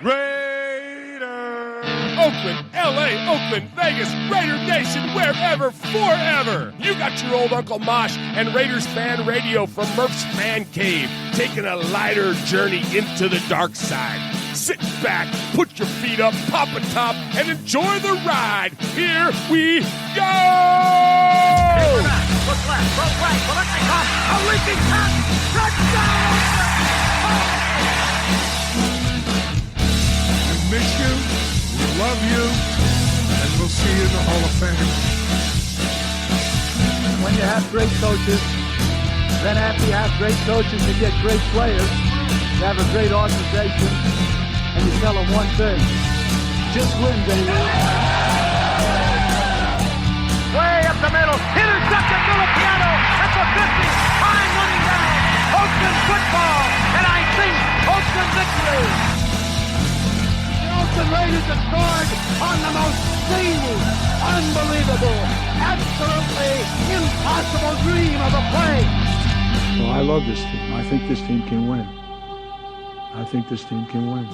Raider! Oakland, L.A., Oakland, Vegas, Raider Nation, wherever, forever! You got your old Uncle Mosh and Raiders Fan Radio from Murf's Man Cave, taking a lighter journey into the dark side. Sit back, put your feet up, pop a top, and enjoy the ride. Here we go! Look left, look right, Velasquez, a leaping pass, touchdown! We miss you, we love you, and we'll see you in the Hall of Fame. When you have great coaches, then after you have great coaches, you get great players, you have a great organization, and you tell them one thing, just win, baby. Way up the middle, intercepted Filipiano at the 50, time running down, Oakland football, and I think Oakland victory. The Oakland Raiders have scored on the most zany, unbelievable, absolutely impossible dream of a play. Well, I love this team. I think this team can win. I think this team can win.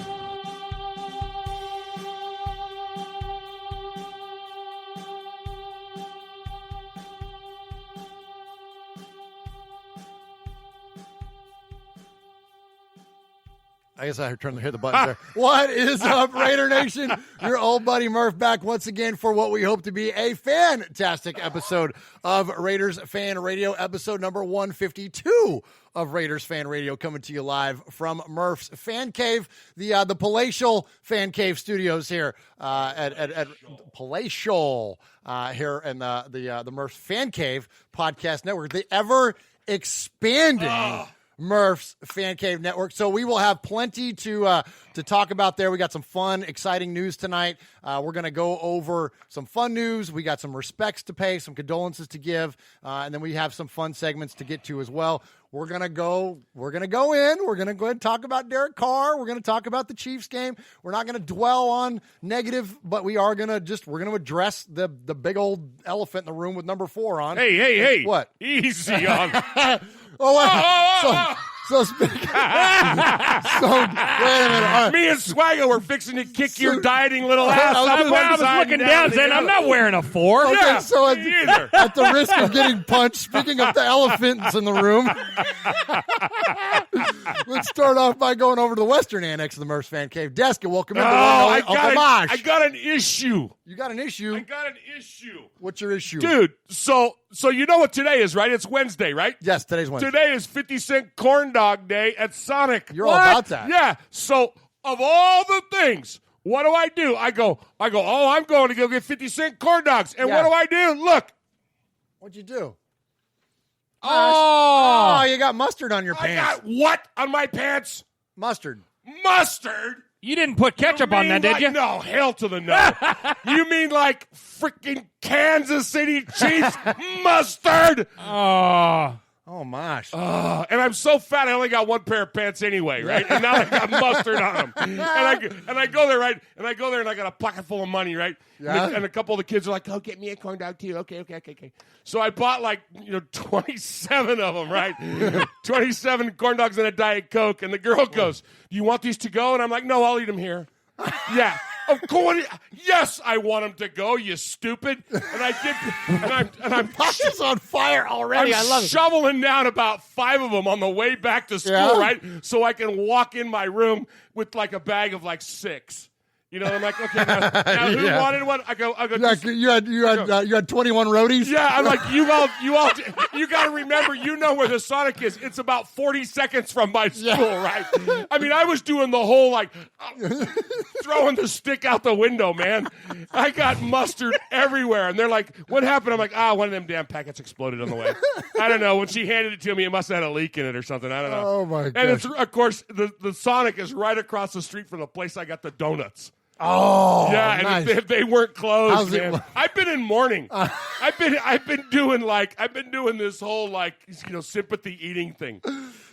I guess I turned to hit the button there. What is up, Raider Nation? Your old buddy Murf back once again for what we hope to be a fantastic episode of Raiders Fan Radio, episode number 152 of Raiders Fan Radio, coming to you live from Murf's Fan Cave, the palatial Fan Cave studios here at palatial here in the Murf's Fan Cave podcast network, the ever expanding Murf's Fan Cave Network. So we will have plenty to talk about there. We got some fun, exciting news tonight. We're going to go over some fun news. We got some respects to pay, some condolences to give, and then we have some fun segments to get to as well. We're going to go in. We're going to go ahead and talk about Derek Carr. We're going to talk about the Chiefs game. We're not going to dwell on negative, but we are going to we're going to address the big old elephant in the room with number 4 on. Hey. What? Easy on. So speaking. So wait a minute. All right. Me and Swaggo were fixing to kick your dieting little ass. I was looking down, saying, I'm not wearing a 4. Okay, Yeah, so either. at the risk of getting punched, speaking of the elephants in the room, let's start off by going over to the Western Annex of the Murf's Fan Cave desk and welcome in I Mosh. got an issue. You got an issue? I got an issue. What's your issue? Dude, so you know what today is, right? It's Wednesday, right? Yes, today's Wednesday. Today is 50-cent corn dog day at Sonic. You're all about that. Yeah. So of all the things, what do? I go, oh, I'm going to go get 50-cent corn dogs. And Yeah. what do? Look. What'd you do? Oh, you got mustard on your I pants. got what on my pants? Mustard. Mustard? You didn't put ketchup on that, did you? No, hell to the no. You mean like freaking Kansas City Chiefs mustard? Oh, Mosh. And I'm so fat, I only got one pair of pants anyway, right? And now I got mustard on them. And I go there, right? And I go there, and I got a pocket full of money, right? Yeah. And a couple of the kids are like, "Oh, get me a corn dog too." Okay. So I bought 27 of them, right? 27 corn dogs and a Diet Coke. And the girl goes, "Do you want these to go?" And I'm like, "No, I'll eat them here." Yeah. Of course, yes, I want them to go, you stupid. And I did, and I'm Mosh is on fire already. I love it. shoveling down about 5 of them on the way back to school, Yeah. right? So I can walk in my room with like a bag of 6. You know, I'm like, okay, now who wanted one? I go. You had 21 roadies? Yeah, I'm like, you got to remember, you know where the Sonic is. It's about 40 seconds from my school, right? I mean, I was doing the whole, throwing the stick out the window, man. I got mustard everywhere. And they're like, what happened? I'm like, one of them damn packets exploded on the way. I don't know. When she handed it to me, it must have had a leak in it or something. I don't know. Oh, my God. And it's, of course, the Sonic is right across the street from the place I got the donuts. Oh, yeah, nice. and they weren't closed, How's it- man. I've been in mourning. I've been doing this whole sympathy eating thing.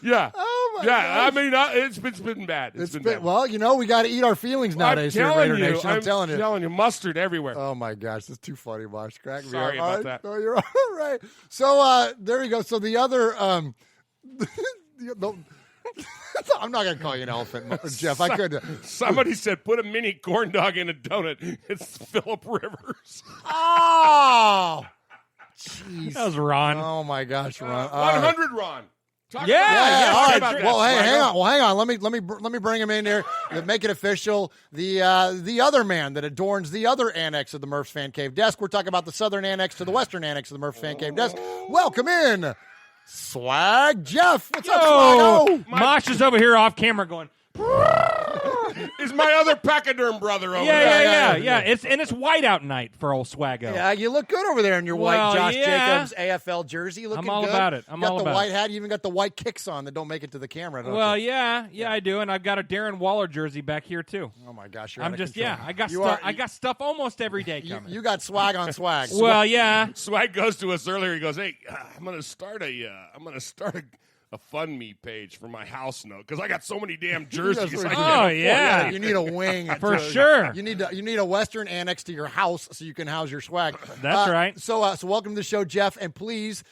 Yeah. Oh my yeah. gosh. I mean, it's been bad. It's been bad. Well, we got to eat our feelings nowadays here at Raider Nation. I'm telling you, mustard everywhere. Oh my gosh, that's too funny, Mosh. Crack me Sorry up. about All that. No, you're all right. So there you go. So the other I'm not going to call you an elephant, Jeff. I could. Somebody said put a mini corn dog in a donut. It's Phillip Rivers. Oh, jeez. That was Ron. Oh my gosh, Ron. 100 Ron. Yeah, All Talk right. about that, Well, hey, Swaggo. hang on. Let me bring him in here. Make it official. The other man that adorns the other annex of the Murph's Fan Cave desk. We're talking about the southern annex to the western annex of the Murph's Fan Cave desk. Welcome in, Swag Jeff. What's up, Swaggo? Mosh is over here off camera going, Is my other pachyderm brother over yeah. there. It's whiteout night for old Swaggo. Yeah, you look good over there in your Well, white Josh yeah. Jacobs AFL jersey. Looking I'm all good. about it. You got the white hat. You even got the white kicks on that don't make it to the camera. Don't Well, you? yeah, I do, and I've got a Darren Waller jersey back here too. Oh my gosh, you're I'm out of just control. I got You stuff. are- I got stuff almost every day You, coming. you got swag on swag. well, yeah. Swag goes to us earlier. He goes, "Hey, I'm gonna start a fund me page for my house note because I got so many damn jerseys. Yes, I we can't do. Oh, afford yeah. You need a wing For sure. You need a western annex to your house so you can house your swag. That's right. So welcome to the show, Jeff, and please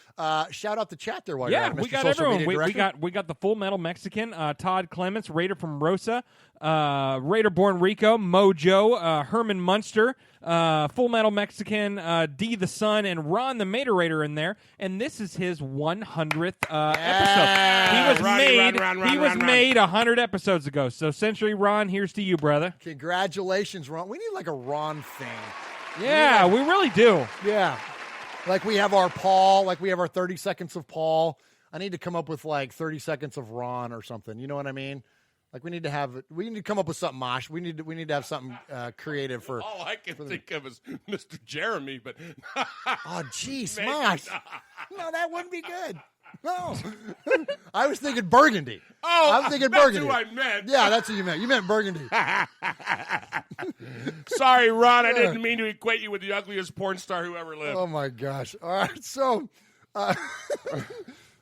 shout out the chat there while you're Yeah, at it, we Mr. got Social everyone. Media We Director. got the Full Metal Mexican, Todd Clements, Raider from Rosa, Raider Born Rico, Mojo, Herman Munster, Full Metal Mexican, D the Sun, and Ron the Mater Raider in there. And this is his 100th episode. He was Ron. made 100 episodes ago. So Century Ron, here's to you, brother. Congratulations, Ron. We need like a Ron thing. Yeah, we really do. Yeah. Like we have our Paul, like we have our 30 seconds of Paul. I need to come up with like 30 seconds of Ron or something. You know what I mean? Like we need to come up with something, Mosh. We need to have something creative for. All I can think of is Mr. Jeremy, but Oh, jeez, Maybe Mosh. not. No, that wouldn't be good. No. I was thinking Burgundy. oh, I was thinking that's Burgundy. who I meant. Yeah, that's what you meant. You meant Burgundy. Sorry, Ron. I didn't mean to equate you with the ugliest porn star who ever lived. Oh my gosh! All right, so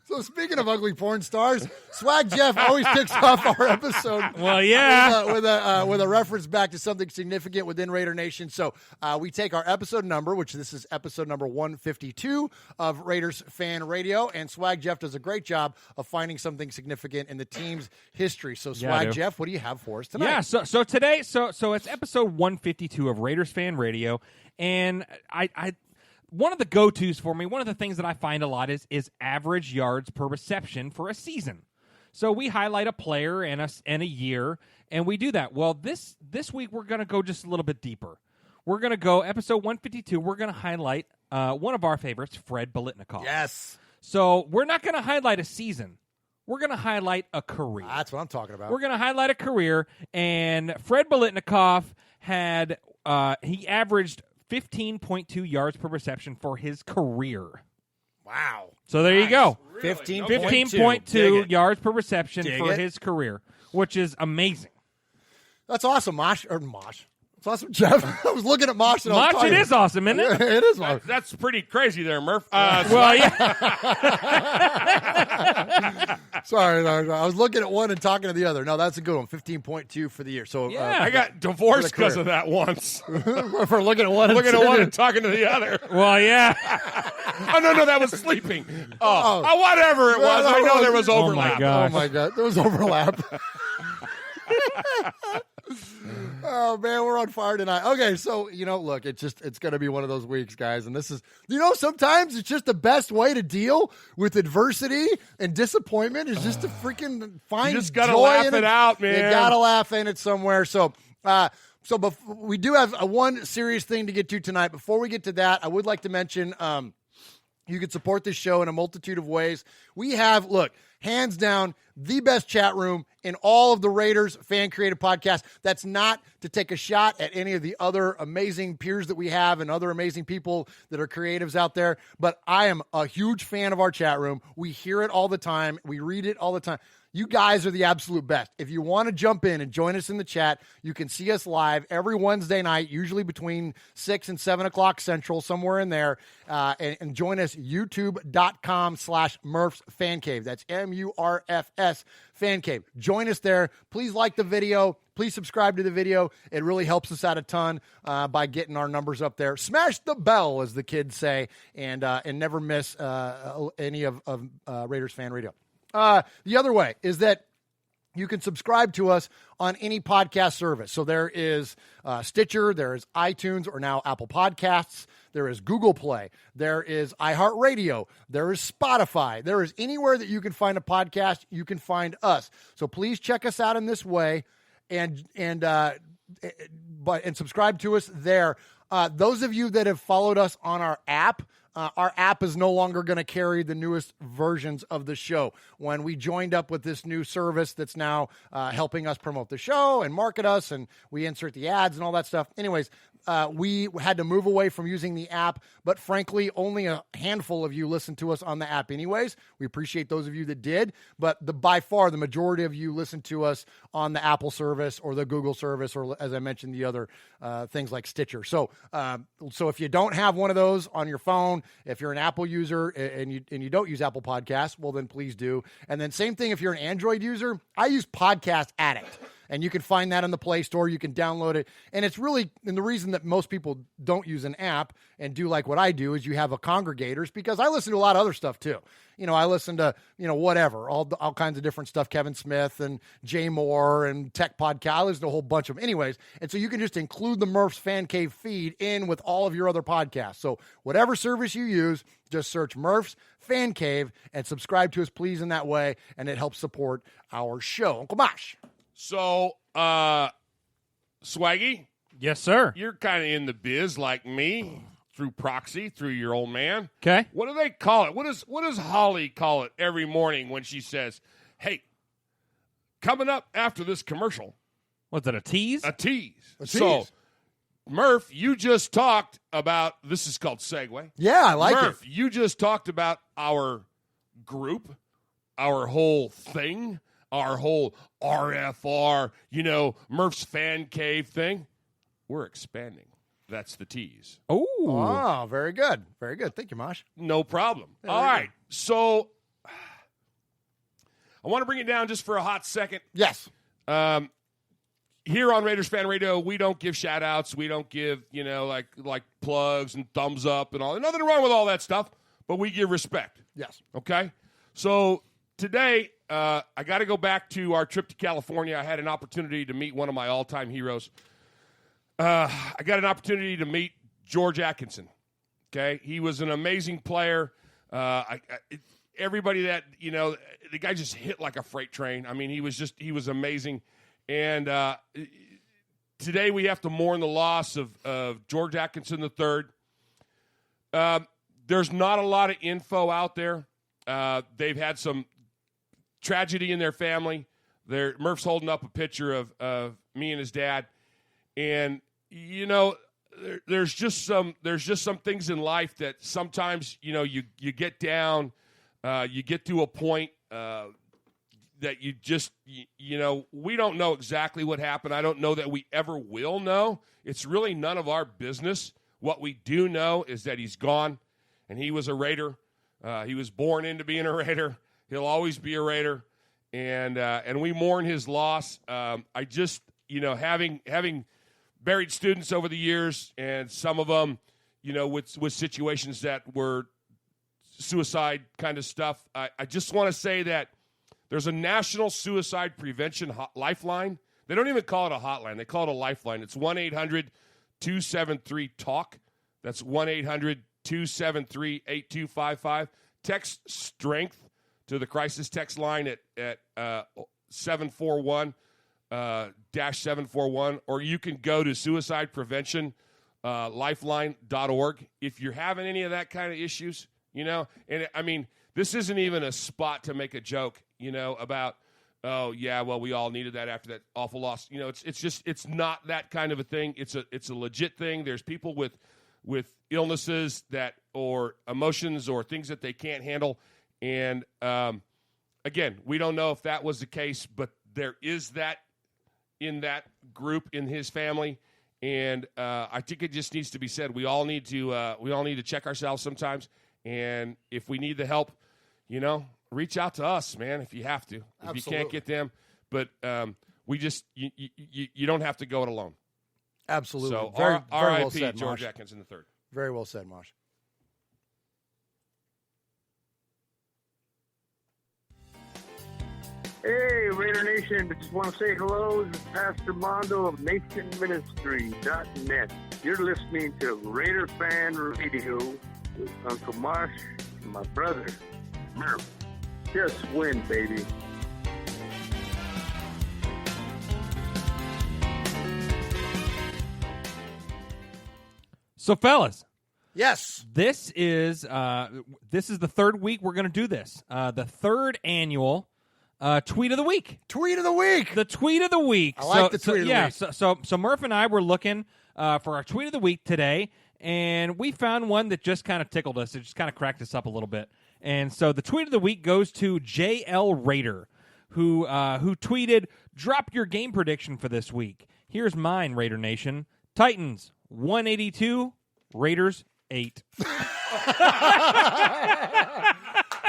so speaking of ugly porn stars, Swag Jeff always kicks off our episode. Well, yeah. with a reference back to something significant within Raider Nation. So we take our episode number, which this is episode number 152 of Raiders Fan Radio, and Swag Jeff does a great job of finding something significant in the team's history. So Swag Jeff, what do you have for us tonight? Yeah, so today, so it's episode 152 of Raiders Fan Radio, and I one of the go-tos for me, one of the things that I find a lot is average yards per reception for a season. So we highlight a player and a year, and we do that. Well, this week we're going to go just a little bit deeper. We're going to go episode 152. We're going to highlight one of our favorites, Fred Biletnikoff. Yes, So we're not going to highlight a season. We're going to highlight a career. that's what I'm talking about. We're going to highlight a career, and Fred Biletnikoff had he averaged 15.2 yards per reception for his career. Wow. So there you go. Really? 15.2 yards per reception Dig for it. his career, which is amazing. That's awesome, Mosh. It's awesome, Jeff. I was looking at Mosh. And I was Mosh, it talking- is awesome, isn't it? It is, Mosh. That's pretty crazy there, Murph. Well, yeah. Sorry, I was looking at one and talking to the other. No, that's a good one. 15.2 for the year. So Yeah. I got divorced For the because of that once. for looking at one, and Looking at one and talking to the other. Well, yeah. Oh, no, that was sleeping. Oh, whatever it was. I know there was Oh, my overlap. God. Oh my God, there was overlap. Oh man, we're on fire tonight. Okay, so look, it's going to be one of those weeks, guys, and this is, sometimes it's just the best way to deal with adversity and disappointment is just to freaking find You just gotta joy laugh in it out, man. You gotta laugh in it somewhere. So we do have one serious thing to get to tonight. Before we get to that, I would like to mention you can support this show in a multitude of ways. We have, hands down, the best chat room in all of the Raiders fan creative podcasts. That's not to take a shot at any of the other amazing peers that we have and other amazing people that are creatives out there. But I am a huge fan of our chat room. We hear it all the time. We read it all the time. You guys are the absolute best. If you want to jump in and join us in the chat, you can see us live every Wednesday night, usually between 6 and 7 o'clock Central, somewhere in there. And join us, youtube.com/Murf's Fan Cave. That's MURFS Fan Cave. Join us there. Please like the video. Please subscribe to the video. It really helps us out a ton by getting our numbers up there. Smash the bell, as the kids say, and never miss any of Raiders Fan Radio. The other way is that you can subscribe to us on any podcast service. So there is Stitcher, there is iTunes, or now Apple Podcasts, there is Google Play, there is iHeartRadio, there is Spotify, there is anywhere that you can find a podcast, you can find us. So please check us out in this way and subscribe to us there. Those of you that have followed us on our app is no longer going to carry the newest versions of the show. When we joined up with this new service that's now helping us promote the show and market us, and we insert the ads and all that stuff. Anyways, we had to move away from using the app, but frankly, only a handful of you listen to us on the app anyways. We appreciate those of you that did, but by far, the majority of you listen to us on the Apple service or the Google service, or as I mentioned, the other things like Stitcher. So if you don't have one of those on your phone, if you're an Apple user and you don't use Apple Podcasts, well, then please do. And then same thing if you're an Android user. I use Podcast Addict. And you can find that in the Play Store. You can download it. And it's really, and the reason that most people don't use an app and do like what I do is you have a congregators, because I listen to a lot of other stuff too. I listen to, whatever, all kinds of different stuff, Kevin Smith and Jay Moore and Tech Podcast. I listen to a whole bunch of them anyways. And so you can just include the Murph's Fan Cave feed in with all of your other podcasts. So whatever service you use, just search Murph's Fan Cave and subscribe to us, please, in that way. And it helps support our show. Uncle Mosh. So, Swaggy, Yes, sir. you're kind of in the biz like me through proxy, through your old man. Okay. What do they call it? What does Holly call it every morning when she says, "Hey, coming up after this commercial, What's that, a tease? a tease." A So, tease. Murph, you just talked about, this is called Segue. Yeah, I like Murph, it. you just talked about our group, our whole thing, our whole RFR, Murph's Fan Cave thing. We're expanding. That's the tease. Oh, very good. Very good. Thank you, Mosh. No problem. All very right. So I want to bring it down just for a hot second. Yes. Here on Raiders Fan Radio, we don't give shout-outs. We don't give, like plugs and thumbs up and all. Nothing wrong with all that stuff, but we give respect. Yes. Okay? So today, I got to go back to our trip to California. I had an opportunity to meet one of my all-time heroes. I got an opportunity to meet George Atkinson. Okay? He was an amazing player. Everybody that, the guy just hit like a freight train. I mean, he was amazing. And today we have to mourn the loss of George Atkinson III. There's not a lot of info out there. They've had some tragedy in their family. Murph's holding up a picture of me and his dad. And, there's just some things in life that sometimes, you get down, you get to a point that you just, we don't know exactly what happened. I don't know that we ever will know. It's really none of our business. What we do know is that he's gone, and he was a Raider. He was born into being a Raider. He'll always be a Raider, and we mourn his loss. I just, having buried students over the years, and some of them, with situations that were suicide kind of stuff. I just want to say that there's a National Suicide Prevention Lifeline. They don't even call it a hotline. They call it a lifeline. It's 1-800-273-TALK. That's 1-800-273-8255. Text STRENGTH to the crisis text line at 741-741, or you can go to suicidepreventionlifeline.org if you're having any of that kind of issues, And, I mean, this isn't even a spot to make a joke, about, oh, yeah, well, we all needed that after that awful loss. It's not that kind of a thing. It's a legit thing. There's people with illnesses or emotions or things that they can't handle. And, again, we don't know if that was the case, but there is that in that group in his family. And I think it just needs to be said. We all need to check ourselves sometimes. And if we need the help, reach out to us, man, if you have to. If Absolutely. you can't get them. But we just you don't have to go it alone. Absolutely. So very well R.I.P. said, George Mosh. Atkinson III. Very well said, Mosh. Hey, Raider Nation, I just want to say hello. This is Pastor Mondo of NationMinistry.net. You're listening to Raider Fan Radio with Uncle Mosh and my brother, Murf. Just win, baby. So, fellas, Yes. this is the third week we're going to do this. The third annual tweet of the week. Tweet of the week. The tweet of the week. I like the tweet of the week. So Murf and I were looking for our tweet of the week today, and we found one that just kind of tickled us. It just kind of cracked us up a little bit. And so the tweet of the week goes to JL Raider, who tweeted, "Drop your game prediction for this week. Here's mine, Raider Nation. Titans 182, Raiders 8."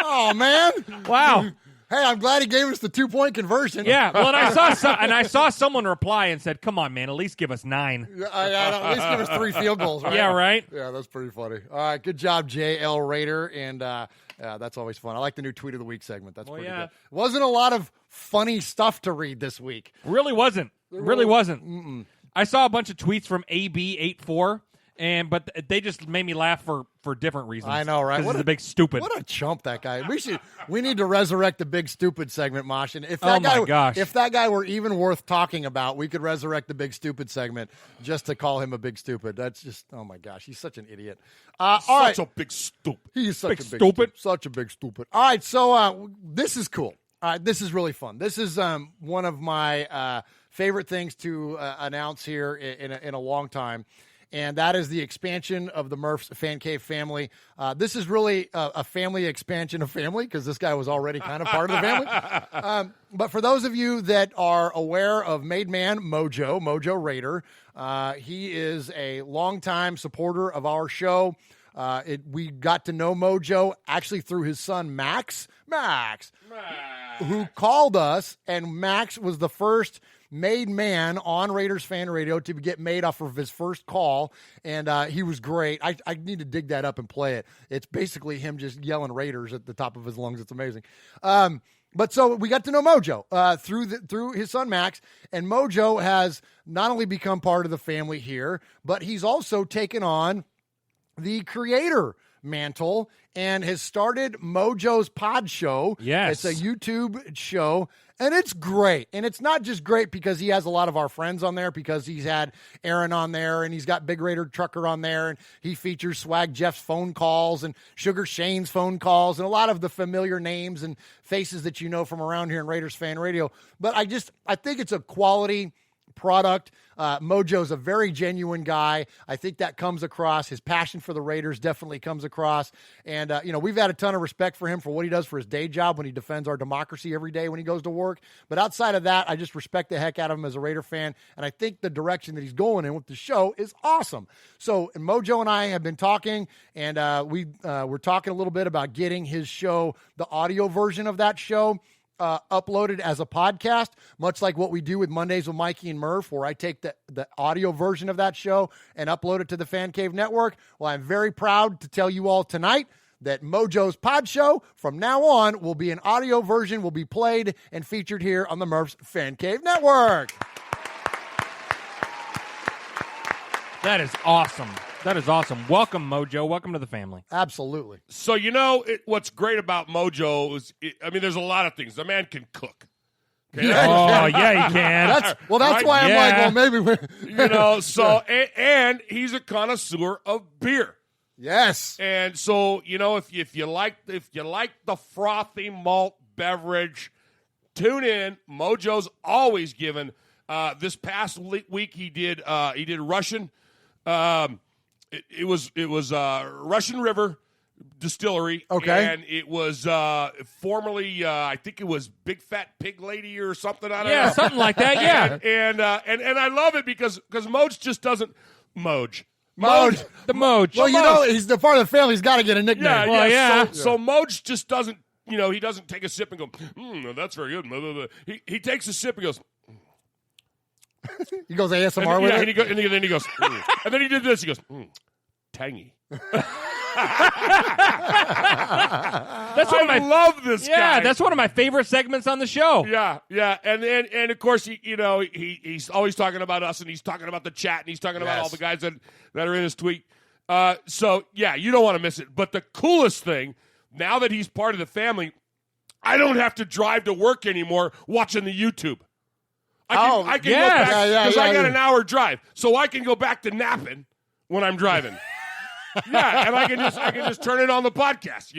Oh, man. Wow. Hey, I'm glad he gave us the 2-point conversion. Yeah, well, and I saw someone reply and said, "Come on, man, at least give us 9." At least give us 3 field goals, right? Yeah, right? Yeah, that's pretty funny. All right, good job, JL Raider, and that's always fun. I like the new Tweet of the Week segment. That's pretty good. Wasn't a lot of funny stuff to read this week. Really wasn't. Really wasn't. I saw a bunch of tweets from AB84, but they just made me laugh for different reasons. I know, right? What a big stupid. What a chump that guy. We need to resurrect the big stupid segment, Mosh. And if Oh, that guy, my gosh. if that guy were even worth talking about, we could resurrect the big stupid segment just to call him a big stupid. That's just, oh my gosh, he's such an idiot. All right. Such a big stupid. He's such Big a big stupid. Such a big stupid. All right, so this is cool. All right, this is really fun. This is one of my favorite things to announce here in a long time, and that is the expansion of the Murph's Fan Cave family. This is really a family expansion of family because this guy was already kind of part of the family. But for those of you that are aware of Made Man Mojo Raider, he is a longtime supporter of our show. We got to know Mojo actually through his son, Max, who called us, and Max was the first made man on Raiders Fan Radio to get made off of his first call, and he was great. I need to dig that up and play it. It's basically him just yelling Raiders at the top of his lungs. It's amazing. But so we got to know Mojo through his son Max, and Mojo has not only become part of the family here, but he's also taken on the creator mantle and has started Mojo's Pod Show. Yes. It's a YouTube show, and it's great. And it's not just great because he has a lot of our friends on there, because he's had Aaron on there, and he's got Big Raider Trucker on there, and he features Swag Jeff's phone calls and Sugar Shane's phone calls and a lot of the familiar names and faces that you know from around here in Raiders Fan Radio. But I think it's a quality product. Mojo's a very genuine guy. I think that comes across. His passion for the Raiders definitely comes across. And, we've had a ton of respect for him for what he does for his day job when he defends our democracy every day when he goes to work. But outside of that, I just respect the heck out of him as a Raider fan. And I think the direction that he's going in with the show is awesome. So Mojo and I have been talking, and we're talking a little bit about getting his show, the audio version of that show, uploaded as a podcast, much like what we do with Mondays with Mikey and Murf, where I take the audio version of that show and upload it to the Fan Cave Network. Well, I'm very proud to tell you all tonight that Mojo's Pod Show from now on will be an audio version, will be played and featured here on the Murph's Fan Cave Network. That is awesome. That is awesome. Welcome, Mojo. Welcome to the family. Absolutely. So, what's great about Mojo is, there's a lot of things. The man can cook. Okay? Oh, yeah, he can. That's Right? why I'm Yeah. like, well, maybe we're... and he's a connoisseur of beer. Yes. And so, if you like the frothy malt beverage, tune in. Mojo's always given. This past week he did Russian. It was Russian River Distillery. Okay. And it was formerly I think it was Big Fat Pig Lady or something. I don't know. Yeah, something like that. Yeah. And I love it because Moj just doesn't Moj. The Moj. Well, he's the part of the family. He's got to get a nickname. Yeah, Well, yeah. So Moj just doesn't, he doesn't take a sip and go, that's very good. He takes a sip and goes, He goes ASMR with it. and then he goes, and then he did this. He goes, tangy. I love this guy. Yeah, that's one of my favorite segments on the show. Yeah, and of course, he's always talking about us, and he's talking about the chat, and he's talking about all the guys that are in his tweet. So, yeah, you don't want to miss it. But the coolest thing, now that he's part of the family, I don't have to drive to work anymore watching the YouTube. I can go back because I got an hour drive, so I can go back to napping when I'm driving. Yeah, and I can just turn it on the podcast,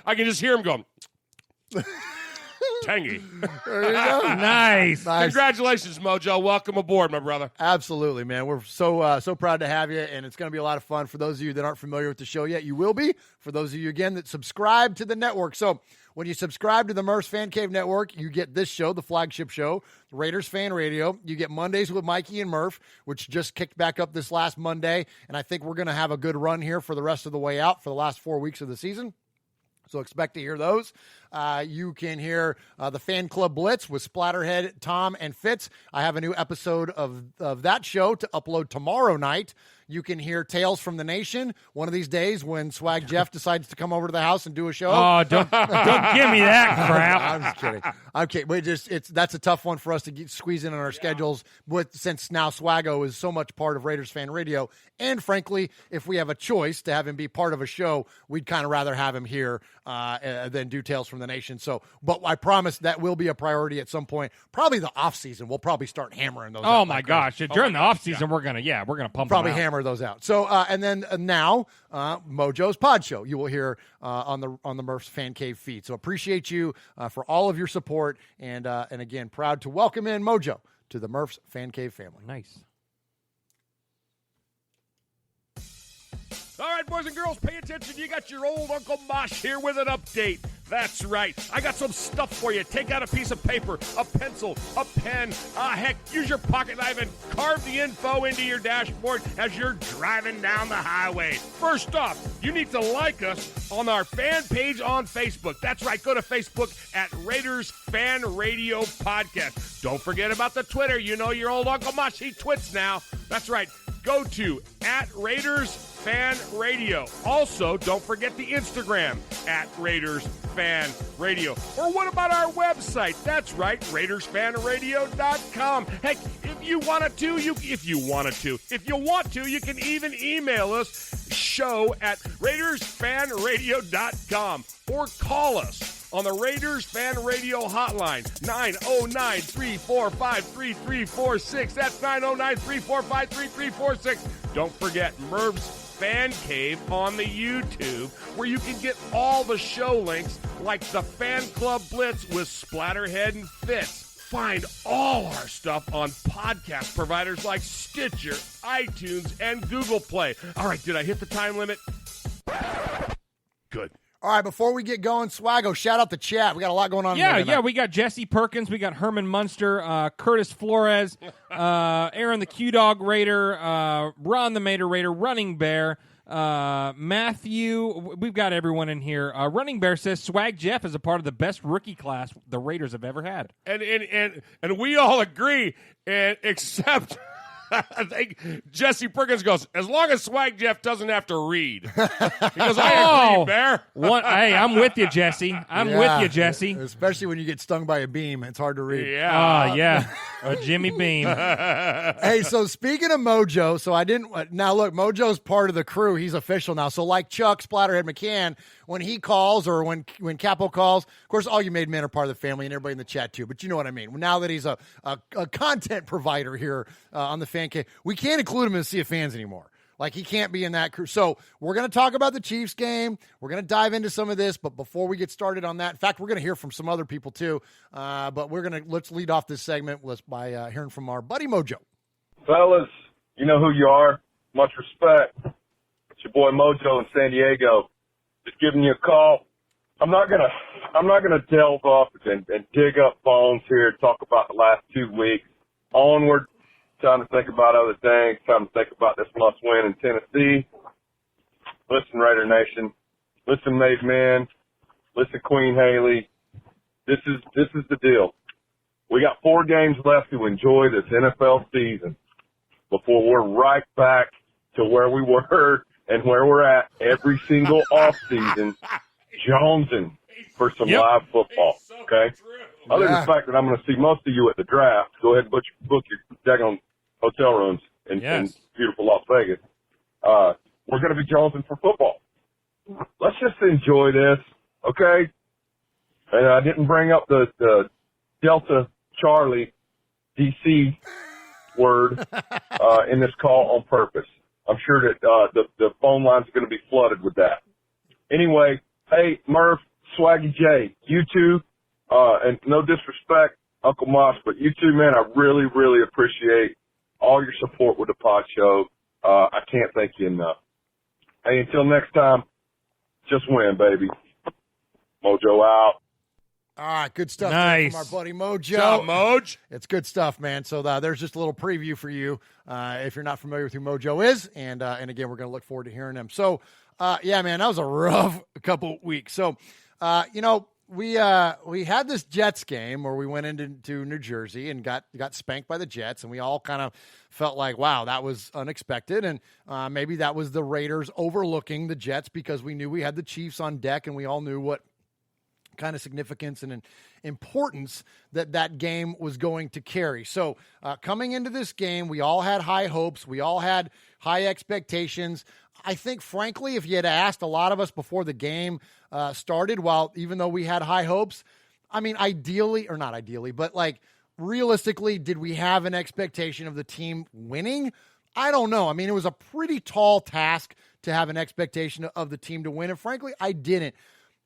I can just hear him going. Tangy. There you go. Nice. Congratulations, Mojo. Welcome aboard, my brother. Absolutely, man. We're so proud to have you, and it's going to be a lot of fun. For those of you that aren't familiar with the show yet, you will be. For those of you, again, that subscribe to the network. So when you subscribe to the Murph's Fan Cave Network, you get this show, the flagship show, Raiders Fan Radio. You get Mondays with Mikey and Murph, which just kicked back up this last Monday, and I think we're going to have a good run here for the rest of the way out for the last 4 weeks of the season. So expect to hear those. You can hear the Fan Club Blitz with Splatterhead, Tom, and Fitz. I have a new episode of that show to upload tomorrow night. You can hear Tales from the Nation one of these days when Swag Jeff decides to come over to the house and do a show. Oh, don't give me that crap. I'm just kidding. Okay, that's a tough one for us to squeeze in on our schedules since now Swaggo is so much part of Raiders Fan Radio. And frankly, if we have a choice to have him be part of a show, we'd kind of rather have him here than do Tales from the Nation. So, but I promise that will be a priority at some point. Probably the off season. We'll probably start hammering those. Oh my gosh! During the off season, we're gonna pump. Probably them out. hammer those out. So, and then now Mojo's Pod Show you will hear on the Murph's Fan Cave feed. So appreciate you for all of your support, and again, proud to welcome in Mojo to the Murph's Fan Cave family. Nice. All right, boys and girls, pay attention. You got your old Uncle Mosh here with an update. That's right. I got some stuff for you. Take out a piece of paper, a pencil, a pen. Heck, use your pocket knife and carve the info into your dashboard as you're driving down the highway. First off, you need to like us on our fan page on Facebook. That's right. Go to Facebook at Raiders Fan Radio Podcast. Don't forget about the Twitter. You know your old Uncle Mosh, he twits now. That's right. Go to at Raiders Fan Radio. Also, don't forget the Instagram at Raiders Fan Radio. Or what about our website? That's right, RaidersFanRadio.com. Heck, if you want to, you can even email us show@RaidersFanRadio.com or call us on the Raiders Fan Radio hotline, 909-345-3346. That's 909-345-3346. Don't forget Murph's Fan Cave on the YouTube, where you can get all the show links like the Fan Club Blitz with Splatterhead and Fitz. Find all our stuff on podcast providers like Stitcher, iTunes, and Google Play. All right, did I hit the time limit? Good. All right, before we get going, Swaggo, shout out the chat. We got a lot going on. Yeah, we got Jesse Perkins, we got Herman Munster, Curtis Flores, Aaron the Q-Dog Raider, Ron the Mater Raider, Running Bear, Matthew. We've got everyone in here. Running Bear says Swag Jeff is a part of the best rookie class the Raiders have ever had. And we all agree, except I think Jesse Perkins goes, as long as Swag Jeff doesn't have to read. He goes, I agree, Bear. Hey, I'm with you, Jesse. With you, Jesse. Especially when you get stung by a beam. It's hard to read. Yeah. A Jimmy Beam. Hey, so speaking of Mojo, now look, Mojo's part of the crew. He's official now. So like Chuck, Splatterhead McCann, when he calls or when Capo calls, of course, all you made men are part of the family and everybody in the chat too. But you know what I mean. Now that he's a content provider here on the Fan Cave, we can't include him in the Sea of Fans anymore. Like, he can't be in that crew. So we're going to talk about the Chiefs game. We're going to dive into some of this. But before we get started on that, in fact, we're going to hear from some other people too. But let's lead off this segment by hearing from our buddy Mojo. Fellas, you know who you are. Much respect. It's your boy Mojo in San Diego. Just giving you a call. I'm not gonna delve off and dig up bones here, talk about the last 2 weeks. Onward. Trying to think about other things, trying to think about this must-win in Tennessee. Listen, Raider Nation. Listen, Made Men. Listen, Queen Haley. This is the deal. We got 4 games left to enjoy this NFL season before we're right back to where we were and where we're at every single off season, jonesing for some live football. Okay. Other than the fact that I'm going to see most of you at the draft, go ahead and book your daggone hotel rooms in beautiful Las Vegas. We're going to be jonesing for football. Let's just enjoy this, okay? And I didn't bring up the Delta Charlie DC word in this call on purpose. I'm sure that the phone line's going to be flooded with that. Anyway, hey, Murf, Swaggy J, you two, and no disrespect, Uncle Mosh, but you two, man, I really, really appreciate all your support with the pod show. I can't thank you enough. Hey, until next time, just win, baby. Mojo out. All right, good stuff Nice. from our buddy Mojo. What's up, Moj? It's good stuff, man. So there's just a little preview for you if you're not familiar with who Mojo is. And again, we're going to look forward to hearing him. So, yeah, man, that was a rough couple weeks. So, we had this Jets game where we went into New Jersey and got spanked by the Jets, and we all kind of felt like, wow, that was unexpected. And maybe that was the Raiders overlooking the Jets because we knew we had the Chiefs on deck, and we all knew what kind of significance and importance that game was going to carry. So coming into this game, we all had high hopes. We all had high expectations. I think, frankly, if you had asked a lot of us before the game started, even though we had high hopes, I mean, realistically, did we have an expectation of the team winning? I don't know. I mean, it was a pretty tall task to have an expectation of the team to win, and frankly, I didn't.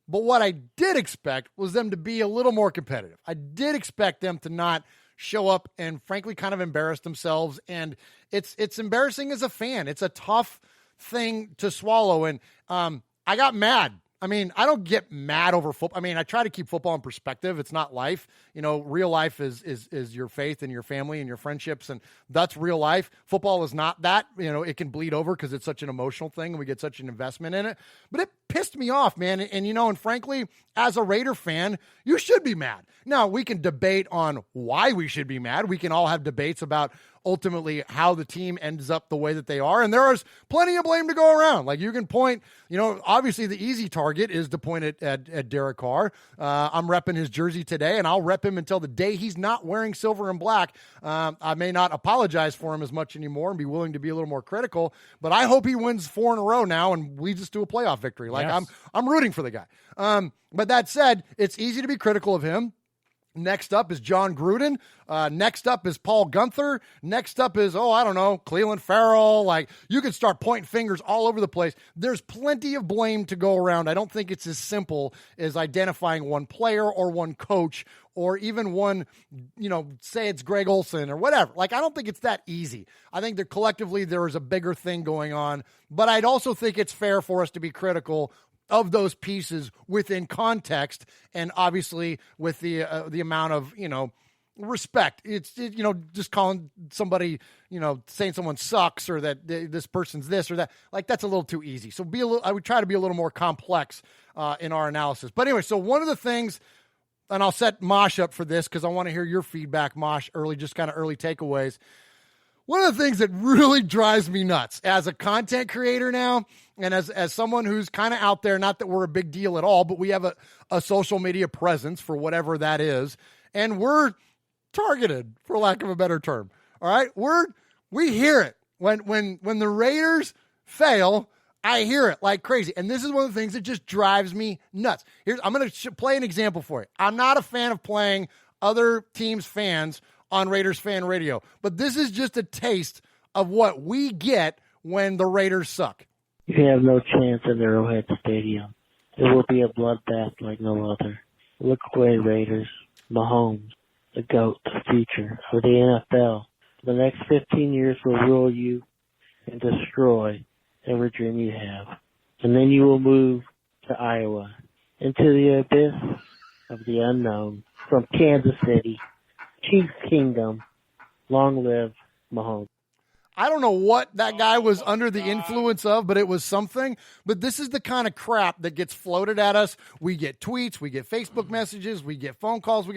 But what I did expect was them to be a little more competitive. I did expect them to not show up and, frankly, kind of embarrass themselves. And it's embarrassing as a fan. It's a tough thing to swallow. And I got mad. I mean, I don't get mad over football. I mean, I try to keep football in perspective. It's not life. Real life is your faith and your family and your friendships, and that's real life. Football is not that. It can bleed over because it's such an emotional thing and we get such an investment in it. But it pissed me off, man. And frankly, as a Raider fan, you should be mad. Now, we can debate on why we should be mad. We can all have debates about ultimately how the team ends up the way that they are. And there is plenty of blame to go around. Like, you can point, obviously the easy target is to point at Derek Carr. I'm repping his jersey today, and I'll rep him until the day he's not wearing silver and black. I may not apologize for him as much anymore and be willing to be a little more critical, but I hope he wins 4 in a row now and leads us to a playoff victory. Like, yes. I'm rooting for the guy. But that said, it's easy to be critical of him. Next up is John Gruden. Next up is Paul Gunther. Next up is, Cleveland Farrell. Like, you could start pointing fingers all over the place. There's plenty of blame to go around. I don't think it's as simple as identifying one player or one coach or even one, say it's Greg Olson or whatever. Like, I don't think it's that easy. I think that collectively there is a bigger thing going on. But I'd also think it's fair for us to be critical of those pieces within context, and obviously with the amount of respect. It's just calling somebody saying someone sucks or that this person's this or that, like, that's a little too easy. So I would try to be a little more complex in our analysis. But anyway, so one of the things, and I'll set Mosh up for this because I want to hear your feedback, Mosh, early takeaways. One of the things that really drives me nuts as a content creator now, and as someone who's kind of out there, not that we're a big deal at all, but we have a social media presence for whatever that is, and we're targeted, for lack of a better term. All right, we hear it when the Raiders fail. I hear it like crazy, and this is one of the things that just drives me nuts. I'm going to play an example for you. I'm not a fan of playing other teams' fans on Raiders Fan Radio, but this is just a taste of what we get when the Raiders suck. You have no chance in Arrowhead Stadium. It will be a bloodbath like no other. Look away, Raiders. Mahomes, the GOAT, the future of the NFL. The next 15 years will rule you and destroy every dream you have. And then you will move to Iowa, into the abyss of the unknown. From Kansas City, Chiefs Kingdom, long live Mahomes. I don't know what that guy was under the influence of, but it was something. But this is the kind of crap that gets floated at us. We get tweets, we get Facebook messages, we get phone calls,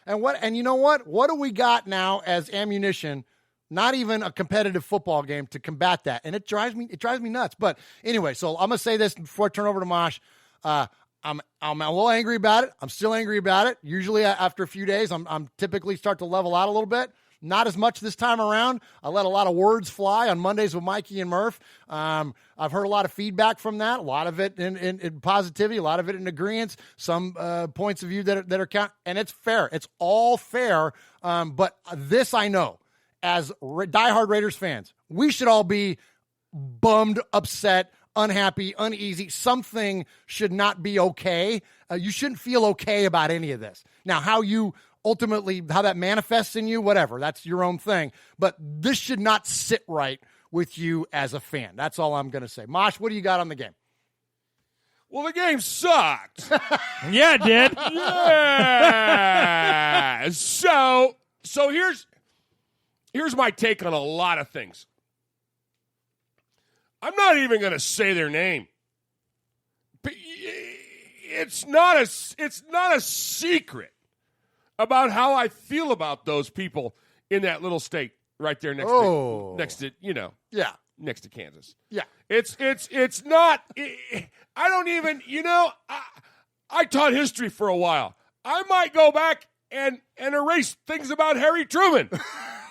and you know what? What do we got now as ammunition not even a competitive football game to combat that. And it drives me nuts. But anyway, so I'm going to say this before I turn over to Mosh. I'm a little angry about it. I'm still angry about it. Usually after a few days, I'm typically start to level out a little bit. Not as much this time around. I let a lot of words fly on Mondays with Mikey and Murf. I've heard a lot of feedback from that. A lot of it in positivity, a lot of it in agreement. Some points of view that are count, and it's fair. It's all fair. But this I know, as diehard Raiders fans, we should all be bummed, upset, unhappy, uneasy. Something should not be okay. You shouldn't feel okay about any of this. Now, how that manifests in you, whatever, that's your own thing. But this should not sit right with you as a fan. That's all I'm going to say. Mosh, what do you got on the game? Well, the game sucked. Yeah, it did. Yeah. So here's my take on a lot of things. I'm not even going to say their name. But it's not a secret about how I feel about those people in that little state right there next to next to Kansas. Yeah. It's not I don't even, I taught history for a while. I might go back and erase things about Harry Truman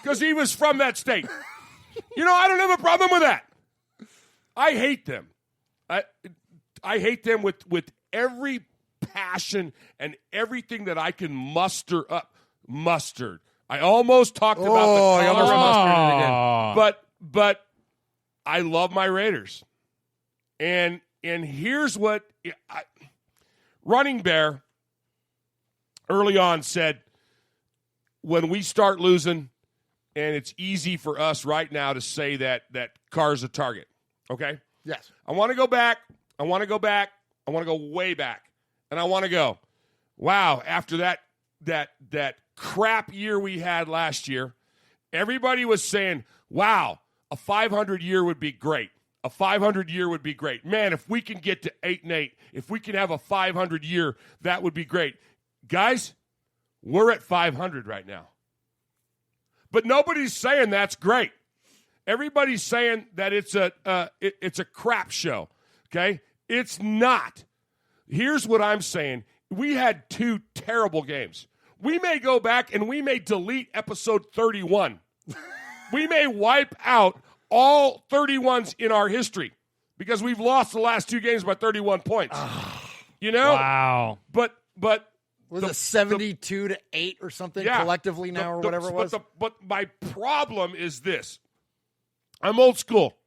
because he was from that state. I don't have a problem with that. I hate them. I hate them with every passion and everything that I can muster up. Mustard. I almost talked about the color of mustard again. But I love my Raiders. And here's what Running Bear early on said, when we start losing, and it's easy for us right now to say that Carr's a target. Okay? Yes. I want to go back. I want to go way back. And I want to go, wow, after that crap year we had last year, everybody was saying, wow, a 500 year would be great. A 500 year would be great. Man, if we can get to 8-8, if we can have a 500 year, that would be great. Guys, we're at 500 right now. But nobody's saying that's great. Everybody's saying that it's a crap show, okay? It's not. Here's what I'm saying. We had 2 terrible games. We may go back and we may delete episode 31. We may wipe out all 31s in our history because we've lost the last 2 games by 31 points. Wow. But was it 72-8 or something collectively now or whatever it was? But my problem is this. I'm old school.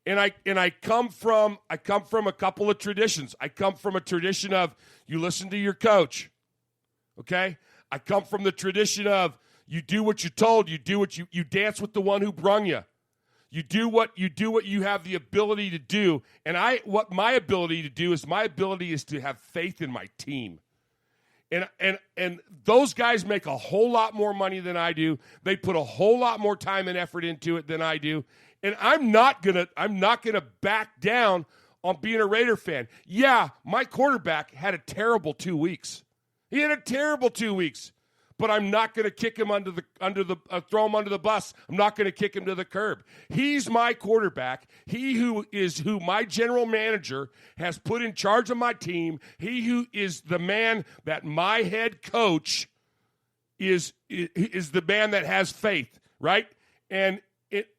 And I come from a couple of traditions. I come from a tradition of you listen to your coach. Okay? I come from the tradition of you do what you're told, you do what you dance with the one who brung you. You do what you have the ability to do. And what my ability to do is to have faith in my team. And those guys make a whole lot more money than I do. They put a whole lot more time and effort into it than I do. And I'm not gonna back down on being a Raider fan. Yeah, my quarterback had a terrible 2 weeks. He had a terrible 2 weeks. But I'm not going to kick him throw him under the bus. I'm not going to kick him to the curb. He's my quarterback. He who my general manager has put in charge of my team. He who is the man that my head coach is the man that has faith, right? And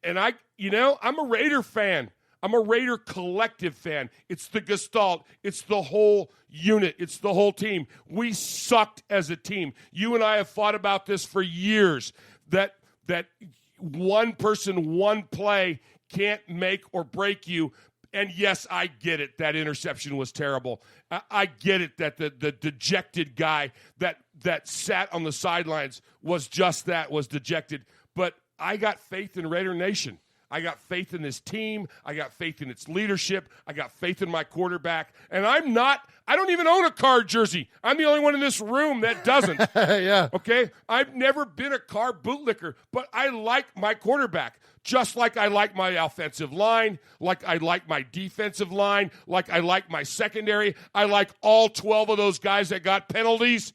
I'm a Raider fan. I'm a Raider collective fan. It's the Gestalt. It's the whole unit. It's the whole team. We sucked as a team. You and I have fought about this for years, that one person, one play can't make or break you. And yes, I get it. That interception was terrible. I get it that the dejected guy that sat on the sidelines was just that, was dejected. But I got faith in Raider Nation. I got faith in this team. I got faith in its leadership. I got faith in my quarterback. And I don't even own a Carr jersey. I'm the only one in this room that doesn't. Yeah. Okay? I've never been a Carr bootlicker, but I like my quarterback, just like I like my offensive line, like I like my defensive line, like I like my secondary. I like all 12 of those guys that got penalties.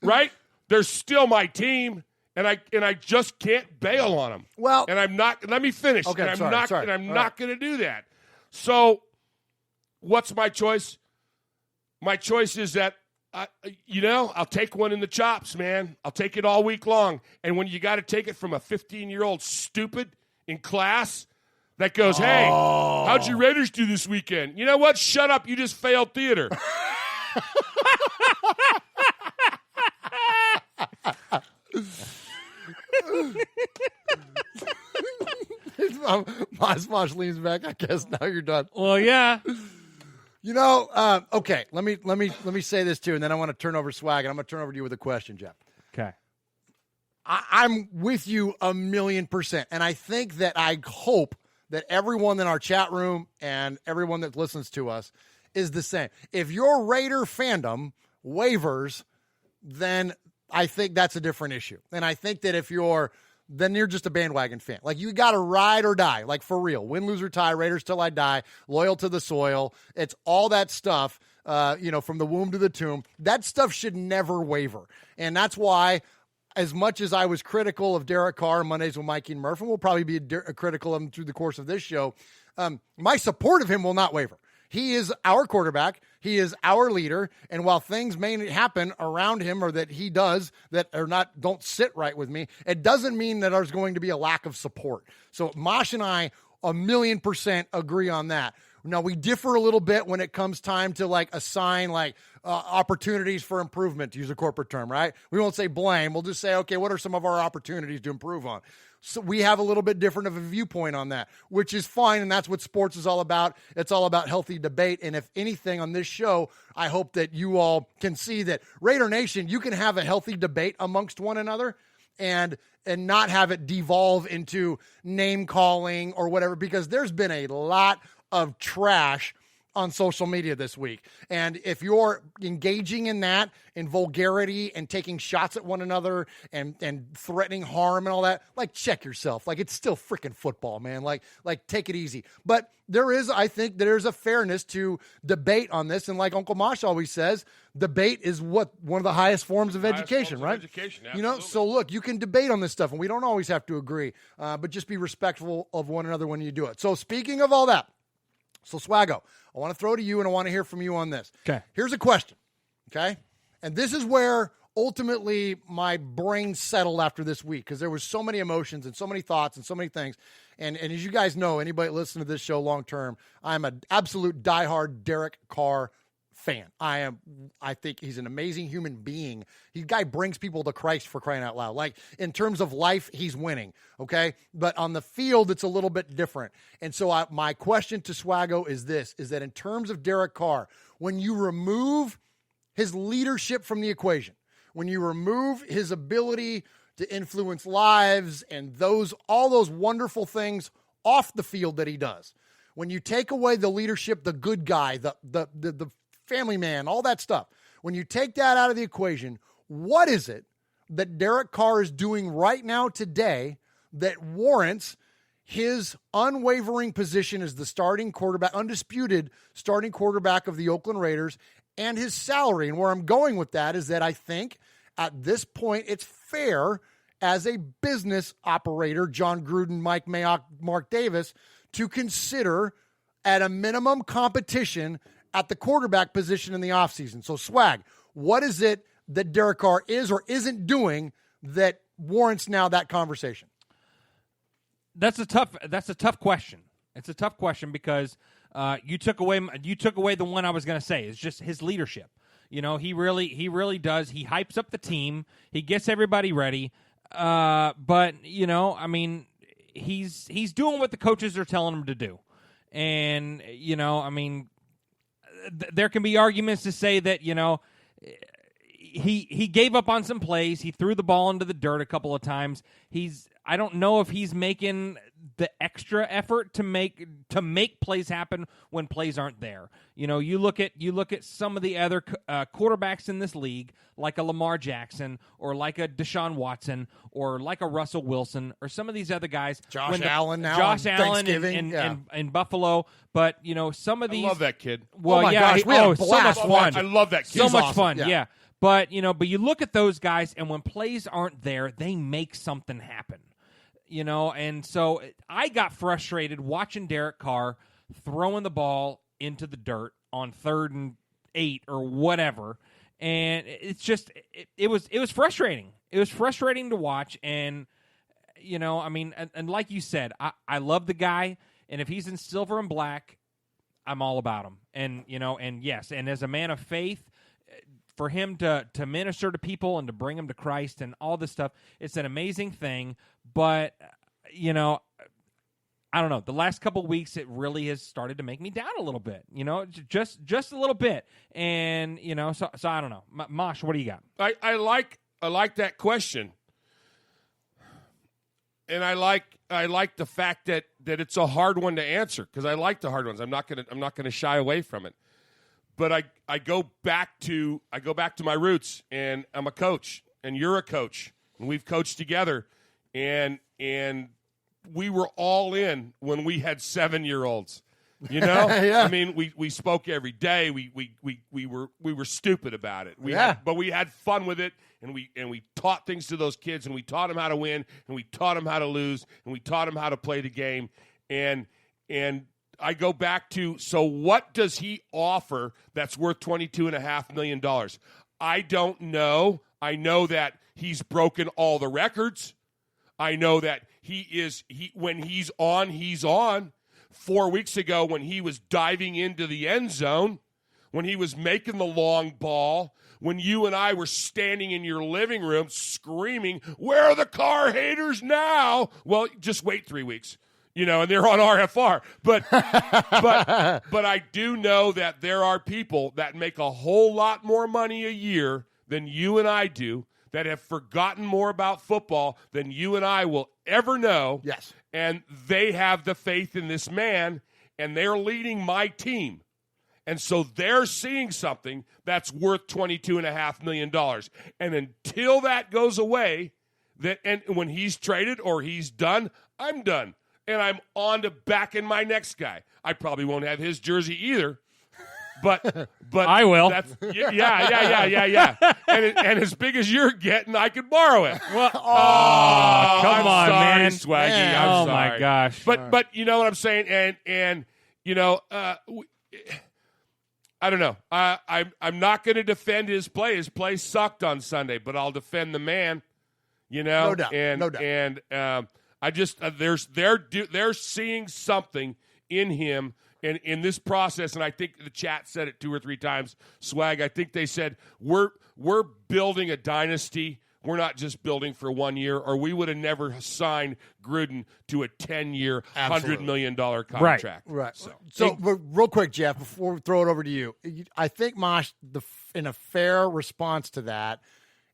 Right? They're still my team. And I just can't bail on him. Well, and I'm not. Let me finish. Okay, and sorry. I'm not going to do that. So, what's my choice? My choice is that I'll take one in the chops, man. I'll take it all week long. And when you got to take it from a 15-year-old stupid in class that goes, "Hey, how'd your Raiders do this weekend?" You know what? Shut up. You just failed theater. Mosh leans back. I guess now you're done. Well, yeah. Okay. Let me say this too, and then I want to turn over Swag, and I'm going to turn over to you with a question, Jeff. Okay. I'm with you 1,000,000%, and I think that I hope that everyone in our chat room and everyone that listens to us is the same. If your Raider fandom wavers, then I think that's a different issue. And I think that then you're just a bandwagon fan. Like, you got to ride or die, like, for real. Win, lose, or tie, Raiders till I die, loyal to the soil. It's all that stuff, from the womb to the tomb. That stuff should never waver. And that's why, as much as I was critical of Derek Carr Mondays with Mikey and Murf, and we'll probably be critical of him through the course of this show, my support of him will not waver. He is our quarterback. He is our leader. And while things may happen around him or that he does that don't sit right with me, it doesn't mean that there's going to be a lack of support. So Mosh and I 1,000,000% agree on that. Now, we differ a little bit when it comes time to assign opportunities for improvement, to use a corporate term, right? We won't say blame. We'll just say, okay, what are some of our opportunities to improve on? So we have a little bit different of a viewpoint on that, which is fine, and that's what sports is all about. It's all about healthy debate, and if anything on this show, I hope that you all can see that Raider Nation, you can have a healthy debate amongst one another and not have it devolve into name-calling or whatever, because there's been a lot of trash on social media this week. And if you're engaging in that, in vulgarity and taking shots at one another and threatening harm and all that, check yourself. It's still freaking football, man. Take it easy. But I think there's a fairness to debate on this. And like Uncle Mosh always says, debate is one of the highest forms of education, right? Education, absolutely. So look, you can debate on this stuff, and we don't always have to agree, but just be respectful of one another when you do it. So speaking of all that, so Swaggo, I want to throw to you, and I want to hear from you on this. Okay. Here's a question, okay? And this is where ultimately my brain settled after this week, because there was so many emotions and so many thoughts and so many things. And as you guys know, anybody listening to this show long term, I'm an absolute diehard Derek Carr fan. I think he's an amazing human being. The guy brings people to Christ, for crying out loud. In terms of life, he's winning, okay? But on the field, it's a little bit different. And so my question to Swaggo is this, is that in terms of Derek Carr, when you remove his leadership from the equation, when you remove his ability to influence lives and all those wonderful things off the field that he does, when you take away the leadership, the good guy, the family man, all that stuff, when you take that out of the equation, what is it that Derek Carr is doing right now today that warrants his unwavering position as the starting quarterback, undisputed starting quarterback of the Oakland Raiders, and his salary? And where I'm going with that is that I think at this point it's fair as a business operator, John Gruden, Mike Mayock, Mark Davis, to consider at a minimum competition at the quarterback position in the offseason. So, Swag, what is it that Derek Carr is or isn't doing that warrants now that conversation? That's a tough question. It's a tough question because you took away the one I was going to say. It's just his leadership. He really does. He hypes up the team. He gets everybody ready. But he's doing what the coaches are telling him to do. And there can be arguments to say that, he gave up on some plays. He threw the ball into the dirt a couple of times. I don't know if he's making the extra effort to make plays happen when plays aren't there. You look at some of the other quarterbacks in this league, like a Lamar Jackson or like a Deshaun Watson or like a Russell Wilson or some of these other guys. Josh Allen in Buffalo. But some of these, I love that kid. Well, oh my yeah, gosh, we had a blast. so much fun. I love that kid. So much awesome. fun. Yeah. Yeah. But you look at those guys, and when plays aren't there, they make something happen. And so I got frustrated watching Derek Carr throwing the ball into the dirt on 3rd and 8 or whatever, and it's just it was frustrating. It was frustrating to watch, and and like you said, I love the guy, and if he's in silver and black, I'm all about him. And and yes, and as a man of faith, for him to minister to people and to bring them to Christ and all this stuff, it's an amazing thing. But I don't know. The last couple of weeks, it really has started to make me down a little bit. Just a little bit. And so I don't know. Mosh, what do you got? I like that question, and I like the fact that it's a hard one to answer, because I like the hard ones. I'm not gonna shy away from it. But I go back to my roots, and I'm a coach, and you're a coach, and we've coached together, and we were all in when we had 7-year-olds. Yeah. I mean, we spoke every day. We were stupid about it. But we had fun with it, and we taught things to those kids, and we taught them how to win, and we taught them how to lose, and we taught them how to play the game, and I go back to, so what does he offer that's worth $22.5 million? I don't know. I know that he's broken all the records. I know that when he's on, he's on. 4 weeks ago, when he was diving into the end zone, when he was making the long ball, when you and I were standing in your living room screaming, "Where are the Carr haters now?" Well, just wait 3 weeks. And they're on RFR. But I do know that there are people that make a whole lot more money a year than you and I do, that have forgotten more about football than you and I will ever know. Yes. And they have the faith in this man, and they're leading my team. And so they're seeing something that's worth $22.5 million. And until that goes away, and when he's traded or he's done, I'm done. And I'm on to backing my next guy. I probably won't have his jersey either, but I will. That's, yeah. And as big as you're getting, I could borrow it. Well, come on, sorry, man, Swaggy. Man. I'm sorry. My gosh. But you know what I'm saying, and I don't know. I'm not going to defend his play. His play sucked on Sunday, but I'll defend the man. No doubt. And I just they're seeing something in him and in this process, and I think the chat said it 2 or 3 times. Swag, I think they said we're building a dynasty. We're not just building for 1 year, or we would have never signed Gruden to a 10-year, $100 million contract. Right. So real quick, Jeff, before we throw it over to you, I think Mosh, in a fair response to that,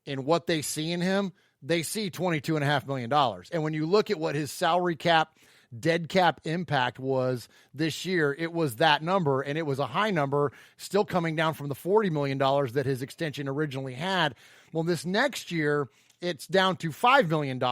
in what they see in him, they see $22.5 million. And when you look at what his salary cap, dead cap impact was this year, it was that number, and it was a high number, still coming down from the $40 million that his extension originally had. Well, this next year, it's down to $5 million.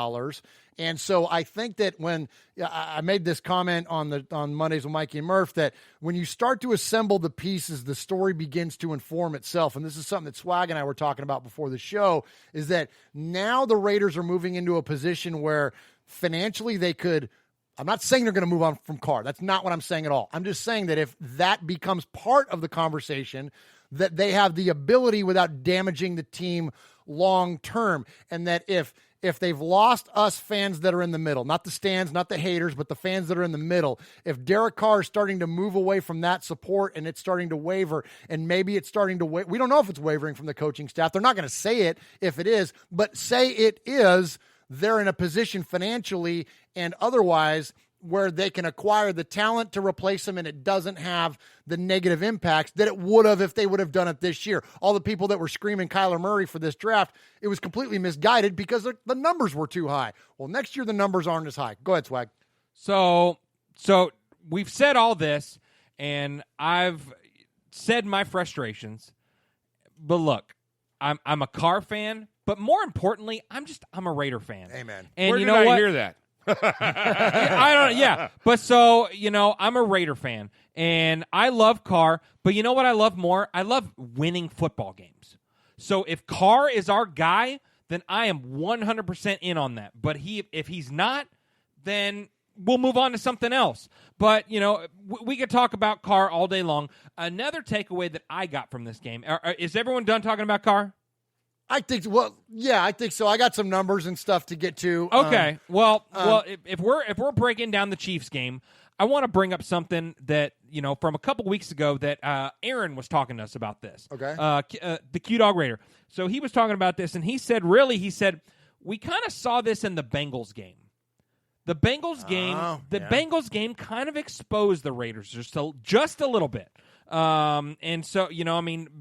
And so I think that when I made this comment on Mondays with Mikey and Murf, that when you start to assemble the pieces, the story begins to inform itself. And this is something that Swag and I were talking about before the show, is that now the Raiders are moving into a position where financially they could, I'm not saying they're going to move on from Carr. That's not what I'm saying at all. I'm just saying that if that becomes part of the conversation, that they have the ability without damaging the team long term. And that if they've lost us fans that are in the middle, not the stands, not the haters, but the fans that are in the middle, if Derek Carr is starting to move away from that support and it's starting to waver, and maybe it's starting to we don't know if it's wavering from the coaching staff. They're not going to say it if it is, but say it is, they're in a position financially and otherwise where they can acquire the talent to replace him, and it doesn't have the negative impacts that it would have if they would have done it this year. All the people that were screaming Kyler Murray for this draft, it was completely misguided because the numbers were too high. Well, next year the numbers aren't as high. Go ahead, Swag. So we've said all this, and I've said my frustrations. But look, I'm a Carr fan, but more importantly, I'm a Raider fan. Amen. And Where you did know I what? hear that? I don't. Yeah, but so I'm a Raider fan, and I love Carr. But you know what I love more? I love winning football games. So if Carr is our guy, then I am 100% in on that. But if he's not, then we'll move on to something else. But, we could talk about Carr all day long. Another takeaway that I got from this game, is everyone done talking about Carr? I think so. I got some numbers and stuff to get to. Okay. If we're breaking down the Chiefs game, I want to bring up something that, from a couple weeks ago that Aaron was talking to us about this. Okay. The Q-Dog Raider. So he was talking about this, and he said, we kind of saw this in the Bengals game. The Bengals game kind of exposed the Raiders just a little bit. And so,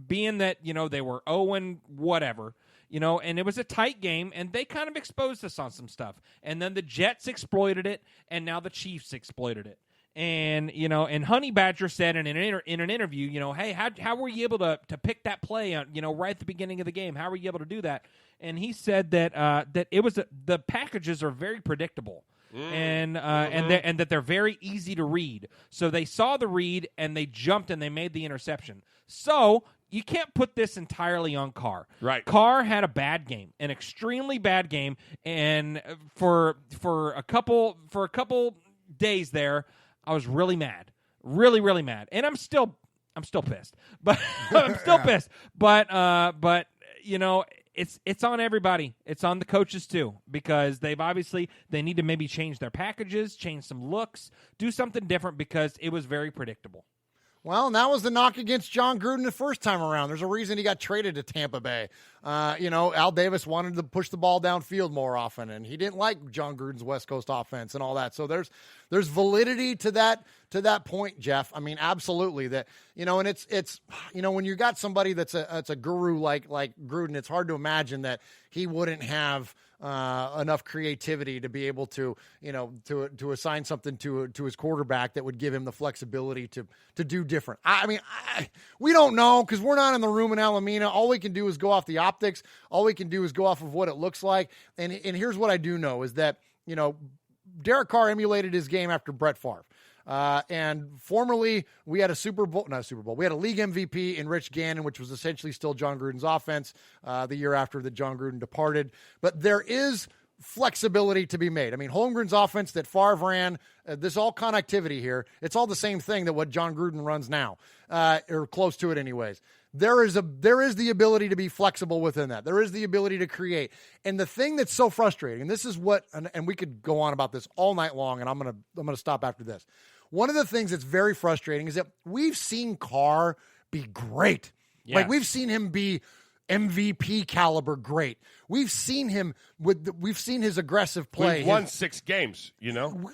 being that, they were 0 whatever, and it was a tight game, and they kind of exposed us on some stuff. And then the Jets exploited it, and now the Chiefs exploited it. And, and Honey Badger said in an interview, hey, how were you able to pick that play, right at the beginning of the game? How were you able to do that? And he said that it was the packages are very predictable. And that they're very easy to read. So they saw the read and they jumped and they made the interception. So you can't put this entirely on Carr. Right. Carr had a bad game, an extremely bad game, and for a couple days there, I was really mad, really, really mad, and I'm still pissed. But I'm still pissed. But It's on everybody. It's on the coaches too, because they need to maybe change their packages, change some looks, do something different, because it was very predictable. Well, and that was the knock against John Gruden the first time around. There's a reason he got traded to Tampa Bay. Al Davis wanted to push the ball downfield more often, and he didn't like John Gruden's West Coast offense and all that. So there's validity to that point, Jeff. I mean, absolutely. That and it's when you got somebody that's a guru like Gruden, it's hard to imagine that he wouldn't have enough creativity to be able to to assign something to his quarterback that would give him the flexibility to do different. We don't know, because we're not in the room in Alameda. All we can do is go off the optics. All we can do is go off of what it looks like. And here's what I do know is that Derek Carr emulated his game after Brett Favre. And formerly, we had we had a league MVP in Rich Gannon, which was essentially still John Gruden's offense the year after that John Gruden departed. But there is flexibility to be made. I mean, Holmgren's offense that Favre ran, this all connectivity here. It's all the same thing that what John Gruden runs now, or close to it anyways. There is the ability to be flexible within that. There is the ability to create. And the thing that's so frustrating, and this is what, and we could go on about this all night long, and I'm gonna stop after this. One of the things that's very frustrating is that we've seen Carr be great. Yes. Like, we've seen him be MVP caliber great. We've seen him we've seen his aggressive play. We've won 6 games,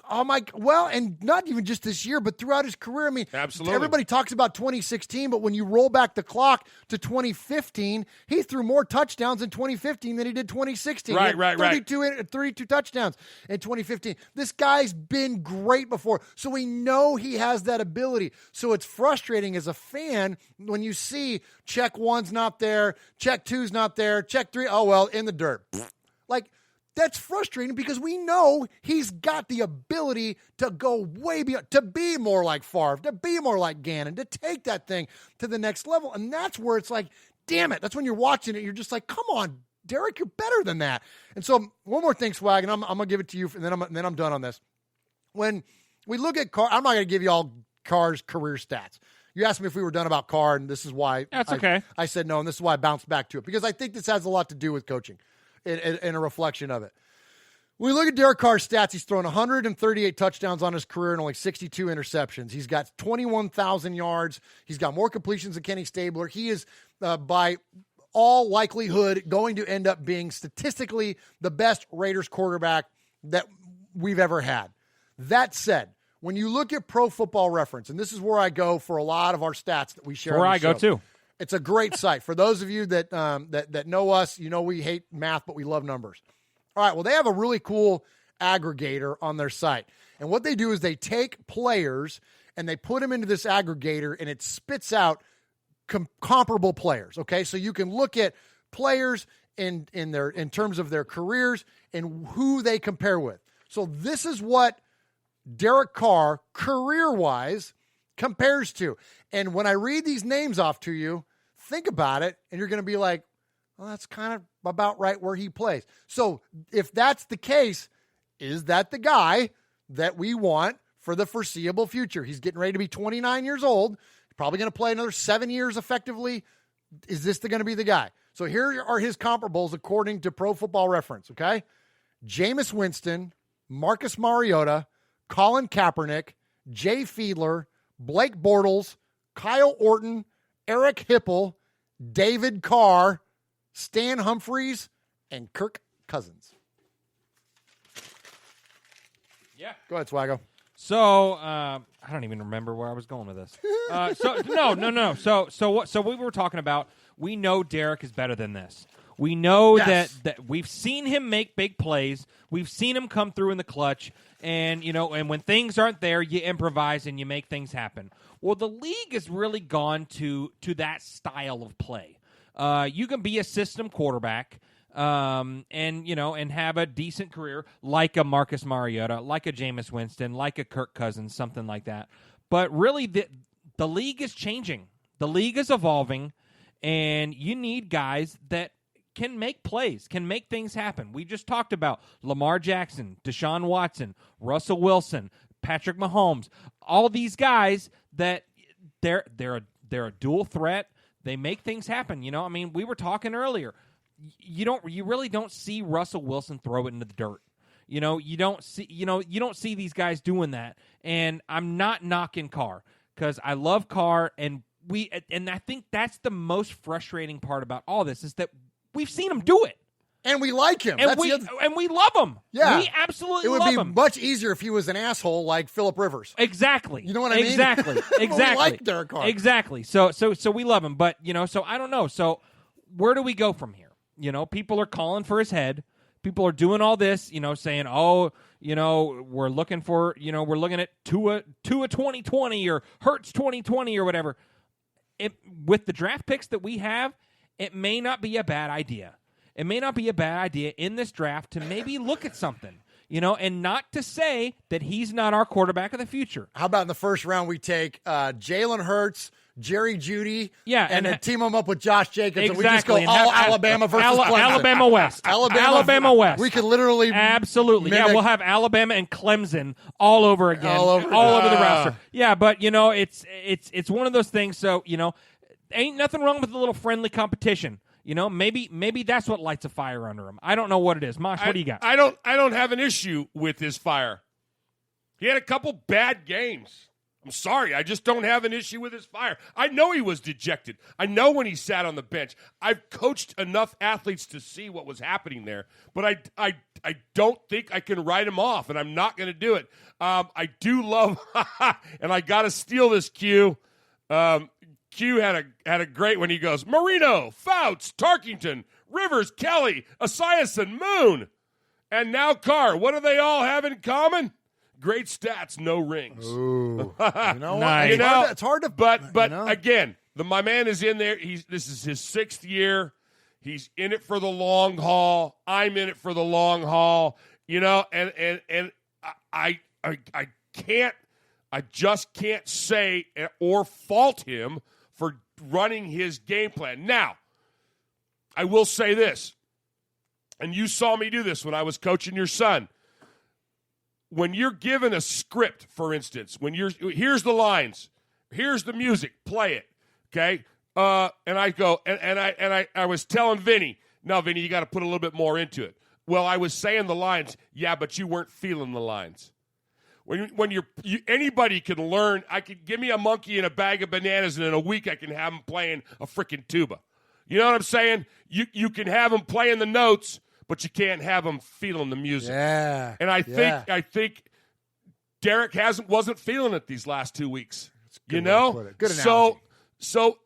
Oh my, well, and not even just this year, but throughout his career. I mean, absolutely. Everybody talks about 2016, but when you roll back the clock to 2015, he threw more touchdowns in 2015 than he did 2016. Right. 32 touchdowns in 2015. This guy's been great before, so we know he has that ability. So it's frustrating as a fan when you see check 1's not there, check 2's not there, check 3, oh well, in the dirt. Like, that's frustrating because we know he's got the ability to go way beyond, to be more like Favre, to be more like Gannon, to take that thing to the next level. And that's where it's like, damn it. That's when you're watching it. You're just like, come on, Derek, you're better than that. And so one more thing, Swag, and I'm going to give it to you, and then I'm done on this. When we look at Carr, I'm not going to give you all Carr's career stats. You asked me if we were done about Carr, and this is why okay. I said no, and this is why I bounced back to it, because I think this has a lot to do with coaching and a reflection of it. When we look at Derek Carr's stats, he's thrown 138 touchdowns on his career and only 62 interceptions. He's got 21,000 yards. He's got more completions than Kenny Stabler. He is, by all likelihood, going to end up being statistically the best Raiders quarterback that we've ever had. That said, when you look at Pro Football Reference, and this is where I go for a lot of our stats that we share on the where I show. go too. It's a great site. For those of you that that know us, we hate math, but we love numbers. All right, well, they have a really cool aggregator on their site. And what they do is they take players and they put them into this aggregator, and it spits out comparable players, okay? So you can look at players in terms of their careers and who they compare with. So this is what Derek Carr, career-wise, compares to. And when I read these names off to you, think about it, and you're going to be like, Well, that's kind of about right where he plays. So if that's the case, is that the guy that we want for the foreseeable future? He's getting ready to be 29 years old. He's probably going to play another 7 years effectively. Is this going to be the guy? So here are his comparables according to Pro Football Reference, okay? Jameis Winston, Marcus Mariota, Colin Kaepernick, Jay Fiedler, Blake Bortles, Kyle Orton, Eric Hipple, David Carr, Stan Humphries, and Kirk Cousins. Yeah. Go ahead, Swaggo. So I don't even remember where I was going with this. No. So we were talking about. We know Derek is better than this. We know that we've seen him make big plays. We've seen him come through in the clutch, and and when things aren't there, you improvise and you make things happen. Well, the league has really gone to that style of play. You can be a system quarterback, and have a decent career like a Marcus Mariota, like a Jameis Winston, like a Kirk Cousins, something like that. But really, the league is changing. The league is evolving, and you need guys that can make plays, can make things happen. We just talked about Lamar Jackson, Deshaun Watson, Russell Wilson, Patrick Mahomes, all these guys that they're a dual threat. They make things happen. We were talking earlier. You really don't see Russell Wilson throw it into the dirt. You don't see these guys doing that. And I'm not knocking Carr because I love Carr, and I think that's the most frustrating part about all this is that we've seen him do it. And we like him. And we love him. Yeah. We absolutely love him. It would be much easier if he was an asshole like Phillip Rivers. Exactly. You know what I mean? Exactly. We like Derek Carr. Exactly. So we love him. But, so I don't know. So where do we go from here? People are calling for his head. People are doing all this, saying, we're looking at Tua 2020 or Hurts 2020 or whatever. With the draft picks that we have, it may not be a bad idea. It may not be a bad idea in this draft to maybe look at something, and not to say that he's not our quarterback of the future. How about in the first round we take Jalen Hurts, Jerry Jeudy, and then team them up with Josh Jacobs, exactly, and we just go all Alabama versus Clemson. Alabama West. Alabama West. We could literally absolutely. Yeah, we'll have Alabama and Clemson all over again, all over the roster. Yeah, but it's one of those things. So ain't nothing wrong with a little friendly competition. Maybe that's what lights a fire under him. I don't know what it is. Mosh, what do you got? I don't have an issue with his fire. He had a couple bad games. I'm sorry. I just don't have an issue with his fire. I know he was dejected. I know when he sat on the bench. I've coached enough athletes to see what was happening there. But I don't think I can write him off, and I'm not going to do it. I do love, and I got to steal this Q. Q had a great one. He goes, Marino, Fouts, Tarkington, Rivers, Kelly, Esiason, Moon, and now Carr. What do they all have in common? Great stats, no rings. Ooh. Nice. It's hard to. But again, my man is in there. This is his 6th year. He's in it for the long haul. I'm in it for the long haul. And I can't. I just can't say or fault him for running his game plan. Now, I will say this, and you saw me do this when I was coaching your son. When you're given a script, for instance, here's the lines, here's the music, play it, okay? And I go, and I was telling Vinny, no, Vinny, you got to put a little bit more into it. Well, I was saying the lines, yeah, but you weren't feeling the lines. When anybody can learn. I could give me a monkey and a bag of bananas, and in a week I can have him playing a freaking tuba. You know what I'm saying? You can have him playing the notes, but you can't have him feeling the music. Yeah. And I think Derek wasn't feeling it these last 2 weeks. Good analogy. So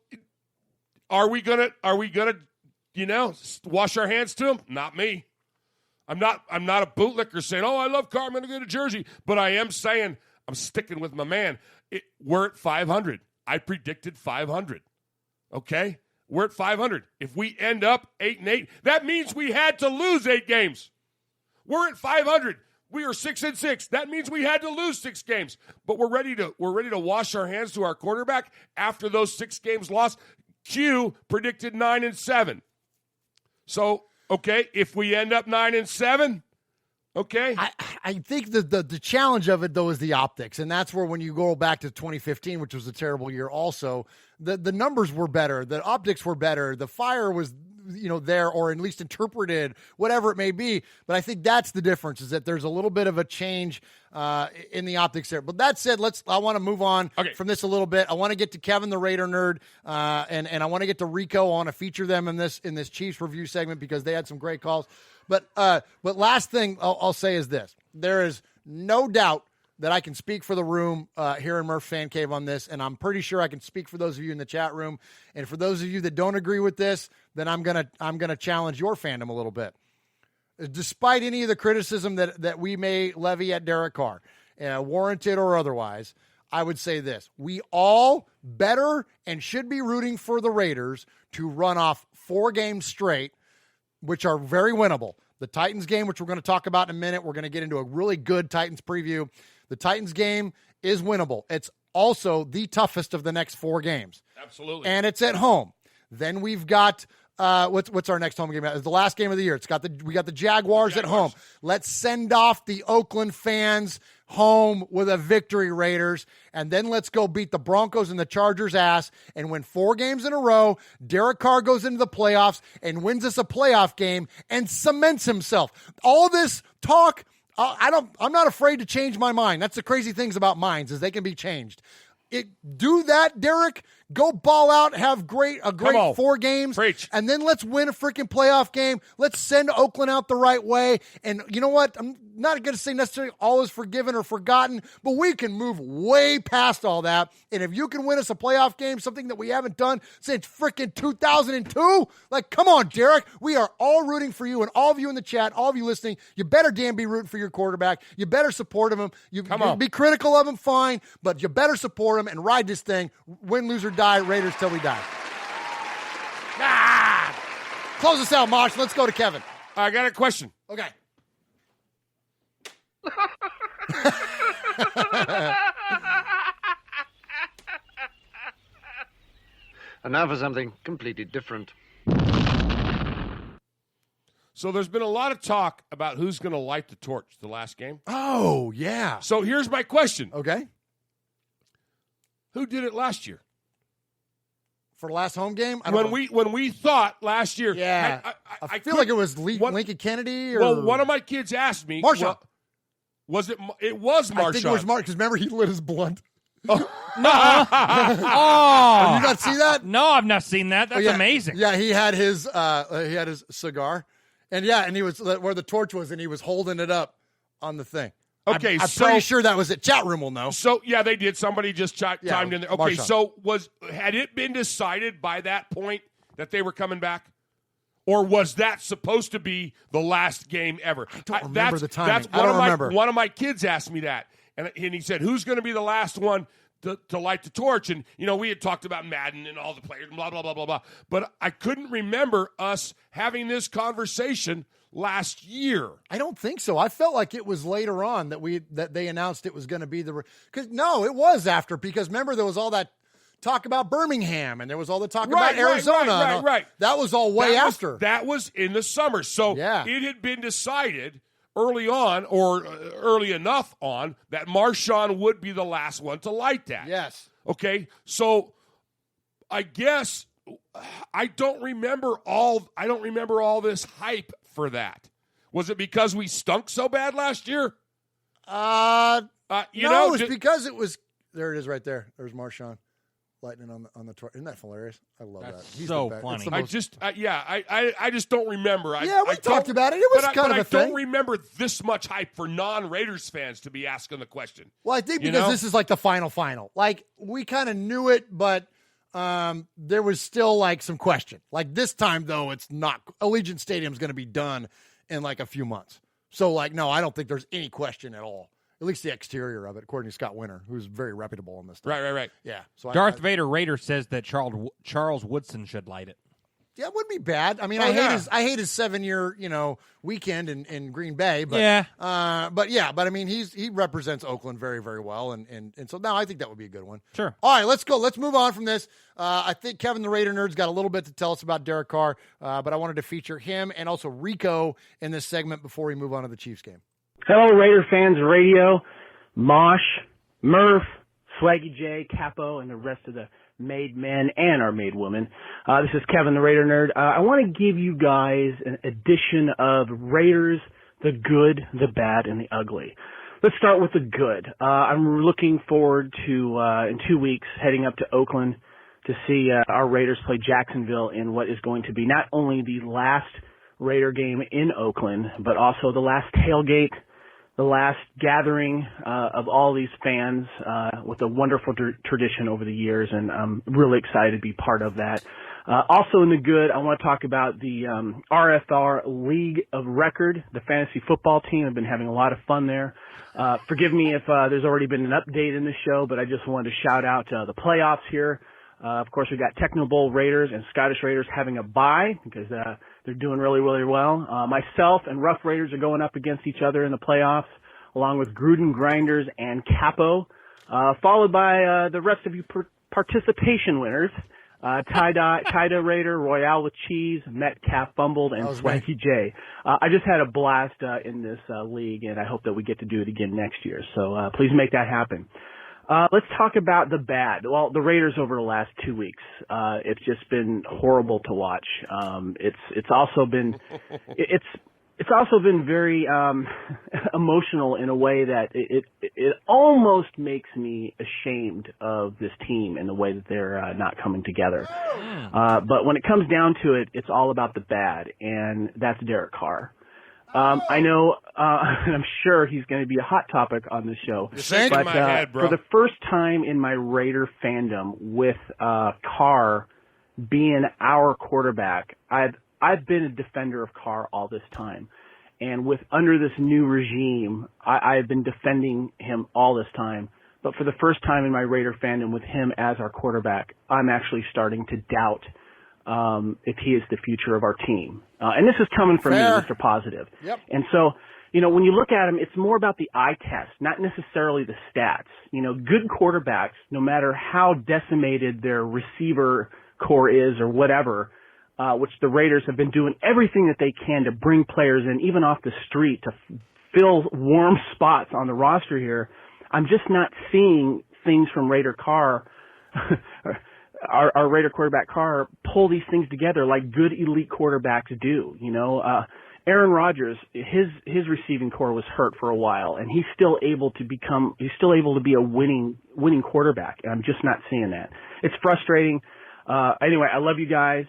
are we gonna wash our hands to him? Not me. I'm not a bootlicker saying, I love Carr, I'm going to get a jersey. But I am saying I'm sticking with my man. We're at 500. I predicted 500. Okay? We're at 500. If we end up 8-8, that means we had to lose 8 games. We're at 500. We are 6-6. That means we had to lose 6 games. But we're ready to wash our hands to our quarterback after those 6 games lost. Q predicted 9-7. So, okay, if we end up 9-7, okay. I think the challenge of it, though, is the optics. And that's where when you go back to 2015, which was a terrible year also, the numbers were better. The optics were better. The fire was, there, or at least interpreted, whatever it may be. But I think that's the difference, is that there's a little bit of a change in the optics there. But that said, I want to move on from this a little bit. I want to get to Kevin, the Raider nerd, and I want to get to Rico. I want to feature them in this Chiefs review segment because they had some great calls. But last thing I'll say is this. There is no doubt that I can speak for the room here in Murf Fan Cave on this, and I'm pretty sure I can speak for those of you in the chat room. And for those of you that don't agree with this, then I'm gonna challenge your fandom a little bit. Despite any of the criticism that we may levy at Derek Carr, warranted or otherwise, I would say this. We all better and should be rooting for the Raiders to run off 4 games straight, which are very winnable. The Titans game, which we're going to talk about in a minute, we're going to get into a really good Titans preview. The Titans game is winnable. It's also the toughest of the next 4 games. Absolutely. And it's at home. Then we've got what's our next home game? It's the last game of the year. We got the Jaguars at home. Let's send off the Oakland fans home with a victory, Raiders, and then let's go beat the Broncos and the Chargers' ass and win 4 games in a row. Derek Carr goes into the playoffs and wins us a playoff game and cements himself. All this talk, I'm not afraid to change my mind. That's the crazy things about minds, is they can be changed. Do that, Derek. Go ball out, have a great 4 games, Preach. And then let's win a freaking playoff game. Let's send Oakland out the right way. And you know what? I'm not going to say necessarily all is forgiven or forgotten, but we can move way past all that. And if you can win us a playoff game, something that we haven't done since freaking 2002, come on, Derek. We are all rooting for you, and all of you in the chat, all of you listening, you better damn be rooting for your quarterback. You better support him. You be critical of him, fine, but you better support him and ride this thing. Win, lose, or die, Raiders till we die. Close us out, Mosh. Let's go to Kevin. I got a question. Okay. And now for something completely different. So there's been a lot of talk about who's going to light the torch the last game. Oh, yeah. So here's my question. Okay. Who did it last year? For the last home game? When we thought last year. Yeah. I feel like it was Lincoln Kennedy. Or... Well, one of my kids asked me. Marshawn. It was Marshawn. I think it was Marshawn, because remember he lit his blunt. No. Have you not seen that? No, I've not seen that. That's amazing. Yeah, he had his cigar. And he was where the torch was, and he was holding it up on the thing. Okay, I'm pretty sure that was it. Chat room will know. So, yeah, they did. Somebody just chimed in there. Okay, Marshawn. so had it been decided by that point that they were coming back? Or was that supposed to be the last game ever? I don't remember the timing. I don't remember. One of my kids asked me that, and he said, who's going to be the last one to light the torch? And, we had talked about Madden and all the players, blah, blah, blah, blah, blah. But I couldn't remember us having this conversation last year. I don't think so. I felt like it was later on that they announced it was going to be it was after, because remember there was all that talk about Birmingham and there was all the talk about Arizona. Right. That was all way after. That was in the summer. So it had been decided early on, or early enough on, that Marshawn would be the last one to light that. Yes. Okay. So I guess I don't remember all this hype for that. Was it because we stunk so bad last year? No, it was because it was. There it is, right there. There's Marshawn lighting it on the torch. Isn't that hilarious? I love that. He's so funny. I just don't remember. We talked about it. It was kind of a thing. I don't remember this much hype for non-Raiders fans to be asking the question. Well, I think because this is like the final. Like, we kind of knew it, but there was still like some question. Like, this time though, it's not. Allegiant Stadium's going to be done in like a few months. So no, I don't think there's any question at all. At least the exterior of it, according to Scott Winter, who's very reputable in this stuff. Right. Yeah. So Darth Vader Raider says that Charles Woodson should light it. Yeah, it wouldn't be bad. I mean, I hate his 7-year, weekend in Green Bay, but I mean, he represents Oakland very, very well, and so now I think that would be a good one. Sure. All right, let's go. Let's move on from this. I think Kevin the Raider Nerd's got a little bit to tell us about Derek Carr, but I wanted to feature him and also Rico in this segment before we move on to the Chiefs game. Hello, Raider fans radio, Mosh, Murf, Swaggy J, Capo, and the rest of the made men and our made women. This is Kevin the Raider Nerd. I want to give you guys an edition of Raiders, the good, the bad, and the ugly. Let's start with the good. I'm looking forward to, in 2 weeks, heading up to Oakland to see our Raiders play Jacksonville in what is going to be not only the last Raider game in Oakland, but also the last tailgate, the last gathering of all these fans with a wonderful tradition over the years, and I'm really excited to be part of that. Also in the good, I want to talk about the RFR League of Record, the fantasy football team. I've been having a lot of fun there. Forgive me if there's already been an update in the show, but I just wanted to shout out the playoffs here. Of course, we've got Techno Bowl Raiders and Scottish Raiders having a bye because they're doing really, really well. Myself and Rough Raiders are going up against each other in the playoffs, along with Gruden Grinders and Capo, followed by the rest of you participation winners, Tida Raider, Royale with Cheese, Metcalf Bumbled, and Swanky J. I just had a blast in this league, and I hope that we get to do it again next year. So please make that happen. Let's talk about the bad. Well, the Raiders over the last 2 weeks, it's just been horrible to watch. It's also been very emotional in a way that it almost makes me ashamed of this team and the way that they're not coming together. But when it comes down to it, it's all about the bad, and that's Derek Carr. I know, and I'm sure he's going to be a hot topic on this show. But my head, bro. For the first time in my Raider fandom, with Carr being our quarterback, I've been a defender of Carr all this time, and under this new regime, I've been defending him all this time. But for the first time in my Raider fandom, with him as our quarterback, I'm actually starting to doubt if he is the future of our team. And this is coming from me, Mr. Positive. Yep. And so, when you look at him, it's more about the eye test, not necessarily the stats. Good quarterbacks, no matter how decimated their receiver core is or whatever, which the Raiders have been doing everything that they can to bring players in, even off the street, to fill warm spots on the roster here. I'm just not seeing things from Raider Carr our Raider quarterback Carr pull these things together like good elite quarterbacks do. Aaron Rodgers, his receiving core was hurt for a while, and he's still able to be a winning quarterback. And I'm just not seeing that. It's frustrating. Anyway, I love you guys,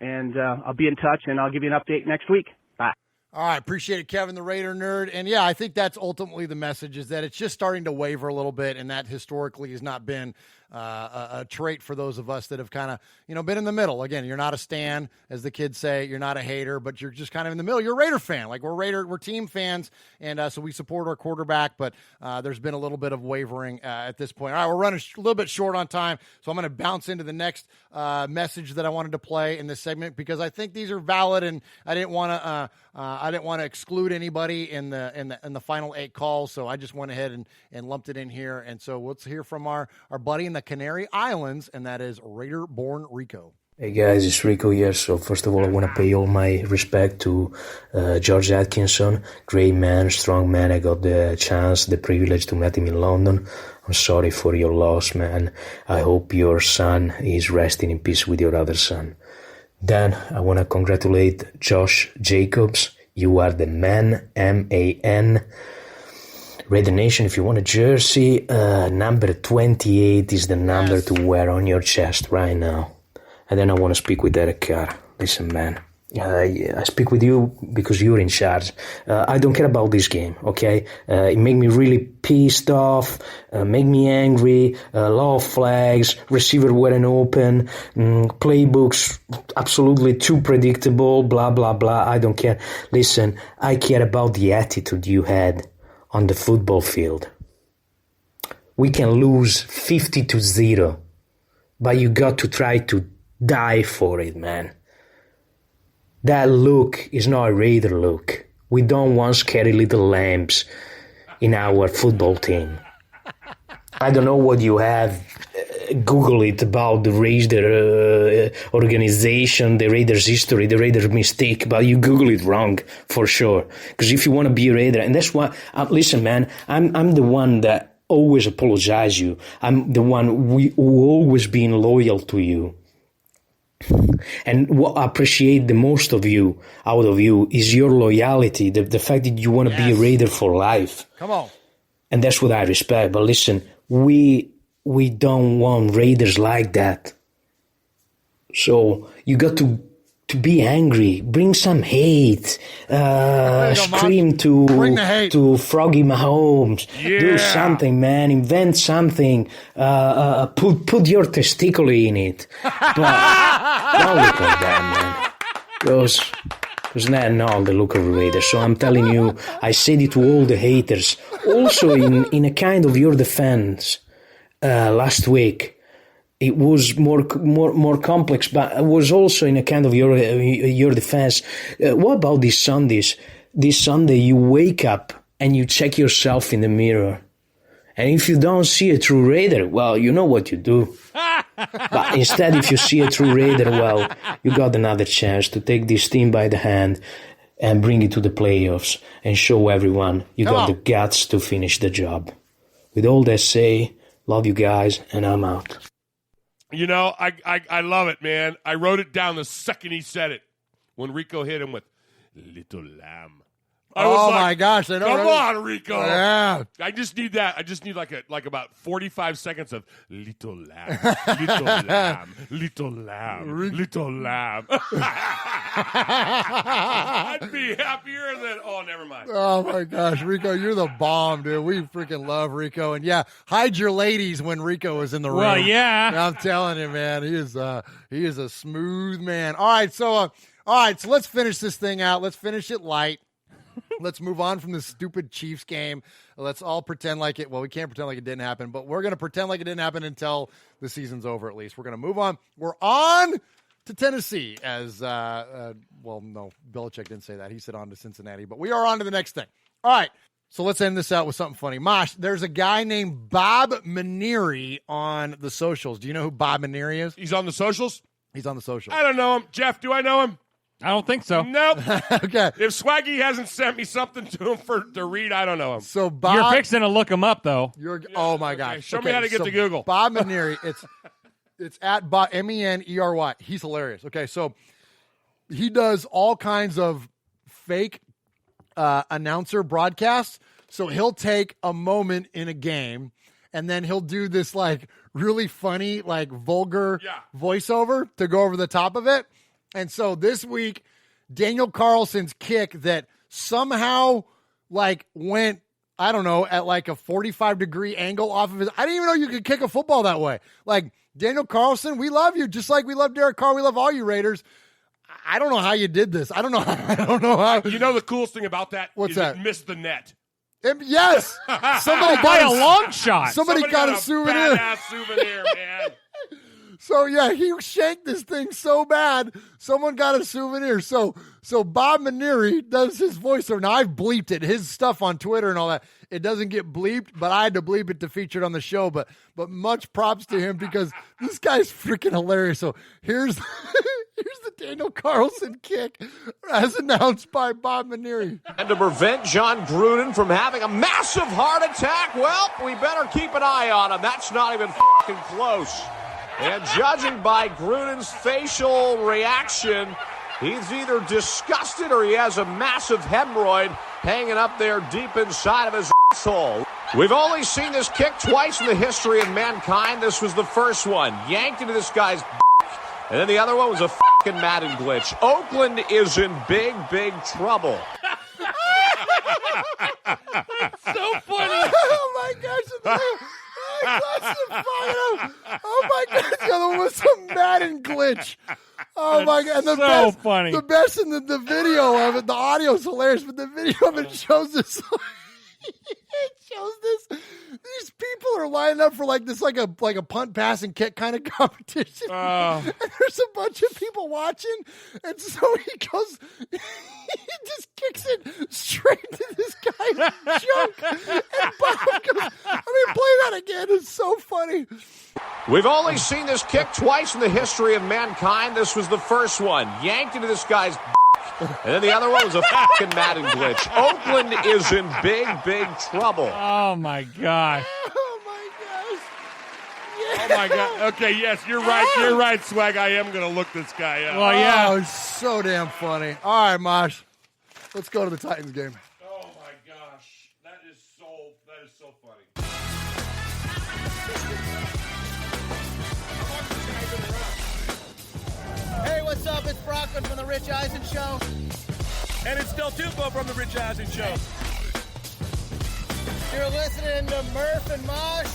and I'll be in touch, and I'll give you an update next week. Bye. All right, appreciate it, Kevin, the Raider Nerd. And yeah, I think that's ultimately the message, is that it's just starting to waver a little bit, and that historically has not been a trait for those of us that have kind of, been in the middle. Again, you're not a stan, as the kids say. You're not a hater, but you're just kind of in the middle. You're a Raider fan. Like, we're team fans, and so we support our quarterback, but there's been a little bit of wavering at this point. All right, we're running a little bit short on time, so I'm going to bounce into the next message that I wanted to play in this segment, because I think these are valid, and I didn't want to exclude anybody in the final 8 calls, so I just went ahead and lumped it in here. And so let's hear from our buddy in the Canary Islands, and that is Raider-born Rico. Hey guys, it's Rico here. So first of all, I want to pay all my respect to George Atkinson. Great man, strong man. I got the privilege to meet him in London. I'm sorry for your loss, man. I hope your son is resting in peace with your other son. Then I want to congratulate Josh Jacobs. You are the man, M-A-N. Raider Nation, if you want a jersey, number 28 is the number to wear on your chest right now. And then I want to speak with Derek Carr. Listen, man, I speak with you because you're in charge. I don't care about this game, okay? It made me really pissed off, made me angry, a lot of flags, receiver weren't open, playbooks absolutely too predictable, blah, blah, blah. I don't care. Listen, I care about the attitude you had on the football field. We can lose 50-0, but you got to try to die for it, man. That look is not a Raider look. We don't want scary little lambs in our football team. I don't know what you have. Google it about the Raider organization, the Raiders history, the Raider mistake, but you Google it wrong for sure. Because if you want to be a Raider, and that's why, listen, man, I'm the one that always apologize you. I'm the one who always been loyal to you. And what I appreciate the most out of you is your loyalty, the fact that you want to be a Raider for life. Come on. And that's what I respect. But listen, we don't want Raiders like that. So you got to be angry. Bring some hate. Scream to Froggy Mahomes. Yeah. Do something, man. Invent something. Put your testicle in it. But don't look like that, man. Because not the look of a Raider. So I'm telling you, I said it to all the haters. Also, in a kind of your defense, last week, it was more complex, but it was also in a kind of your defense. What about these Sundays? This Sunday, you wake up and you check yourself in the mirror. And if you don't see a true Raider, well, you know what you do. But instead, if you see a true Raider, well, you got another chance to take this team by the hand and bring it to the playoffs and show everyone you got the guts to finish the job. With all that say, love you guys, and I'm out. You know, I love it, man. I wrote it down the second he said it when Rico hit him with Little Lamb. I was like, my gosh! I know. Come on, Rico. Yeah. I just need that. I just need like about 45 seconds of Little Lamb, Little Lamb, Little Lamb, Little Lamb. I'd be happier than. Oh, never mind. Oh my gosh, Rico, you're the bomb, dude. We freaking love Rico, and yeah, hide your ladies when Rico is in the room. Well, yeah, I'm telling you, man, he is a smooth man. All right, so let's finish this thing out. Let's finish it light. Let's move on from this stupid Chiefs game. Let's all pretend like it. Well, we can't pretend like it didn't happen, but we're going to pretend like it didn't happen until the season's over, at least. We're going to move on. We're on to Tennessee as, well, no, Belichick didn't say that. He said on to Cincinnati, but we are on to the next thing. All right. So let's end this out with something funny. Mosh, there's a guy named Bob Maneri on the socials. Do you know who Bob Maneri is? He's on the socials? He's on the socials. I don't know him. Jeff, do I know him? I don't think so. Nope. Okay. If Swaggy hasn't sent me something to him to read, I don't know him. So Bob, you're fixing to look him up, though. Oh my gosh! Okay. Show me how to get to Google. Bob Maneri. It's at Bob Menery. He's hilarious. Okay, so he does all kinds of fake announcer broadcasts. So he'll take a moment in a game, and then he'll do this like really funny, like vulgar voiceover to go over the top of it. And so this week, Daniel Carlson's kick that somehow like went, I don't know, at like a 45-degree angle off of his. I didn't even know you could kick a football that way. Like Daniel Carlson, we love you, just like we love Derek Carr. We love all you Raiders. I don't know how you did this. I don't know how. You know the coolest thing about that? What's is that? It missed the net. Yes. Somebody by a long shot. Somebody got a souvenir. Badass souvenir, man. So, yeah, he shanked this thing so bad, someone got a souvenir. So Bob Maneri does his voiceover. Now, I've bleeped it. His stuff on Twitter and all that, it doesn't get bleeped, but I had to bleep it to feature it on the show. But much props to him because this guy's freaking hilarious. So here's the Daniel Carlson kick as announced by Bob Maneri. And to prevent John Gruden from having a massive heart attack, well, we better keep an eye on him. That's not even fucking close. And judging by Gruden's facial reaction, he's either disgusted or he has a massive hemorrhoid hanging up there deep inside of his asshole. We've only seen this kick twice in the history of mankind. This was the first one. Yanked into this guy's and then the other one was a fucking Madden glitch. Oakland is in big, big trouble. So funny. Oh, my gosh. Oh my God! The other one was a Madden glitch. Oh my God! And funny. The best in the video of it. The audio is hilarious, but the video of it shows this. It shows this. These people are lining up for like a punt, pass, and kick kind of competition. And there's a bunch of people watching, and so he just kicks it straight to this guy's junk. And Bob goes, play that again. It's so funny. We've only seen this kick twice in the history of mankind. This was the first one. Yanked into this guy's and then the other one was a fucking Madden glitch. Oakland is in big, big trouble. Oh, my gosh. Oh, my gosh. Oh, my God. Okay, yes, you're right. You're right, Swag. I am going to look this guy up. Well, yeah. Oh, it's so damn funny. All right, Mosh. Let's go to the Titans game. Oh, my gosh. That is so funny. Hey, what's up? It's Brockman from The Rich Eisen Show. And it's Del Tufo from The Rich Eisen Show. You're listening to Murf and Mosh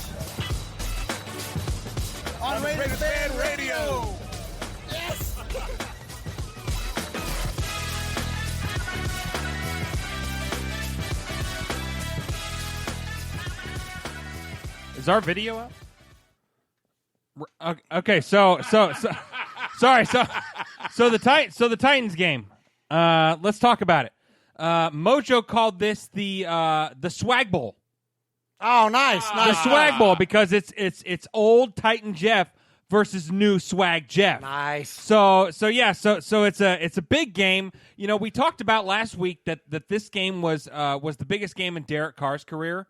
on Raiders Fan Radio. Yes! Is our video up? Okay, so sorry, so the Titans game. Let's talk about it. Mojo called this the Swag Bowl. Oh, nice. The Swag Bowl because it's old Titan Jeff versus new Swag Jeff. Nice. So it's a big game. You know, we talked about last week that this game was the biggest game in Derek Carr's career,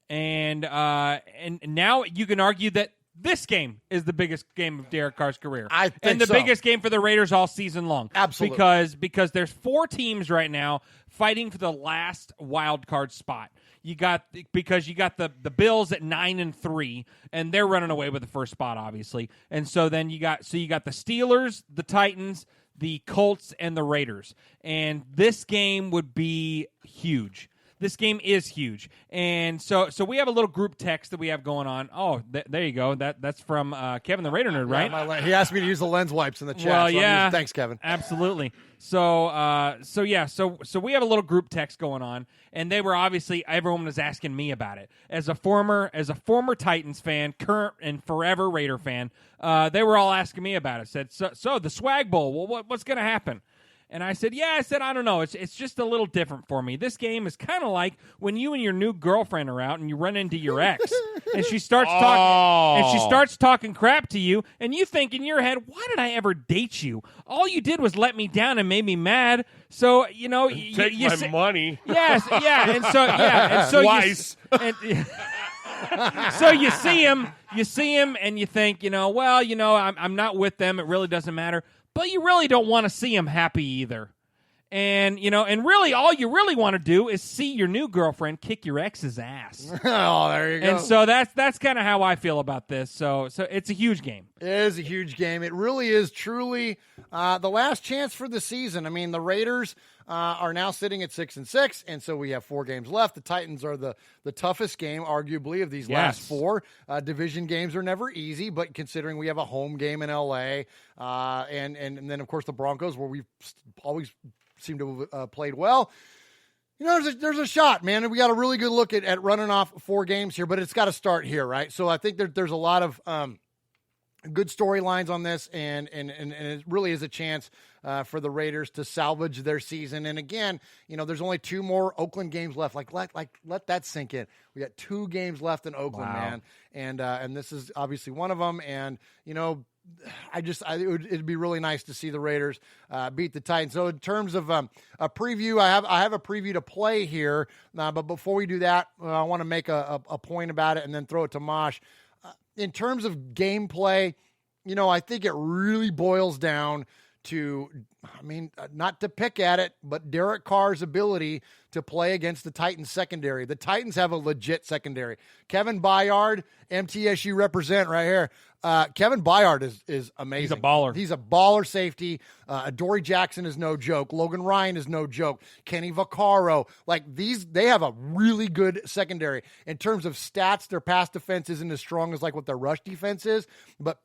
and now you can argue that this game is the biggest game of Derek Carr's career. I think and the so. biggest game for the Raiders all season long. Absolutely. Because there's 4 teams right now fighting for the last wild card spot. You got the Bills at 9-3, and they're running away with the first spot, obviously. And so then you got the Steelers, the Titans, the Colts, and the Raiders. And this game would be huge. This game is huge. And so we have a little group text that we have going on. Oh, there you go. That's from Kevin the Raider Nerd, right? He asked me to use the lens wipes in the chat. Well, so yeah. Thanks, Kevin. Absolutely. So we have a little group text going on, and they were obviously everyone was asking me about it. As a former Titans fan, current and forever Raider fan, they were all asking me about it. Said, so the Swag Bowl, well, what's going to happen? And I said, I don't know. It's just a little different for me. This game is kind of like when you and your new girlfriend are out and you run into your ex, and she starts talking crap to you, and you think in your head, why did I ever date you? All you did was let me down and made me mad. So Take my money. Yes, yeah, and so twice. So you see him, and you think, I'm not with them. It really doesn't matter. But you really don't want to see him happy either. And, and really all you really want to do is see your new girlfriend kick your ex's ass. Oh, there you go. And so that's kind of how I feel about this. So it's a huge game. It is a huge game. It really is truly the last chance for the season. I mean, the Raiders are now sitting at 6-6, and so we have 4 games left. The Titans are the toughest game, arguably, of these last 4. Division games are never easy, but considering we have a home game in L.A., and then, of course, the Broncos, where we've always seem to have played well. There's a shot, man. We got a really good look at running off 4 games here, but it's got to start here, right? So I think there's a lot of good storylines on this, and it really is a chance for the Raiders to salvage their season. And again, there's only 2 more Oakland games left. Let that sink in. We got 2 games left in Oakland, man, and this is obviously one of them. And it'd be really nice to see the Raiders beat the Titans. So in terms of a preview, I have a preview to play here. But before we do that, I want to make a point about it and then throw it to Mosh. In terms of gameplay, I think it really boils down to, not to pick at it, but Derek Carr's ability to play against the Titans secondary. The Titans have a legit secondary. Kevin Byard, MTSU represent right here. Kevin Byard is amazing. He's a baller. He's a baller safety. Dory Jackson is no joke. Logan Ryan is no joke. Kenny Vaccaro. They have a really good secondary. In terms of stats, their pass defense isn't as strong as what their rush defense is. But,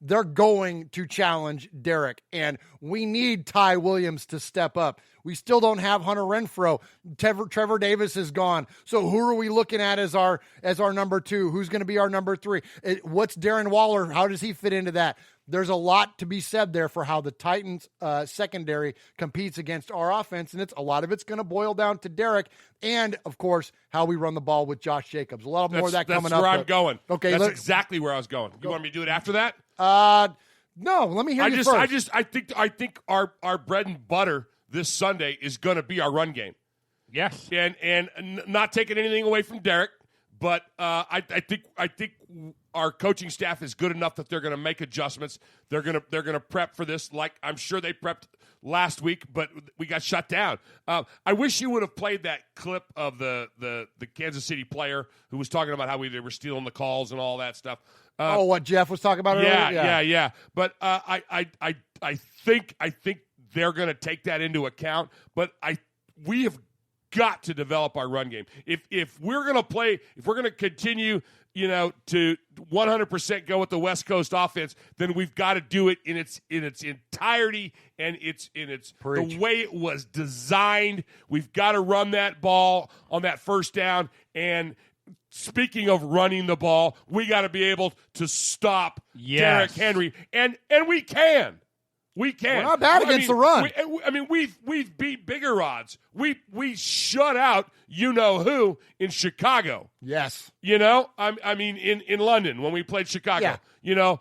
they're going to challenge Derek. And we need need Ty Williams to step up. We still don't have Hunter Renfrow. Trevor Davis is gone. So who are we looking at as our number 2? Who's going to be our number 3? What's Darren Waller? How does he fit into that? There's a lot to be said there for how the Titans secondary competes against our offense, and a lot of it's going to boil down to Derek and, of course, how we run the ball with Josh Jacobs. A lot more of that coming up. That's where I'm going. Okay, that's exactly where I was going. You want me to do it after that? No, let me hear you first. I think our bread and butter this Sunday is going to be our run game. Yes, and not taking anything away from Derek, but I think our coaching staff is good enough that they're going to make adjustments. They're going to prep for this, like I'm sure they prepped last week, but we got shut down. I wish you would have played that clip of the Kansas City player who was talking about how they were stealing the calls and all that stuff. What Jeff was talking about earlier? Yeah. But I think they're going to take that into account. But we have got to develop our run game. If we're going to continue, to 100% go with the West Coast offense, then we've got to do it in its entirety and the way it was designed. We've got to run that ball on that first down. And speaking of running the ball, we got to be able to stop Derek Henry, and we can. We can. We're not bad against the run. We've beat bigger odds. We shut out who in Chicago. Yes. In London when we played Chicago. Yeah.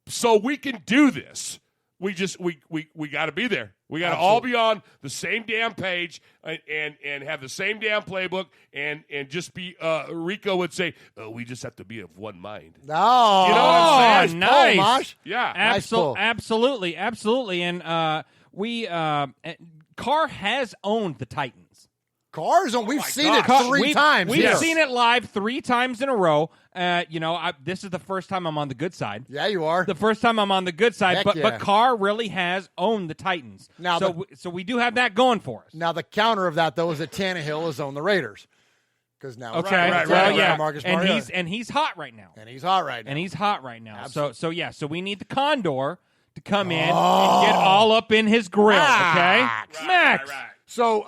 So we can do this. We got to be there. We got to all be on the same damn page and have the same damn playbook and just be. Rico would say, we just have to be of one mind. Oh, you know what I'm saying? Nice. Pull, Mosh. Yeah, absolutely. And Carr has owned the Titans. Carr's on. We've seen it 3 times. We've seen it live 3 times in a row. This is the first time I'm on the good side. Yeah, you are. The first time I'm on the good side, but Carr really has owned the Titans. Now, so we do have that going for us. Now, the counter of that, though, is that Tannehill has owned the Raiders. Because now, Marcus and he's hot right now. So we need the Condor to come in and get all up in his grill. Okay, Max. Right. So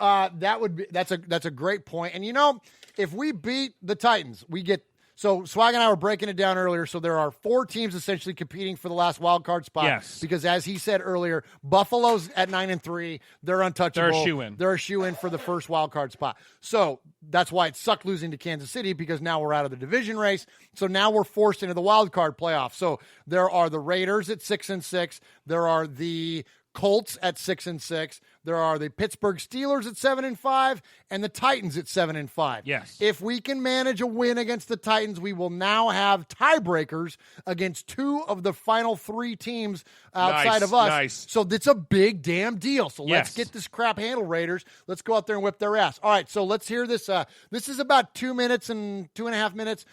that's a great point. And if we beat the Titans, we get. So Swag and I were breaking it down earlier. So there are 4 teams essentially competing for the last wild card spot. Yes. Because as he said earlier, Buffalo's at 9-3. They're untouchable. They're a shoo-in for the first wild card spot. So that's why it sucked losing to Kansas City, because now we're out of the division race. So now we're forced into the wild card playoff. So there are the Raiders at 6-6. There are the Colts at 6-6. There are the Pittsburgh Steelers at 7-5 and the Titans at 7-5. Yes. If we can manage a win against the Titans, we will now have tiebreakers against 2 of the final 3 teams outside of us. Nice. So it's a big damn deal. So let's get this crap handled, Raiders. Let's go out there and whip their ass. All right, so let's hear this. This is about 2 minutes and 2.5 minutes.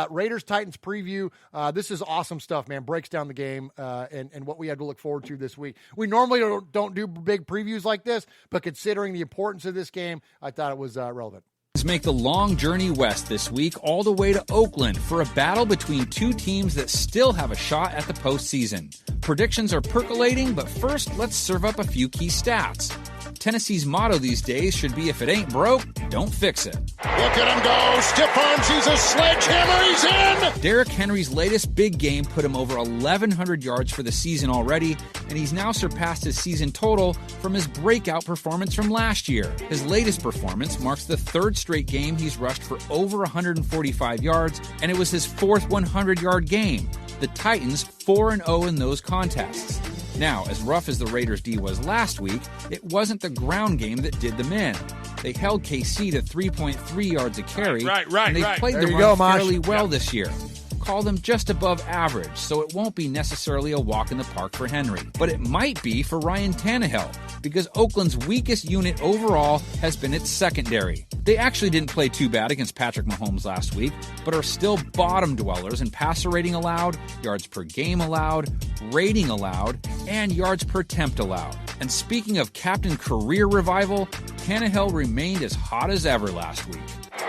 Raiders Titans preview. This is awesome stuff, man. Breaks down the game and what we had to look forward to this week. We normally don't do big previews like this, but considering the importance of this game, I thought it was relevant. Make the long journey west this week all the way to Oakland for a battle between 2 teams that still have a shot at the postseason. Predictions are percolating, but first let's serve up a few key stats. Tennessee's motto these days should be, if it ain't broke, don't fix it. Look at him go. Stiff arms. He's a sledgehammer. He's in. Derek Henry's latest big game put him over 1,100 yards for the season already, and he's now surpassed his season total from his breakout performance from last year. His latest performance marks the 3rd straight game he's rushed for over 145 yards, and it was his 4th 100-yard game. The Titans 4-0 in those contests. Now, as rough as the Raiders' D was last week, it wasn't the ground game that did them in. They held KC to 3.3 yards a carry, and they've played the run fairly well this year. Call them just above average, so it won't be necessarily a walk in the park for Henry. But it might be for Ryan Tannehill, because Oakland's weakest unit overall has been its secondary. They actually didn't play too bad against Patrick Mahomes last week, but are still bottom dwellers in passer rating allowed, yards per game allowed, rating allowed, and yards per attempt allowed. And speaking of Captain Career Revival, Tannehill remained as hot as ever last week.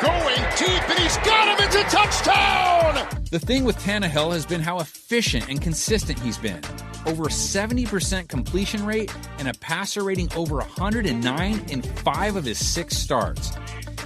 Going deep, and he's got him. It's a touchdown! The thing with Tannehill has been how efficient and consistent he's been. over 70% completion rate, and a passer rating over 109 in 5 of his 6 starts.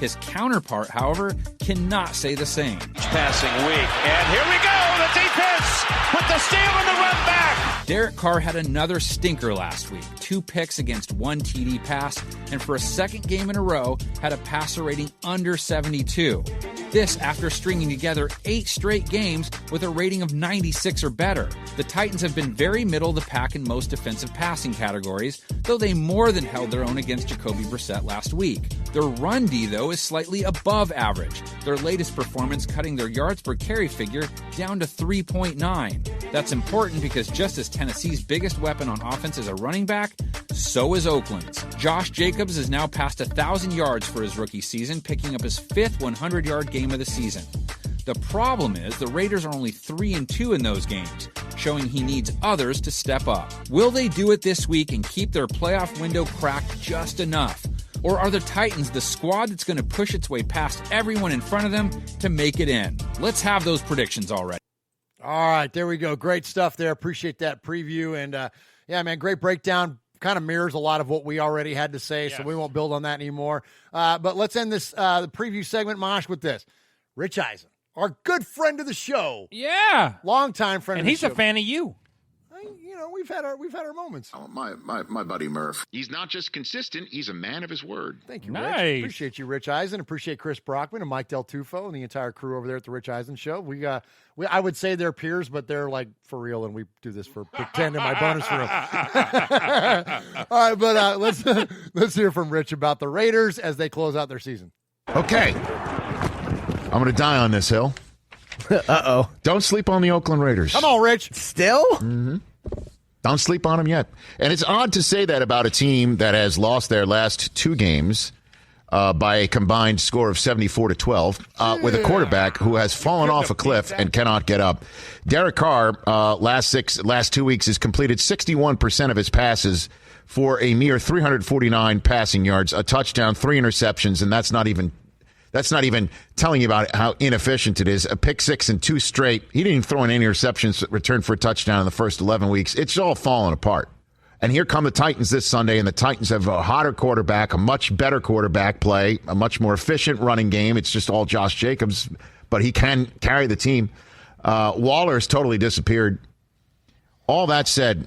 His counterpart, however, cannot say the same. Passing weak, and here we go, the defense with the steal and the run back. Derek Carr had another stinker last week, 2 picks against 1 TD pass, and for a second game in a row, had a passer rating under 72. This after stringing together 8 straight games with a rating of 96 or better. The Titans have been very middle of the pack in most defensive passing categories, though they more than held their own against Jacoby Brissett last week. Their run D, though, is slightly above average, their latest performance cutting their yards per carry figure down to 3.9. That's important because just as Tennessee's biggest weapon on offense is a running back, so is Oakland's. Josh Jacobs is now past 1,000 yards for his rookie season, picking up his 5th 100-yard game of the season. The problem is the Raiders are only 3-2 in those games, showing he needs others to step up. Will they do it this week and keep their playoff window cracked just enough? Or are the Titans the squad that's going to push its way past everyone in front of them to make it in? Let's have those predictions already. All right, there we go. Great stuff there. Appreciate that preview. And, yeah, man, great breakdown. Kind of mirrors a lot of what we already had to say, so we won't build on that anymore. But let's end this the preview segment, Mosh, with this. Rich Eisen, our good friend of the show. Yeah. Longtime friend of the show. And he's a fan of you. You know, we've had our moments. Oh, my buddy Murf. He's not just consistent, he's a man of his word. Thank you, Nice. Rich. Appreciate you, Rich Eisen. Appreciate Chris Brockman and Mike Del Tufo and the entire crew over there at the Rich Eisen Show. I would say they're peers, but they're like for real, and we do this for pretend in my bonus room. All right, but let's hear from Rich about the Raiders as they close out their season. Okay. I'm going to die on this hill. Uh-oh. Don't sleep on the Oakland Raiders. Come on, Rich. Still? Mm-hmm. Don't sleep on them yet. And it's odd to say that about a team that has lost their last 2 games by a combined score of 74-12 with a quarterback who has fallen off a cliff and cannot get up. Derek Carr, last 2 weeks, has completed 61% of his passes for a mere 349 passing yards, a touchdown, 3 interceptions, and that's not even telling you about how inefficient it is. A pick 6 and 2 straight. He didn't even throw in any interceptions, returned for a touchdown in the first 11 weeks. It's all falling apart. And here come the Titans this Sunday, and the Titans have a hotter quarterback, a much better quarterback play, a much more efficient running game. It's just all Josh Jacobs, but he can carry the team. Waller's totally disappeared. All that said,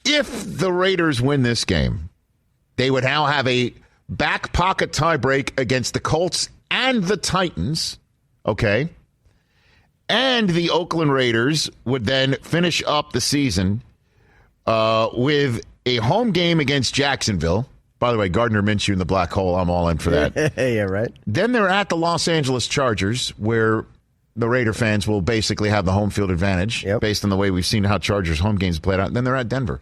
if the Raiders win this game, they would now have a back pocket tiebreak against the Colts and the Titans, okay? And the Oakland Raiders would then finish up the season with a home game against Jacksonville. By the way, Gardner Minshew in the black hole, I'm all in for that. Yeah, right. Then they're at the Los Angeles Chargers, where the Raider fans will basically have the home field advantage based on the way we've seen how Chargers home games played out. Then they're at Denver.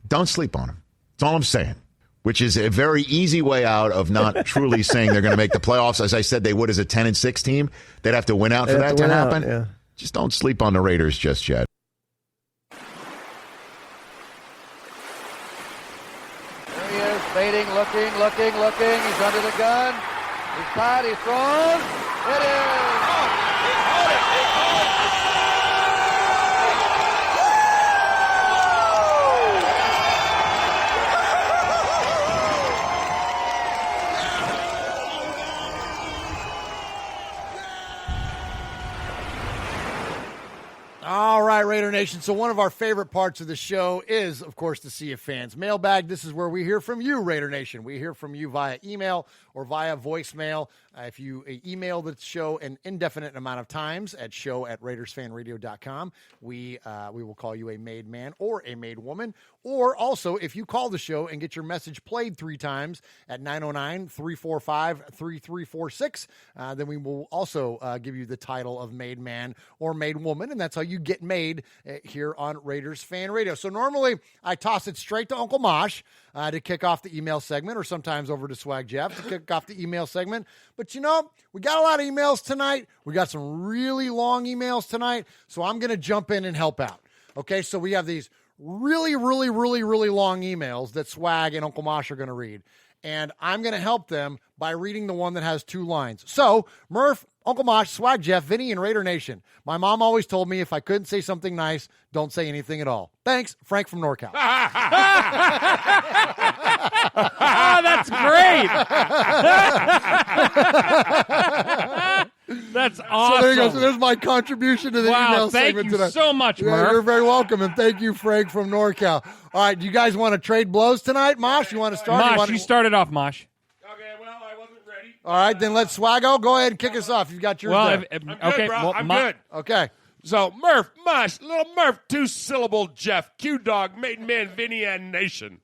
Don't sleep on them. That's all I'm saying. Which is a very easy way out of not truly saying they're going to make the playoffs. As I said, they would as a 10-6 team. They'd have to win out for that to happen. Just don't sleep on the Raiders just yet. There he is, fading, looking. He's under the gun. He's tied, he's thrown. It is. All right, Raider Nation. So one of our favorite parts of the show is, of course, the Sea of Fans mailbag. This is where we hear from you, Raider Nation. We hear from you via email or via voicemail. If you email the show an indefinite amount of times at show@RaidersFanRadio.com, we will call you a made man or a made woman. Or also, if you call the show and get your message played 3 times at 909-345-3346, then we will also give you the title of made man or made woman, and that's how you get made here on Raiders Fan Radio. So normally I toss it straight to Uncle Mosh to kick off the email segment, or sometimes over to Swag Jeff to kick off the email segment. But you know, we got a lot of emails tonight. We got some really long emails tonight, so I'm going to jump in and help out. Okay, so we have these really long emails that Swag and Uncle Mosh are going to read. and I'm going to help them by reading the one that has 2 lines. So, Murf, Uncle Mosh, Swag Jeff, Vinny, and Raider Nation. My mom always told me if I couldn't say something nice, don't say anything at all. Thanks, Frank from NorCal. That's great. That's awesome. So there you go. So there's my contribution to the email segment today. Thank you so much, Murf. You're very welcome, and thank you, Frank from NorCal. All right, do you guys want to trade blows tonight? Mosh, you want to start? Mosh, you started off, Mosh. All right, then let's Swaggo. Go ahead and kick us off. You've got yours there. I'm good, bro. I'm good. Okay. So, Murf, Mosh, little Murf, 2-syllable Jeff, Q-Dog, Maiden Man, Vinny, and Nation.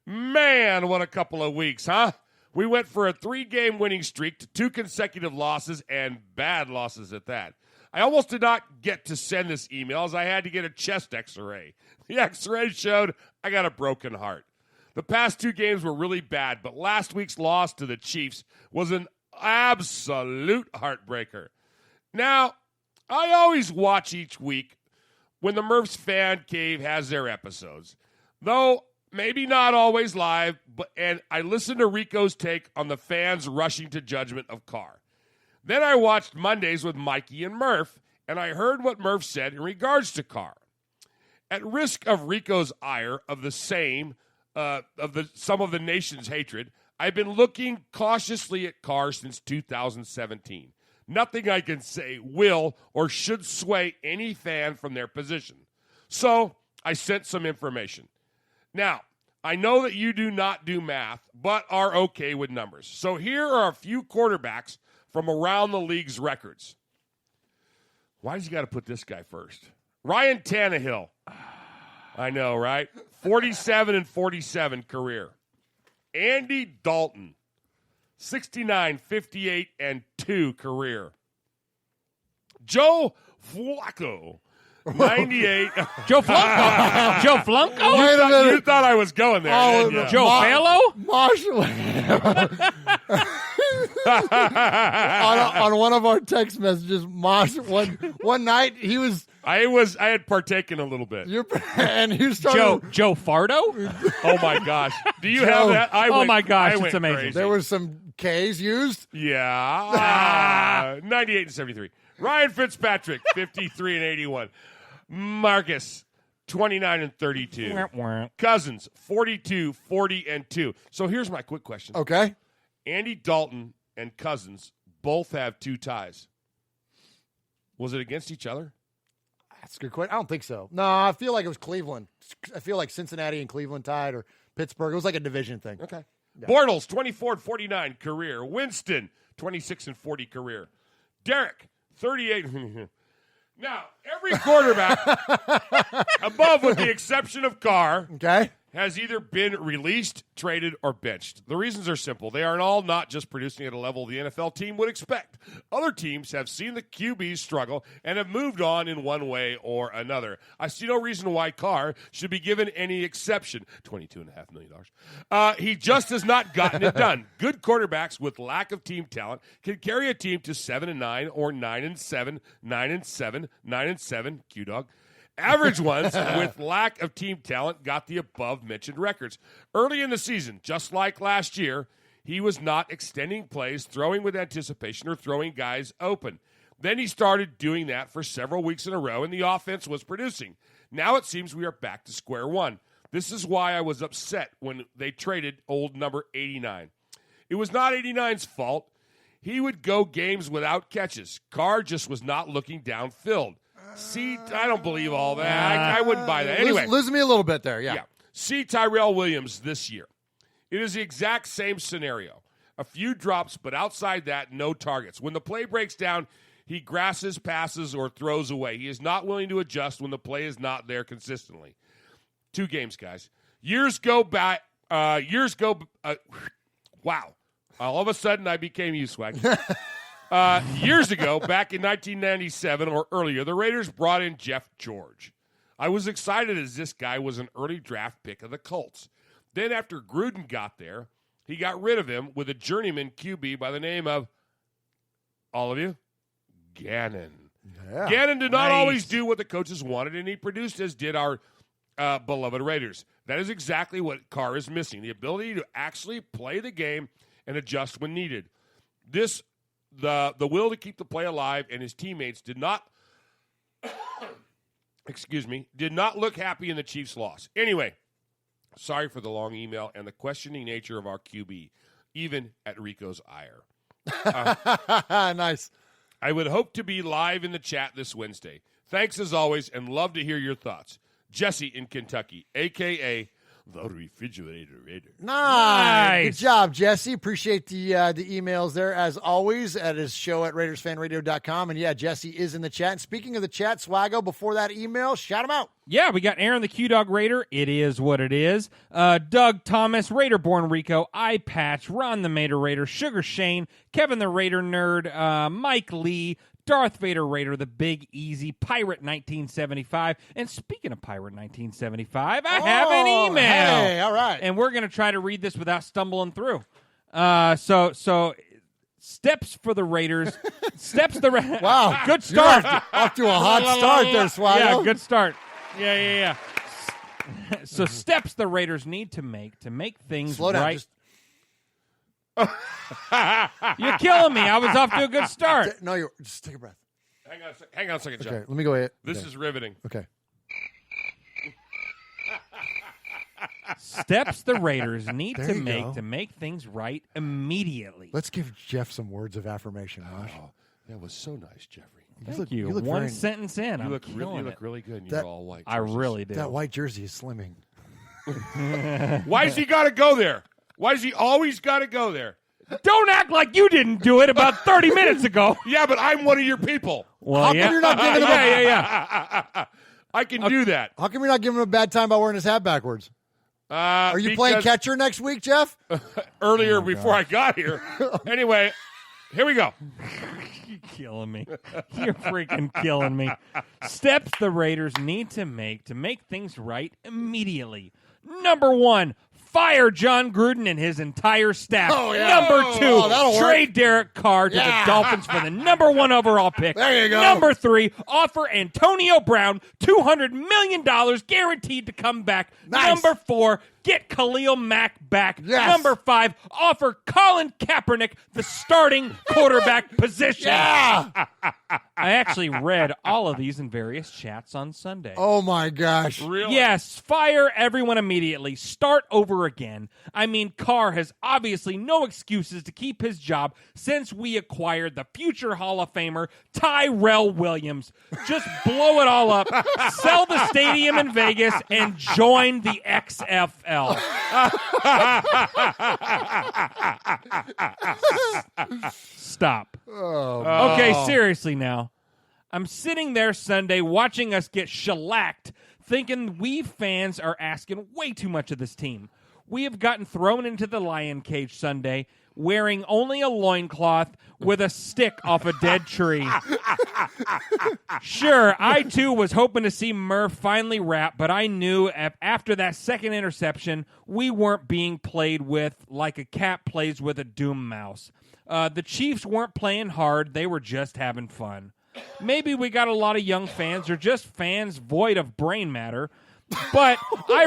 Man, what a couple of weeks, huh? We went for a 3-game winning streak to 2 consecutive losses and bad losses at that. I almost did not get to send this email as I had to get a chest x-ray. The x-ray showed I got a broken heart. The past 2 games were really bad, but last week's loss to the Chiefs was an absolute heartbreaker. Now, I always watch each week when the Murph's Fan Cave has their episodes, though maybe not always live, and I listened to Rico's take on the fans rushing to judgment of Carr. Then I watched Mondays with Mikey and Murph, and I heard what Murph said in regards to Carr. At risk of Rico's ire of the same, some of the nation's hatred, I've been looking cautiously at Carr since 2017. Nothing I can say will or should sway any fan from their position. So I sent some information. Now, I know that you do not do math, but are okay with numbers. So here are a few quarterbacks from around the league's records. Why did you got to put this guy first? Ryan Tannehill. I know, right? 47-47 career. Andy Dalton. 69, 58, and 2 career. Joe Flacco. 98. Joe Flunko. Joe Flunko? Wait a minute. You thought I was going there. Oh, didn't you? Joe Fallow? on one of our text messages, Mosh, one night he was. I had partaken a little bit. And he started. Joe Fardo? Oh my gosh! Do you have that? Oh my gosh, went it's amazing. crazy. There were some K's used. Yeah. 98 and 73. Ryan Fitzpatrick, 53 and 81. Marcus, 29 and 32. Cousins, 42, 40, and 2. So here's my quick question. Okay. Andy Dalton and Cousins both have 2 ties. Was it against each other? That's a good question. I don't think so. No, I feel like it was Cleveland. I feel like Cincinnati and Cleveland tied, or Pittsburgh. It was like a division thing. Okay. Yeah. Bortles, 24 and 49 career. Winston, 26 and 40 career. Derek, 38. Now, every quarterback above, with the exception of Carr, okay, has either been released, traded, or benched. The reasons are simple. They are all not just producing at a level the NFL team would expect. Other teams have seen the QBs struggle and have moved on in one way or another. I see no reason why Carr should be given any exception. $22.5 million. He just has not gotten it done. Good quarterbacks with lack of team talent can carry a team to 7-9 or 9-7, 9-7, 9-7, Q-Dog. Average ones with lack of team talent got the above-mentioned records. Early in the season, just like last year, he was not extending plays, throwing with anticipation, or throwing guys open. Then he started doing that for several weeks in a row, and the offense was producing. Now it seems we are back to square one. This is why I was upset when they traded old number 89. It was not 89's fault. He would go games without catches. Carr just was not looking downfield. See, I don't believe all that. I wouldn't buy that. Anyway. Lose me a little bit there, yeah. See Tyrell Williams this year. It is the exact same scenario. A few drops, but outside that, no targets. When the play breaks down, he grasses, passes, or throws away. He is not willing to adjust when the play is not there consistently. 2 games, guys. Years go by. Wow. All of a sudden, I became you, Swag. Years ago, back in 1997 or earlier, the Raiders brought in Jeff George. I was excited as this guy was an early draft pick of the Colts. Then after Gruden got there, he got rid of him with a journeyman QB by the name of, all of you, Gannon. Yeah. Gannon did not always do what the coaches wanted, and he produced as did our beloved Raiders. That is exactly what Carr is missing, the ability to actually play the game and adjust when needed. The will to keep the play alive, and his teammates did not look happy in the Chiefs' loss. Anyway, sorry for the long email and the questioning nature of our QB, even at Rico's ire. Nice. I would hope to be live in the chat this Wednesday. Thanks as always, and love to hear your thoughts. Jesse in Kentucky, a.k.a. the Refrigerator Raider. Nice. Good job, Jesse. Appreciate the emails there, as always, at his show at RaidersFanRadio.com. And, yeah, Jesse is in the chat. And speaking of the chat, Swaggo, before that email, shout him out. Yeah, we got Aaron the Q-Dog Raider. It is what it is. Doug Thomas, Raider-born Rico, Eye Patch, Ron the Mater Raider, Sugar Shane, Kevin the Raider Nerd, Mike Lee, Darth Vader Raider, the Big Easy, Pirate 1975. And speaking of Pirate 1975, I have an email. Hey, all right. And we're going to try to read this without stumbling through. So steps for the Raiders. Wow. Good start. Off to a hot start there, Swaggo. Yeah, good start. Yeah. So steps the Raiders need to make things Slow down, right. You're killing me. I was off to a good start. No, just take a breath. Hang on a second, John. Okay, let me go ahead. This is riveting. Okay. Steps the Raiders need There to you make go. to make things right immediately. Let's give Jeff some words of affirmation, Mosh. Oh, that was so nice, Jeffrey. Thank you. look One very- sentence in. You I'm look killing really good, and That- you're all white. I really do. That white jersey is slimming. Why does he got to go there? Why does he always got to go there? Don't act like you didn't do it about 30 minutes ago. Yeah, but I'm one of your people. Well, How come you're not giving him yeah. I can do that. How come you're not giving him a bad time by wearing his hat backwards? Are you playing catcher next week, Jeff? Earlier before I got here. Anyway, here we go. You're killing me. You're freaking killing me. Steps the Raiders need to make things right immediately. Number 1, fire John Gruden and his entire staff. Oh, yeah. Number 2, that'll trade Derek Carr to Yeah. the Dolphins for the number 1 overall pick. There you go. Number 3, offer Antonio Brown $200 million guaranteed to come back. Nice. Number 4, get Khalil Mack back. Yes. Number 5, offer Colin Kaepernick the starting quarterback position. Yeah. I actually read all of these in various chats on Sunday. Oh, my gosh. Really? Yes, fire everyone immediately. Start over again. I mean, Carr has obviously no excuses to keep his job since we acquired the future Hall of Famer, Tyrell Williams. Just blow it all up, sell the stadium in Vegas, and join the XFL. Stop. Oh, Okay, seriously now. I'm sitting there Sunday watching us get shellacked, thinking we fans are asking way too much of this team. We have gotten thrown into the lion cage Sunday wearing only a loincloth with a stick off a dead tree. Sure, I too was hoping to see Murf finally rap, but I knew after that second interception, we weren't being played with like a cat plays with a doom mouse. The Chiefs weren't playing hard, they were just having fun. Maybe we got a lot of young fans or just fans void of brain matter. But I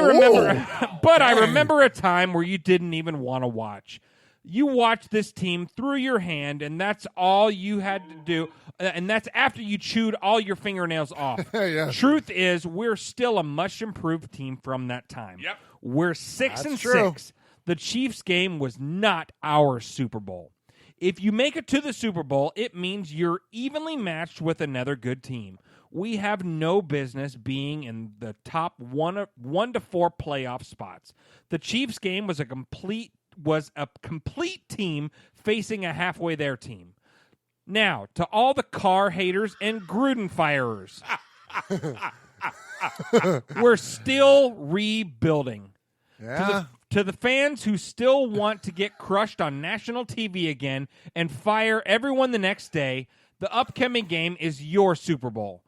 remember a time where you didn't even want to watch. You watched this team through your hand, and that's all you had to do. And that's after you chewed all your fingernails off. Yeah. Truth is, we're still a much improved team from that time. Yep. We're 6 That's and true. 6. The Chiefs game was not our Super Bowl. If you make it to the Super Bowl, it means you're evenly matched with another good team. We have no business being in the top 1 to 4 playoff spots. The Chiefs game was a complete team facing a halfway there team. Now, to all the Carr haters and Gruden firers, we're still rebuilding. Yeah. To the fans who still want to get crushed on national TV again and fire everyone the next day, the upcoming game is your Super Bowl.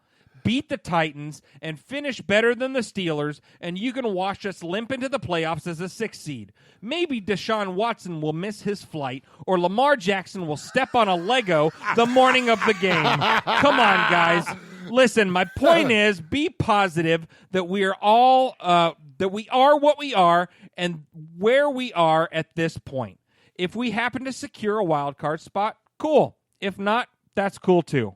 Beat the Titans and finish better than the Steelers, and you can watch us limp into the playoffs as a 6th seed. Maybe Deshaun Watson will miss his flight, or Lamar Jackson will step on a Lego the morning of the game. Come on, guys. Listen, my point is, be positive that we are all that we are what we are and where we are at this point. If we happen to secure a wild card spot, cool. If not, that's cool too.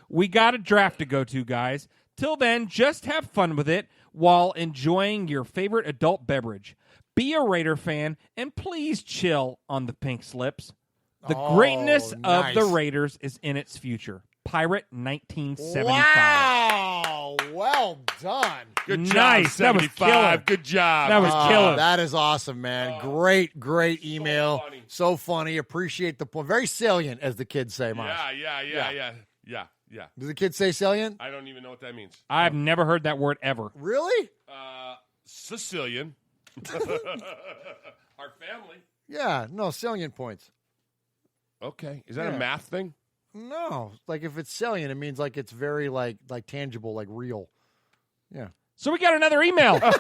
We got a draft to go to, guys. Till then, just have fun with it while enjoying your favorite adult beverage. Be a Raider fan, and please chill on the pink slips. The greatness of the Raiders is in its future. Pirate 1975. Wow. Well done. Good job, Nice. That was 75. killer. Good job. That was killer. That is awesome, man. Great email. So funny. Appreciate the point. Very salient, as the kids say, Mosh. Yeah. Do the kids say salient? I don't even know what that means. I've never heard that word ever. Really? Sicilian. Our family. Yeah. No, salient points. Okay. Is that a math thing? No. Like, if it's salient, it means like it's very like tangible, like real. Yeah. So we got another email. Guys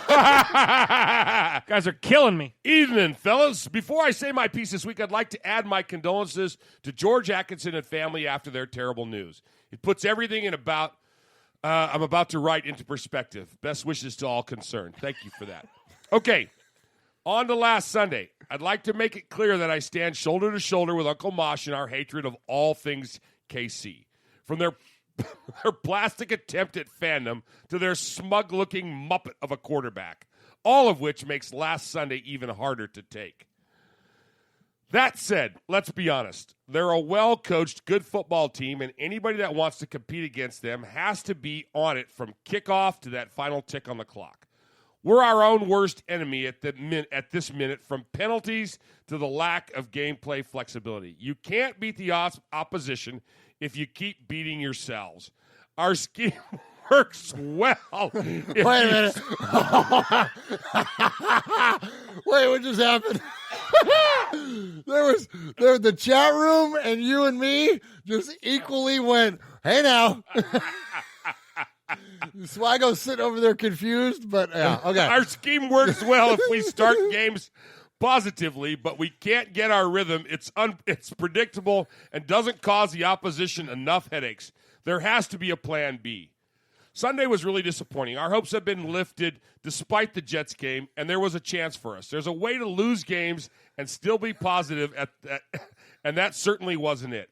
are killing me. Evening, fellas. Before I say my piece this week, I'd like to add my condolences to George Atkinson and family after their terrible news. It puts everything I'm about to write into perspective. Best wishes to all concerned. Thank you for that. Okay, on to last Sunday. I'd like to make it clear that I stand shoulder to shoulder with Uncle Mosh in our hatred of all things KC. From their plastic attempt at fandom to their smug-looking muppet of a quarterback, all of which makes last Sunday even harder to take. That said, let's be honest. They're a well-coached, good football team, and anybody that wants to compete against them has to be on it from kickoff to that final tick on the clock. We're our own worst enemy at this minute, from penalties to the lack of gameplay flexibility. You can't beat the opposition if you keep beating yourselves. Our scheme works well. Wait a minute. Wait, what just happened? There was the chat room, and you and me just equally went, hey now. Swaggo's sitting over there confused, but yeah, okay. Our scheme works well if we start games positively, but we can't get our rhythm. It's predictable and doesn't cause the opposition enough headaches. There has to be a plan B. Sunday was really disappointing. Our hopes have been lifted despite the Jets game, and there was a chance for us. There's a way to lose games and still be positive, and that certainly wasn't it.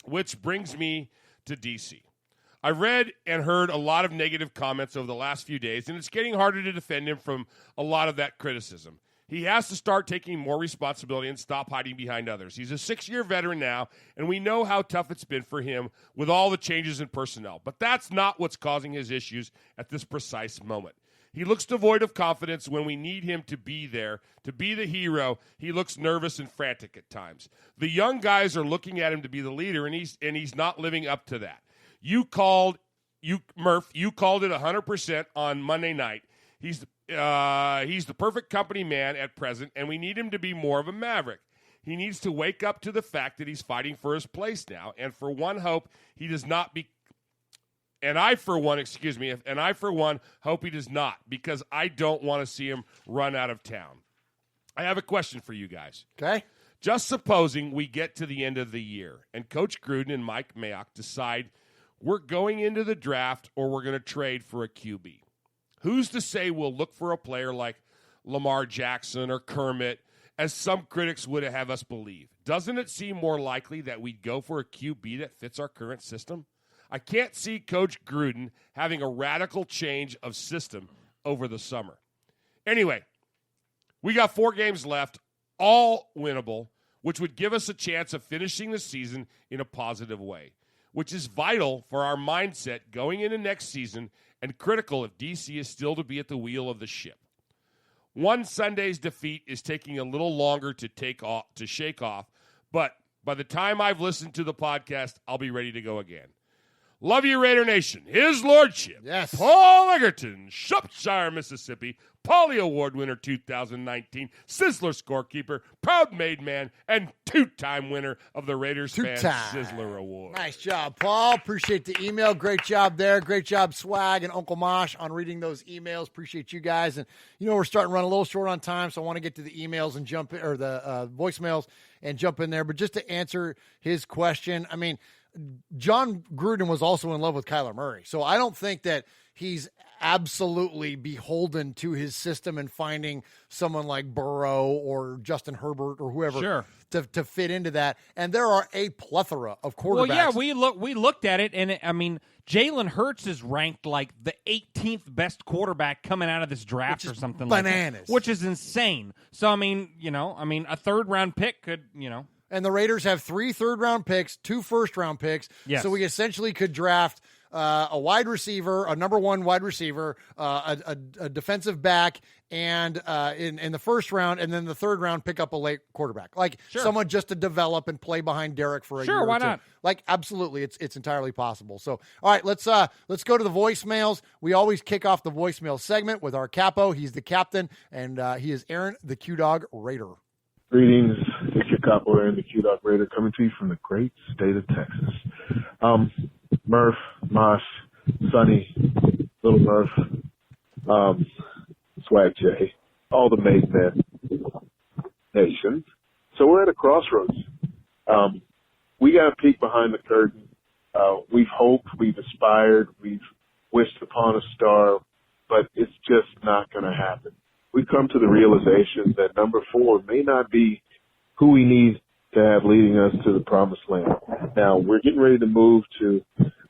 Which brings me to DC. I've read and heard a lot of negative comments over the last few days, and it's getting harder to defend him from a lot of that criticism. He has to start taking more responsibility and stop hiding behind others. He's a 6-year veteran now, and we know how tough it's been for him with all the changes in personnel. But that's not what's causing his issues at this precise moment. He looks devoid of confidence when we need him to be there, to be the hero. He looks nervous and frantic at times. The young guys are looking at him to be the leader, and he's not living up to that. Murf, you called it 100% on Monday night. He's the perfect company man at present, and we need him to be more of a maverick. He needs to wake up to the fact that he's fighting for his place now, and for one, hope he does not be. And I, for one, hope he does not, because I don't want to see him run out of town. I have a question for you guys. Okay. Just supposing we get to the end of the year, and Coach Gruden and Mike Mayock decide we're going into the draft or we're going to trade for a QB. Who's to say we'll look for a player like Lamar Jackson or Kermit, as some critics would have us believe? Doesn't it seem more likely that we'd go for a QB that fits our current system? I can't see Coach Gruden having a radical change of system over the summer. Anyway, we got 4 games left, all winnable, which would give us a chance of finishing the season in a positive way, which is vital for our mindset going into next season and critical if DC is still to be at the wheel of the ship. One Sunday's defeat is taking a little longer to shake off, but by the time I've listened to the podcast, I'll be ready to go again. Love you, Raider Nation. His Lordship, yes, Paul Egerton, Shropshire, Mississippi, Pauly Award winner 2019, Sizzler scorekeeper, proud made man, and 2-time winner of the Raiders Fan Sizzler Award. Nice job, Paul. Appreciate the email. Great job there. Great job, Swag and Uncle Mosh, on reading those emails. Appreciate you guys. And, we're starting to run a little short on time, so I want to get to the emails and the voicemails and jump in there. But just to answer his question, John Gruden was also in love with Kyler Murray. So I don't think that he's absolutely beholden to his system and finding someone like Burrow or Justin Herbert or whoever to fit into that. And there are a plethora of quarterbacks. Well, yeah, we looked at it, and Jalen Hurts is ranked like the 18th best quarterback coming out of this draft or something bananas. Like that, which is insane. So, a third-round pick could, And the Raiders have 3 third-round picks, 2 first-round picks. Yes. So we essentially could draft a wide receiver, a number 1 wide receiver, a defensive back, and in the first round, and then the third round pick up a late quarterback, someone just to develop and play behind Derek for a year. Sure, why or two. not? Absolutely, it's entirely possible. So, all right, let's go to the voicemails. We always kick off the voicemail segment with our capo. He's the captain, and he is Aaron, the Q-Dog Raider. Greetings, it's your capo, Aaron, the Q-Dog Raider, coming to you from the great state of Texas. Murf, Mosh, Sonny, Little Murf, Swag J, all the Made Men Nation. So we're at a crossroads. We got a peek behind the curtain. We've hoped, we've aspired, we've wished upon a star, but it's just not going to happen. We've come to the realization that number 4 may not be who we need to have leading us to the promised land. Now, we're getting ready to move to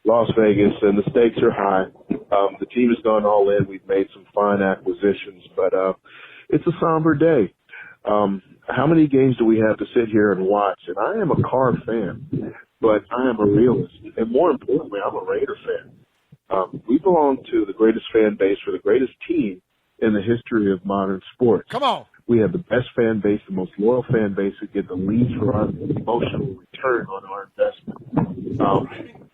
Las Vegas, and the stakes are high. The team has gone all in. We've made some fine acquisitions, but it's a somber day. How many games do we have to sit here and watch? And I am a Carr fan, but I am a realist. And more importantly, I'm a Raider fan. We belong to the greatest fan base for the greatest team in the history of modern sports. Come on. We have the best fan base, the most loyal fan base who get the least for our emotional return on our investment.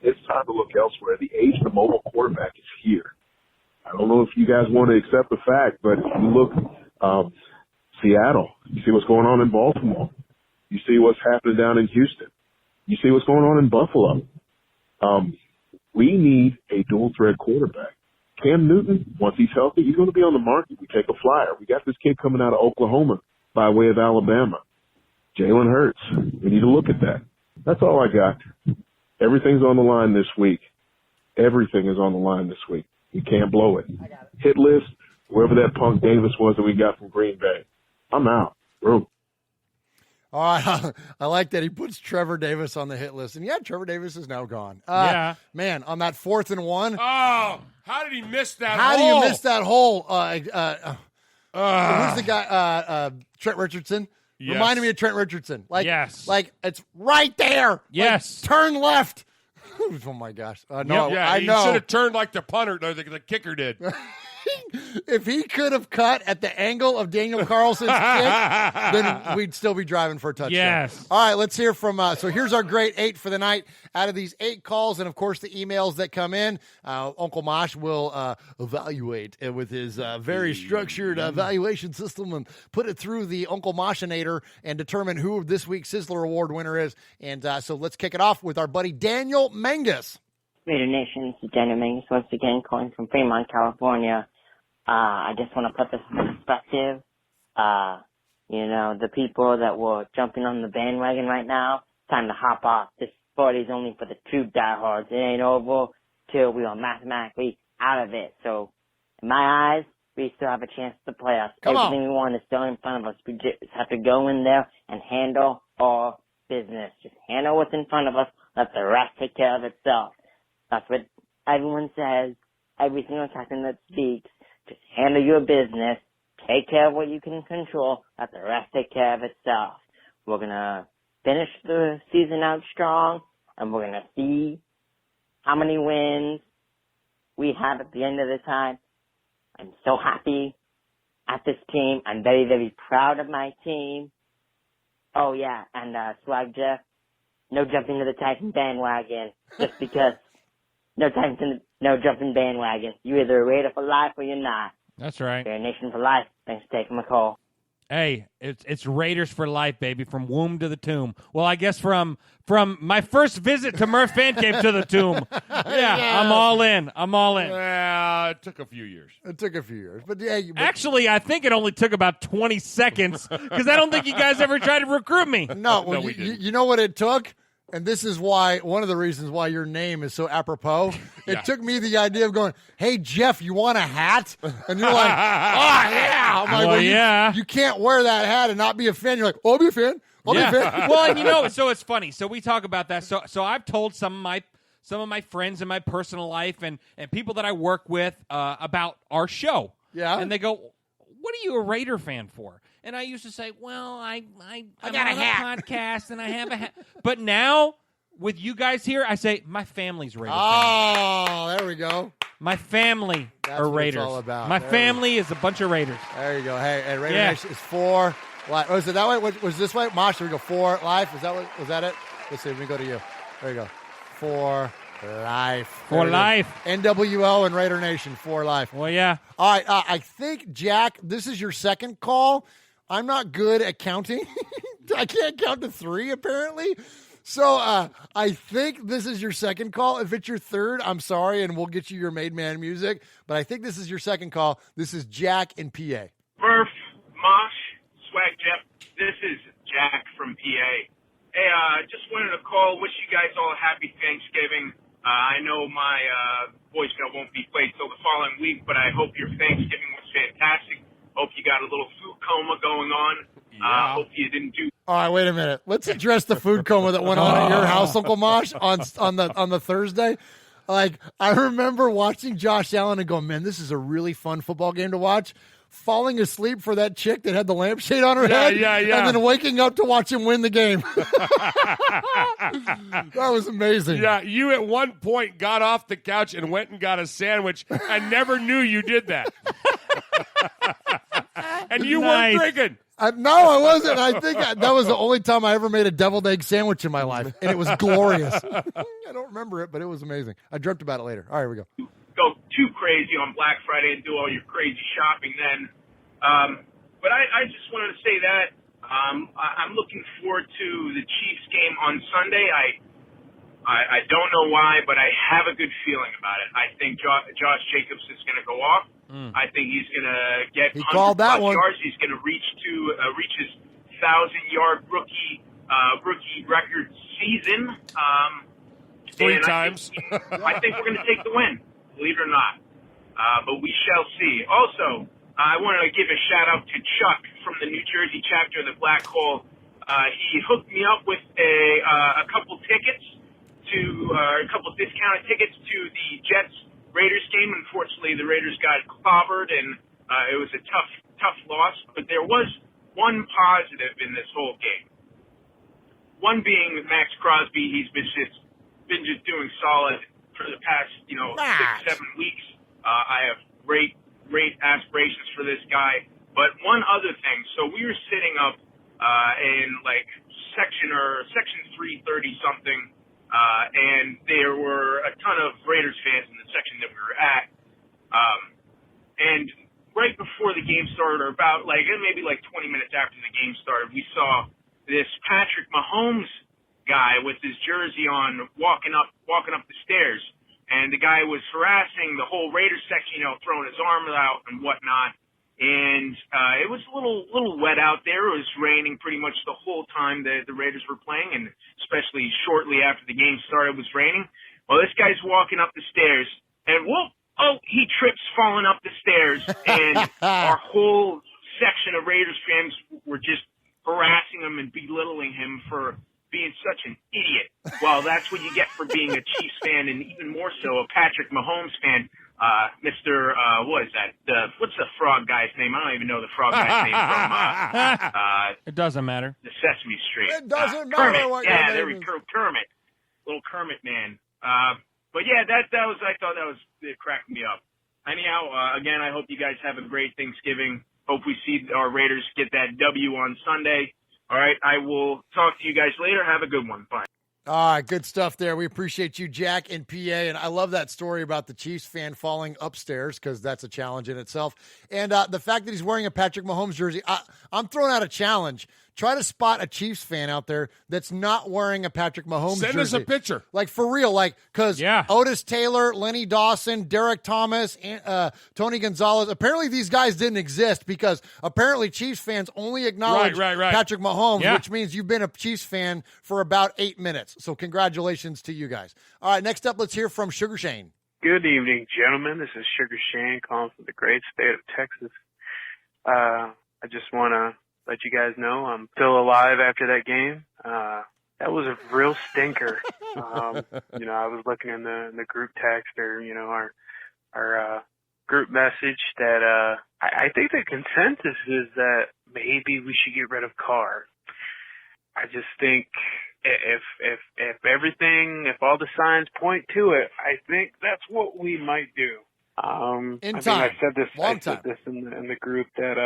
It's time to look elsewhere. The age of the mobile quarterback is here. I don't know if you guys want to accept the fact, but you look, Seattle, you see what's going on in Baltimore. You see what's happening down in Houston. You see what's going on in Buffalo. We need a dual threat quarterback. Cam Newton, once he's healthy, he's going to be on the market. We take a flyer. We got this kid coming out of Oklahoma by way of Alabama. Jalen Hurts. We need to look at that. That's all I got. Everything's on the line this week. Everything is on the line this week. You can't blow it. Hit list, whoever that punk Davis was that we got from Green Bay. I'm out. Bro. All right, I like that he puts Trevor Davis on the hit list. And, Trevor Davis is now gone. Man, on that 4th and 1. Oh, how did he miss that How hole? do you miss that hole? Who's the guy? Trent Richardson? Yes. Reminded me of Trent Richardson. Yes. It's right there. Yes. Turn left. Oh, my gosh. No, I know. He should have turned like the punter, the kicker did. If he could have cut at the angle of Daniel Carlson's kick, then we'd still be driving for a touchdown. Yes. All right, let's hear from so here's our great 8 for the night. Out of these 8 calls and, of course, the emails that come in, Uncle Mosh will evaluate with his very structured evaluation system and put it through the Uncle Moshinator and determine who this week's Sizzler Award winner is. And so let's kick it off with our buddy Daniel Mangus. Raider Nation, this is Daniel Mangus once again calling from Fremont, California. I just want to put this in perspective. The people that were jumping on the bandwagon right now, time to hop off. This sport is only for the true diehards. It ain't over till we are mathematically out of it. So, in my eyes, we still have a chance to play us. Everything we want is still in front of us. We just have to go in there and handle our business. Just handle what's in front of us. Let the rest take care of itself. That's what everyone says. Every single captain that speaks. Just handle your business. Take care of what you can control. Let the rest take care of itself. We're going to finish the season out strong, and we're going to see how many wins we have at the end of the time. I'm so happy at this team. I'm very, very proud of my team. Oh, yeah, and Swag Jeff, no jumping to the Titan bandwagon just because no jumping bandwagon. You're either a Raider for life or you're not. That's right. Raider Nation for life. Thanks for taking my call. Hey, it's Raiders for life, baby, from womb to the tomb. Well, I guess from my first visit to Murf Fan Cave to the tomb. Yeah, I'm all in. Yeah, it took a few years. But actually, I think it only took about 20 seconds because I don't think you guys ever tried to recruit me. No, well, you know what it took? And this is why, one of the reasons why your name is so apropos. It took me the idea of going, hey, Jeff, you want a hat? And you're like, oh, yeah. I'm like, well, you can't wear that hat and not be a fan. You're like, oh, I'll be a fan. I'll be a fan. Well, and so it's funny. So we talk about that. So I've told some of my friends in my personal life and people that I work with about our show. Yeah. And they go, what are you a Raider fan for? And I used to say, well, I'm got on a hat. podcast and I have a hat. But now, with you guys here, I say my family's Raider fans. Oh, there we go. My family That's are what Raiders. it's all about. My There family is a bunch of Raiders. There you go. Hey, Raider Nation is 4 life. Oh, is it that way? Was this way? Mosh, we go 4 life. Was that it? Let's see. Let me go to you. There you go. 4 life. For life. NWO and Raider Nation, 4 life. Well, yeah. All right. I think, Jack, this is your second call. I'm not good at counting. I can't count to 3, apparently. So I think this is your second call. If it's your third, I'm sorry, and we'll get you your Made Man music. But I think this is your second call. This is Jack in PA. Murf, Mosh, Swag Jeff, this is Jack from PA. Hey, just wanted to call, wish you guys all a happy Thanksgiving. I know my voicemail won't be played till the following week, but I hope your Thanksgiving was fantastic. Hope you got a little food coma going on. Hope you didn't do. All right, wait a minute. Let's address the food coma that went on at your house, Uncle Mosh, on the Thursday. Like, I remember watching Josh Allen and going, man, this is a really fun football game to watch. Falling asleep for that chick that had the lampshade on her head. Yeah. And then waking up to watch him win the game. That was amazing. Yeah, you at one point got off the couch and went and got a sandwich and never knew you did that. And you weren't drinking. No, I wasn't. I think that was the only time I ever made a deviled egg sandwich in my life, and it was glorious. I don't remember it, but it was amazing. I dreamt about it later. All right, here we go. Go too crazy on Black Friday and do all your crazy shopping then. But I just wanted to say that I'm looking forward to the Chiefs game on Sunday. I don't know why, but I have a good feeling about it. I think Josh Jacobs is going to go off. I think he's going to get 100+ yards. He's going to reach his 1,000-yard rookie record season. 3 times. I think we're going to take the win, believe it or not. But we shall see. Also, I wanted to give a shout out to Chuck from the New Jersey chapter of the Black Hole. He hooked me up with a couple tickets a couple discounted tickets to the Jets Raiders game. Unfortunately, the Raiders got clobbered, and it was a tough loss. But there was one positive in this whole game. One being Max Crosby. He's been just doing solid for the past 6-7 weeks. I have great aspirations for this guy. But one other thing. So we were sitting up in like section 330 something. And there were a ton of Raiders fans in the section that we were at. And right before the game started, or about maybe 20 minutes after the game started, we saw this Patrick Mahomes guy with his jersey on walking up the stairs. And the guy was harassing the whole Raiders section, throwing his arms out and whatnot. And it was a little wet out there. It was raining pretty much the whole time the Raiders were playing, and especially shortly after the game started, it was raining. Well, this guy's walking up the stairs, and he trips falling up the stairs, and our whole section of Raiders fans were just harassing him and belittling him for being such an idiot. Well, that's what you get for being a Chiefs fan, and even more so a Patrick Mahomes fan. Mr. What is that? What's the frog guy's name? I don't even know the frog guy's name from. It doesn't matter. The Sesame Street. It doesn't matter Kermit. what Yeah, your there name we is. go. Kermit. Little Kermit man. But yeah, that was. I thought that was it cracked me up. Anyhow, again, I hope you guys have a great Thanksgiving. Hope we see our Raiders get that W on Sunday. All right, I will talk to you guys later. Have a good one. Bye. All right, good stuff there. We appreciate you, Jack in PA. And I love that story about the Chiefs fan falling upstairs because that's a challenge in itself. And the fact that he's wearing a Patrick Mahomes jersey, I'm throwing out a challenge try to spot a Chiefs fan out there that's not wearing a Patrick Mahomes Send jersey. us a picture. Like, for real. Like, because Otis Taylor, Lenny Dawson, Derek Thomas, and, Tony Gonzalez, apparently these guys didn't exist because apparently Chiefs fans only acknowledge Right. Patrick Mahomes, Yeah. which means you've been a Chiefs fan for about 8 minutes. So congratulations to you guys. All right, next up, let's hear from Sugar Shane. Good evening, gentlemen. This is Sugar Shane calling from the great state of Texas. I just want to let you guys know I'm still alive after that game. That was a real stinker. I was looking in the group text or, our group message that I think the consensus is that maybe we should get rid of Carr. I just think if all the signs point to it, I think that's what we might do. I said this in the group that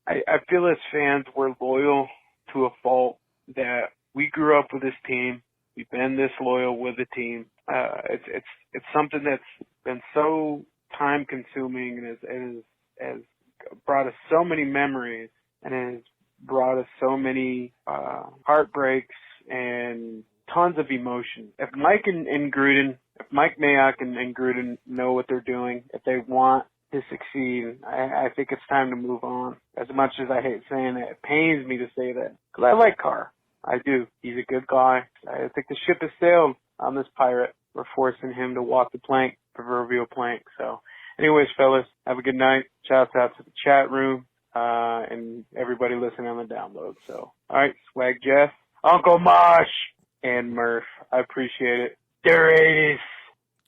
I feel as fans we're loyal to a fault, that we grew up with this team. We've been this loyal with the team. It's something that's been so time consuming and has brought us so many memories and has brought us so many heartbreaks and tons of emotion. If Mike Mayock and Gruden know what they're doing, if they want to succeed, I think it's time to move on. As much as I hate saying that, it pains me to say that, because I like Carr. I do. He's a good guy. I think the ship has sailed on this pirate. We're forcing him to walk the plank, proverbial plank. So, anyways, fellas, have a good night. Shouts out to the chat room and everybody listening on the download. So, all right, Swag Jeff, Uncle Mosh, and Murf. I appreciate it. Raiders.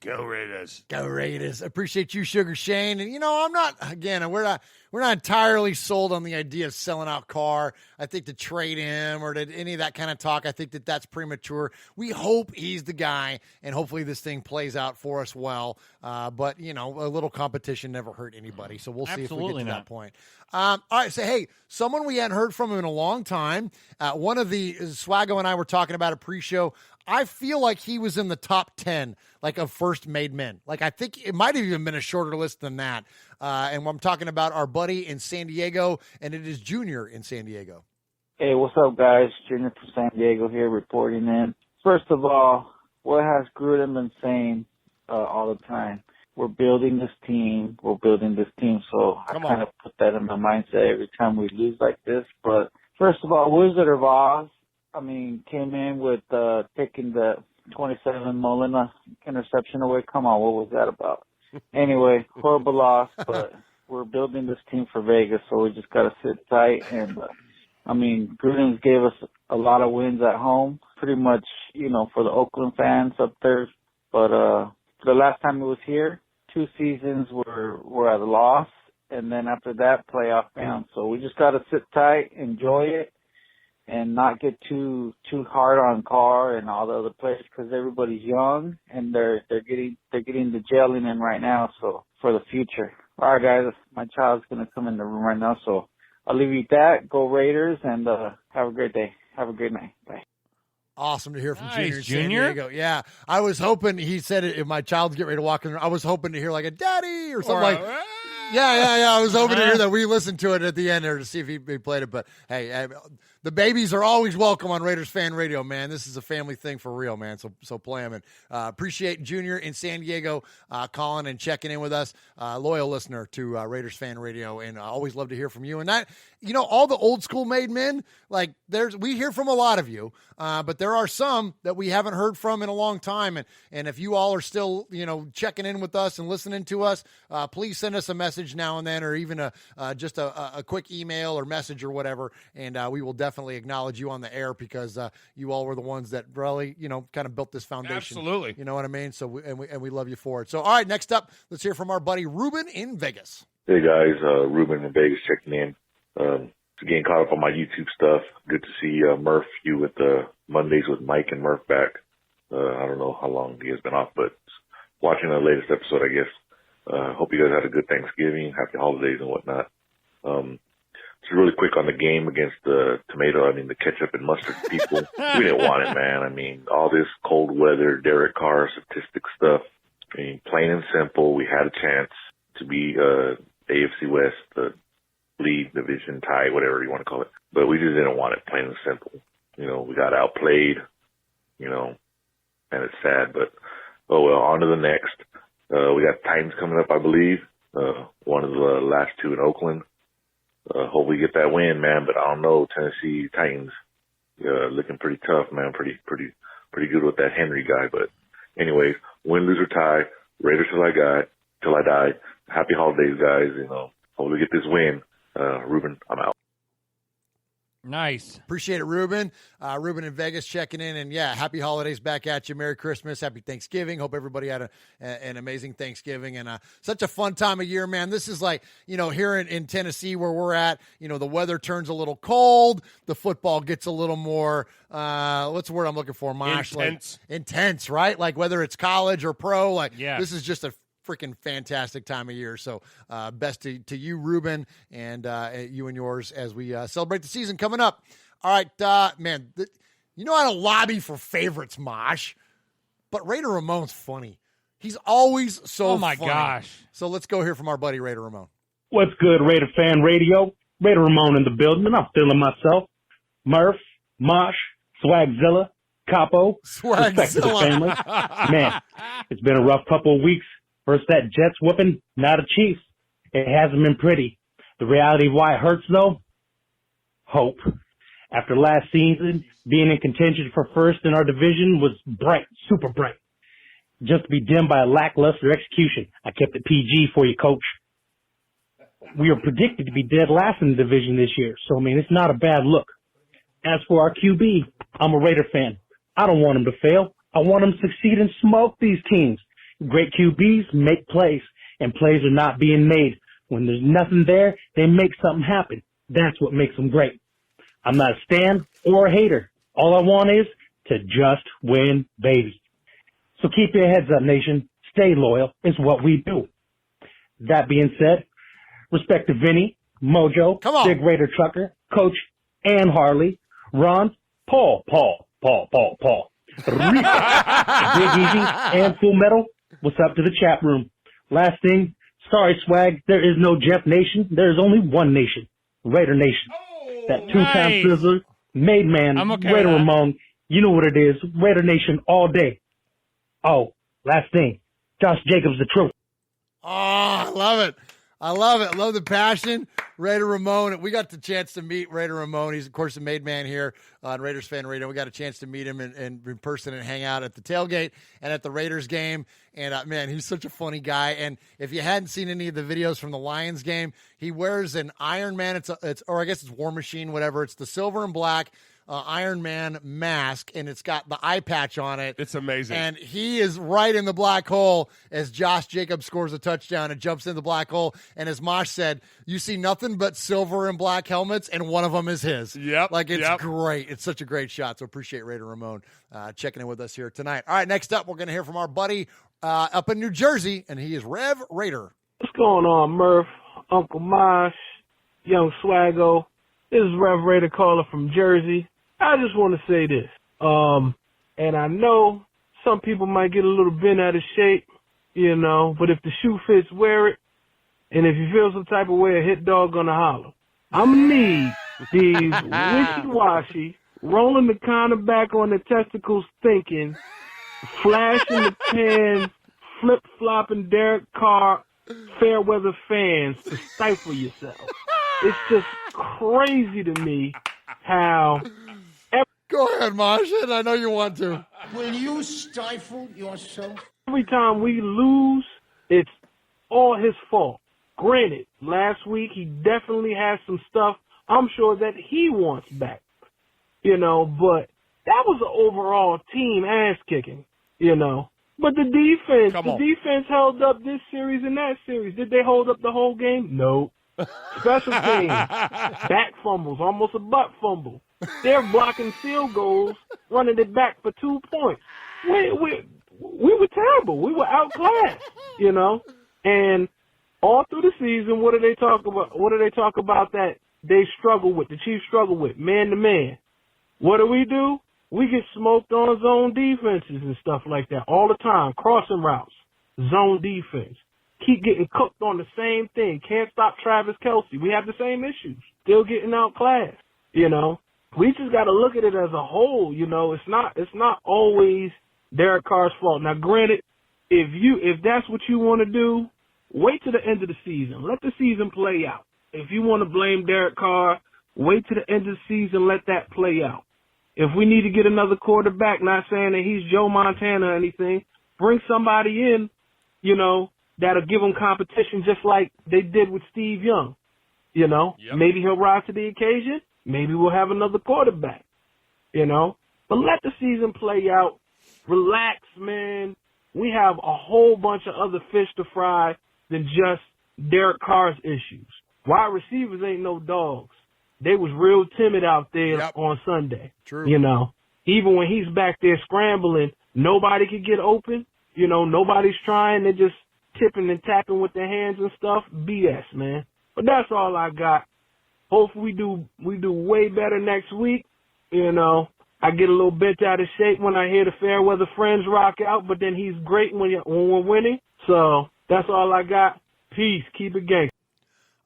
Go Raiders. Go Raiders. Appreciate you, Sugar Shane. And, I'm not, again, we're not entirely sold on the idea of selling out Carr. I think to trade him or to any of that kind of talk, I think that's premature. We hope he's the guy, and hopefully this thing plays out for us well. But, a little competition never hurt anybody. So we'll see if we get to that point. All right, so, hey, someone we hadn't heard from in a long time. One of the Swaggo and I were talking about a pre-show. I feel like he was in the top 10, of first made men. I think it might have even been a shorter list than that. And I'm talking about our buddy in San Diego, and it is Junior in San Diego. Hey, what's up, guys? Junior from San Diego here reporting in. First of all, what has Gruden been saying all the time? We're building this team. We're building this team. So I kind of put that in my mindset every time we lose like this. But first of all, Wizard of Oz, came in with taking the 27 Molina interception away. Come on, what was that about? Anyway, horrible loss, but we're building this team for Vegas, so we just got to sit tight. And, Gruden's gave us a lot of wins at home, pretty much, for the Oakland fans up there. But the last time he was here, 2 seasons were at a loss, and then after that, playoff bound. So we just got to sit tight, enjoy it, and not get too hard on Carr and all the other players, because everybody's young and they're getting the gelling in right now. So for the future, all right, guys, my child's gonna come in the room right now, so I'll leave you at that. Go Raiders, and have a great day. Have a great night. Bye. Awesome to hear from Nice, Junior in San Diego. Yeah, I was hoping, he said if my child's getting ready to walk in there, I was hoping to hear a daddy or something Yeah. I was hoping to hear that. We listened to it at the end there to see if he played it. But, hey, the babies are always welcome on Raiders Fan Radio, man. This is a family thing for real, man. So play them. And appreciate Junior in San Diego calling and checking in with us. Loyal listener to Raiders Fan Radio. And I always love to hear from you. And that, all the old school made men, we hear from a lot of you. But there are some that we haven't heard from in a long time. And if you all are still, checking in with us and listening to us, please send us a message now and then, or even just a quick email or message or whatever, and we will definitely acknowledge you on the air, because you all were the ones that really kind of built this foundation. Absolutely. You know what I mean? So we love you for it. So all right, next up, let's hear from our buddy Ruben in Vegas. Hey guys, Ruben in Vegas checking in. Getting caught up on my YouTube stuff. Good to see Murf, you with Mondays with Mike and Murf back. I don't know how long he has been off, but watching the latest episode, I guess. Hope you guys had a good Thanksgiving, happy holidays and whatnot. Just really quick on the game against the the ketchup and mustard people. We didn't want it, man. All this cold weather, Derek Carr statistic stuff. Plain and simple, we had a chance to be AFC West, the league, division, tie, whatever you want to call it. But we just didn't want it, plain and simple. You know, we got outplayed, you know, and it's sad, but oh well, on to the next. We got Titans coming up, I believe. One of the last two in Oakland. Hope we get that win, man, but I don't know. Tennessee Titans, looking pretty tough, man. Pretty good with that Henry guy. But anyways, win, lose, or tie, Raiders till I die. Happy holidays, guys. You know, hope we get this win. Ruben, I'm out. Nice. Appreciate it, Ruben. Ruben in Vegas checking in. And, yeah, happy holidays back at you. Merry Christmas. Happy Thanksgiving. Hope everybody had an amazing Thanksgiving. And such a fun time of year, man. This is like, you know, here in Tennessee where we're at, you know, the weather turns a little cold. The football gets a little more, what's the word I'm looking for, Mosh? Intense. Like, intense, right? Like whether it's college or pro. Like, yeah. This is just a freaking fantastic time of year. So best to you, Ruben, and you and yours as we celebrate the season coming up. All right, man, you know how to lobby for favorites, Mosh, but Raider Ramon's funny. He's always so Oh, my funny. gosh. So let's go hear from our buddy Raider Ramon. What's good, Raider Fan Radio? Raider Ramon in the building, and I'm feeling myself. Murf, Mosh, Swagzilla, Capo, respect to the family. Man, it's been a rough couple of weeks. First that Jets whooping, now the Chiefs. It hasn't been pretty. The reality of why it hurts, though? Hope. After last season, being in contention for first in our division was bright, super bright. Just to be dimmed by a lackluster execution. I kept it PG for you, Coach. We are predicted to be dead last in the division this year, so, I mean, it's not a bad look. As for our QB, I'm a Raider fan. I don't want him to fail. I want him to succeed and smoke these teams. Great QBs make plays, and plays are not being made. When there's nothing there, they make something happen. That's what makes them great. I'm not a stan or a hater. All I want is to just win, baby. So keep your heads up, nation. Stay loyal. It's what we do. That being said, respect to Vinny, Mojo, Big Raider Trucker, Coach, and Harley, Ron, Paul, Rika, Big Easy, and Full Metal. What's up to the chat room? Last thing, sorry, Swag, there is no Jeff Nation. There is only one nation, Raider Nation. That two-time sizzler, made man, Raider Ramon. You know what it is, Raider Nation all day. Oh, last thing, Josh Jacobs, the truth. Oh, I love it. I love it. Love the passion. Raider Ramon. We got the chance to meet Raider Ramon. He's, of course, the made man here on Raiders Fan Radio. We got a chance to meet him in person and hang out at the tailgate and at the Raiders game. And, man, he's such a funny guy. And if you hadn't seen any of the videos from the Lions game, he wears an Iron Man. Or I guess it's War Machine, whatever. It's the silver and black Iron Man mask, and it's got the eye patch on it. It's amazing. And he is right in the black hole as Josh Jacobs scores a touchdown and jumps in the black hole. And as Mosh said, you see nothing but silver and black helmets, and one of them is his. Yep. Like, it's great. It's such a great shot. So appreciate Raider Ramon checking in with us here tonight. All right, next up, we're going to hear from our buddy up in New Jersey, and he is Rev Raider. What's going on, Murf, Uncle Mosh, Young Swaggo? This is Rev Raider caller from Jersey. I just want to say this, and I know some people might get a little bent out of shape, you know, but if the shoe fits, wear it, and if you feel some type of way, a hit dog gonna holler. I'm gonna need these wishy-washy, rolling the corner back on the testicles thinking, flashing the pan, flip-flopping Derek Carr, fair weather fans to stifle yourself. It's just crazy to me how... Go ahead, Marsha. I know you want to. Will you stifle yourself? Every time we lose, it's all his fault. Granted, last week he definitely has some stuff I'm sure that he wants back. You know, but that was an overall team ass kicking, you know. But the defense held up this series and that series. Did they hold up the whole game? No. Special teams, back fumbles, almost a butt fumble. They're blocking field goals, running it back for 2 points. We were terrible. We were outclassed, you know. And all through the season, what do they talk about? What do they talk about that they struggle with? The Chiefs struggle with man to man. What do? We get smoked on zone defenses and stuff like that all the time. Crossing routes, zone defense. keep getting cooked on the same thing. Can't stop Travis Kelce. We have the same issues. Still getting outclassed. We just got to look at it as a whole. It's not always Derek Carr's fault. Now, granted, if that's what you want to do, wait to the end of the season. Let the season play out. If you want to blame Derek Carr, wait to the end of the season. Let that play out. If we need to get another quarterback, not saying that he's Joe Montana or anything, bring somebody in, that'll give him competition just like they did with Steve Young. Maybe he'll rise to the occasion. Maybe we'll have another quarterback, But let the season play out. Relax, man. We have a whole bunch of other fish to fry than just Derek Carr's issues. Wide receivers ain't no dogs. They was real timid out there on Sunday. True. Even when he's back there scrambling, nobody could get open. Nobody's trying. They're just tipping and tapping with their hands and stuff. BS, man. But that's all I got. Hopefully we do way better next week. I get a little bent out of shape when I hear the Fairweather Friends rock out, but then he's great when we're winning. So that's all I got. Peace. Keep it gangster.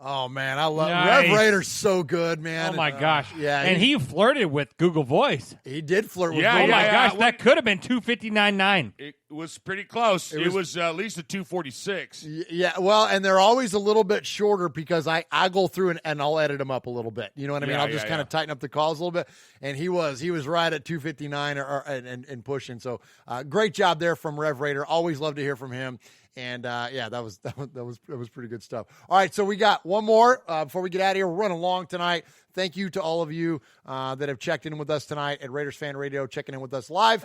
Oh, man, I love Nice. Rev Raider's so good, man. Oh, my gosh. Yeah, and he flirted with Google Voice. He did flirt with Oh, Google my Voice. gosh, that could have been 259.9. It was pretty close. It was at least a 246. Yeah, well, and they're always a little bit shorter because I go through and I'll edit them up a little bit. You know what I mean? I'll just kind of tighten up the calls a little bit. And he was right at 259 and pushing. So great job there from Rev Raider. Always love to hear from him. And that was pretty good stuff. All right, so we got one more before we get out of here. We're running long tonight. Thank you to all of you that have checked in with us tonight at Raiders Fan Radio, checking in with us live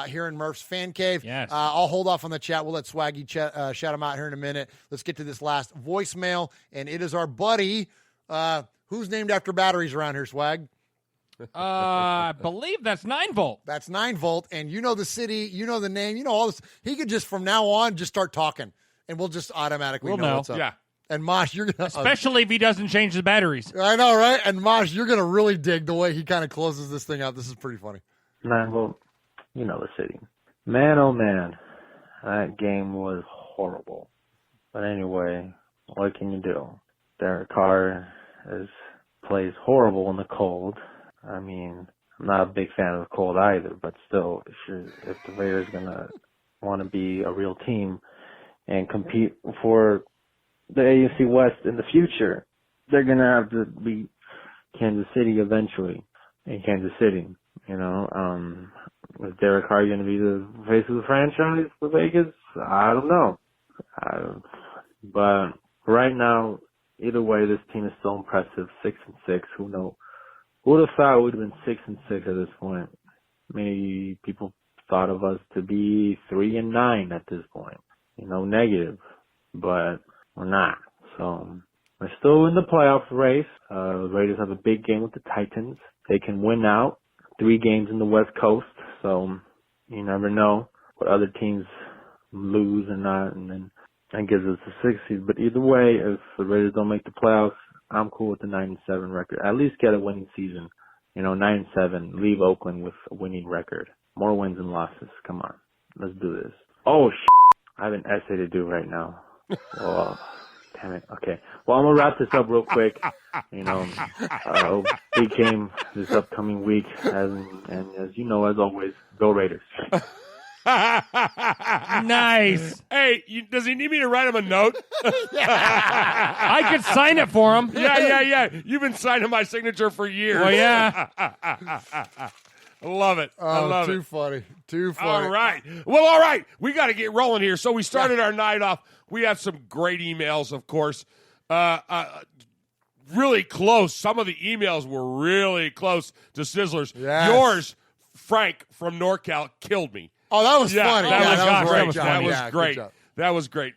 here in Murph's Fan Cave. Yes. I'll hold off on the chat. We'll let Swaggy shout him out here in a minute. Let's get to this last voicemail, and it is our buddy who's named after batteries around here, Swag. I believe that's 9-volt. That's 9-volt, and you know the city, you know the name, you know all this. He could just, from now on, just start talking, and we'll just automatically know what's up. Yeah. And Mosh, you're going to... Especially if he doesn't change the batteries. I know, right? And Mosh, you're going to really dig the way he kind of closes this thing out. This is pretty funny. 9-volt, you know the city. Man, oh man, that game was horrible. But anyway, what can you do? Derek Carr plays horrible in the cold. I mean, I'm not a big fan of the cold either, but still, if the Raiders going to want to be a real team and compete for the AFC West in the future, they're going to have to beat Kansas City eventually in Kansas City. Is Derek Carr going to be the face of the franchise for Vegas? I don't know. But right now, either way, this team is still impressive. 6-6. Who knows? Who would have thought it would have been 6-6 at this point? Many people thought of us to be 3-9 at this point. Negative, but we're not. So we're still in the playoff race. The Raiders have a big game with the Titans. They can win out 3 games in the West Coast. So you never know what other teams lose or not, and then that gives us a 6 seed. But either way, if the Raiders don't make the playoffs, I'm cool with the 9-7 record. At least get a winning season. 9-7. Leave Oakland with a winning record. More wins than losses. Come on. Let's do this. Oh, I have an essay to do right now. Oh, damn it. Okay. Well, I'm going to wrap this up real quick. Big game this upcoming week. And as you know, as always, go Raiders. Nice. Hey, does he need me to write him a note? I could sign it for him. Yeah. You've been signing my signature for years. Oh, yeah. I love it. I love too it. funny. Too funny. All right. Well, all right. We got to get rolling here. So we started our night off. We have some great emails, of course. Really close. Some of the emails were really close to Sizzlers. Yes. Yours, Frank from NorCal, killed me. Oh, that was funny. That was great. Good job. That was Yeah, great. good job. That was great.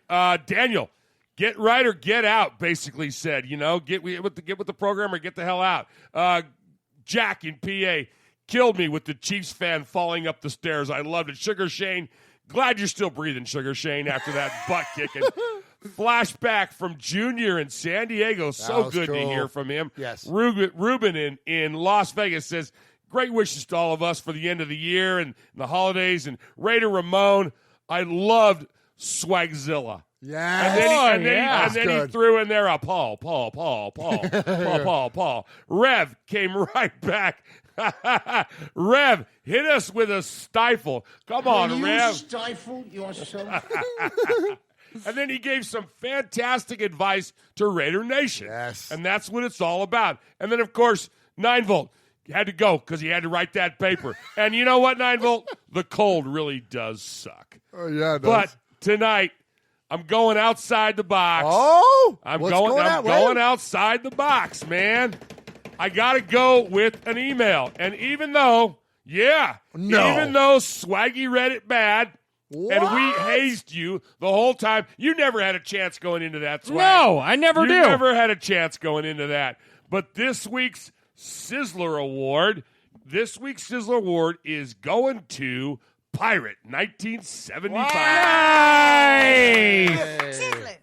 Daniel, get right or get out, basically said, get with the program or get the hell out. Jack in PA killed me with the Chiefs fan falling up the stairs. I loved it. Sugar Shane, glad you're still breathing, Sugar Shane, after that butt kicking. Flashback from Junior in San Diego. So good to hear from him. Yes. Ruben in Las Vegas says, great wishes to all of us for the end of the year and the holidays. And Raider Ramon, I loved Swagzilla. Yeah. And then he threw in there a Paul. Rev came right back. Rev, hit us with a stifle. Come on, Rev. You stifle yourself. And then he gave some fantastic advice to Raider Nation. Yes. And that's what it's all about. And then, of course, 9-Volt had to go because he had to write that paper. And you know what, 9-Volt? The cold really does suck. Oh, yeah, it does. But tonight, I'm going outside the box. Oh! I'm What's going on? outside the box, man. I got to go with an email. And even though Swaggy read it bad, and we hazed you the whole time, you never had a chance going into that, Swag. No, I never do. You never had a chance going into that. But this week's Sizzler Award is going to Pirate 1975.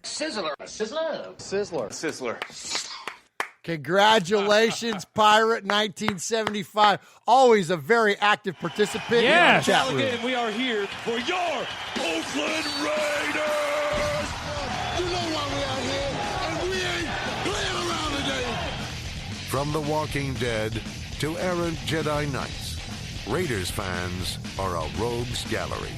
Sizzler. Congratulations, Pirate 1975. Always a very active participant in our chat room. And we are here for your Oakland Raiders. You know why we are here, and we ain't playing around today. From The Walking Dead to errant Jedi Knights, Raiders fans are a rogues gallery.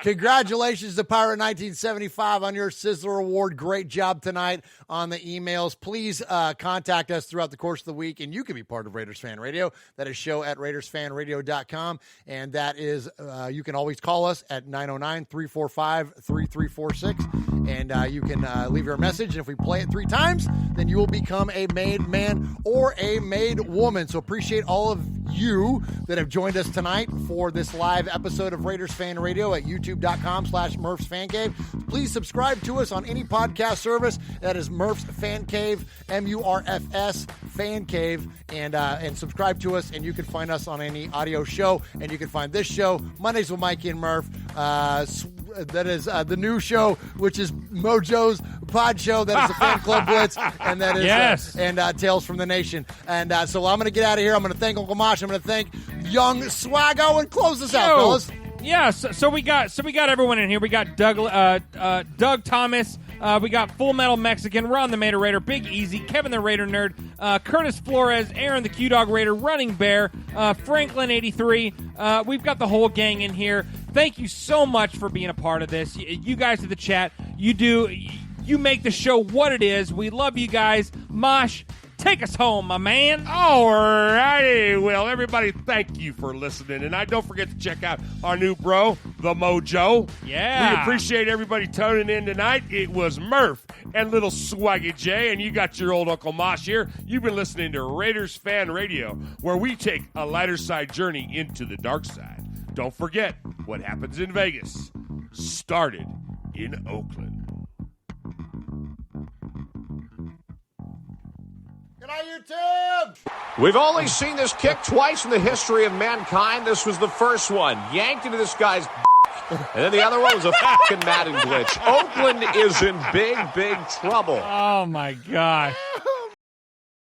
Congratulations to Pirate 1975 on your Sizzler Award. Great job tonight on the emails. Please contact us throughout the course of the week, and you can be part of Raiders Fan Radio. That is show at RaidersFanRadio.com, and that is you can always call us at 909-345-3346, and you can leave your message, and if we play it 3 times, then you will become a made man or a made woman. So appreciate all of you that have joined us tonight for this live episode of Raiders Fan Radio at youtube.com/Murf's Fan Cave. Please subscribe to us on any podcast service. That is Murf's Fan Cave, MURFS Fan Cave, and subscribe to us, and you can find us on any audio show, and you can find this show, Mondays with Mikey and Murf. That is the new show, which is Mojo's Pod Show. That is the Fan Club Blitz, and that is Tales from the Nation. And so I'm going to get out of here. I'm going to thank Uncle Mosh. I'm going to thank young Swaggo, and close this out, fellas. Yeah, so we got everyone in here. We got Doug Thomas. We got Full Metal Mexican, Ron the Mater Raider, Big Easy, Kevin the Raider Nerd, Curtis Flores, Aaron the Q-Dog Raider, Running Bear, Franklin 83. We've got the whole gang in here. Thank you so much for being a part of this. You guys in the chat, you make the show what it is. We love you guys. Mosh, take us home, my man. All righty. Well, everybody, thank you for listening. And don't forget to check out our new bro, the Mojo. Yeah. We appreciate everybody tuning in tonight. It was Murf and little Swaggy J, and you got your old Uncle Mosh here. You've been listening to Raiders Fan Radio, where we take a lighter side journey into the dark side. Don't forget, what happens in Vegas started in Oakland. Good night, YouTube. We've only seen this kick twice in the history of mankind. This was the first one. Yanked into this guy's and then the other one was a fucking Madden glitch. Oakland is in big, big trouble. Oh, my gosh.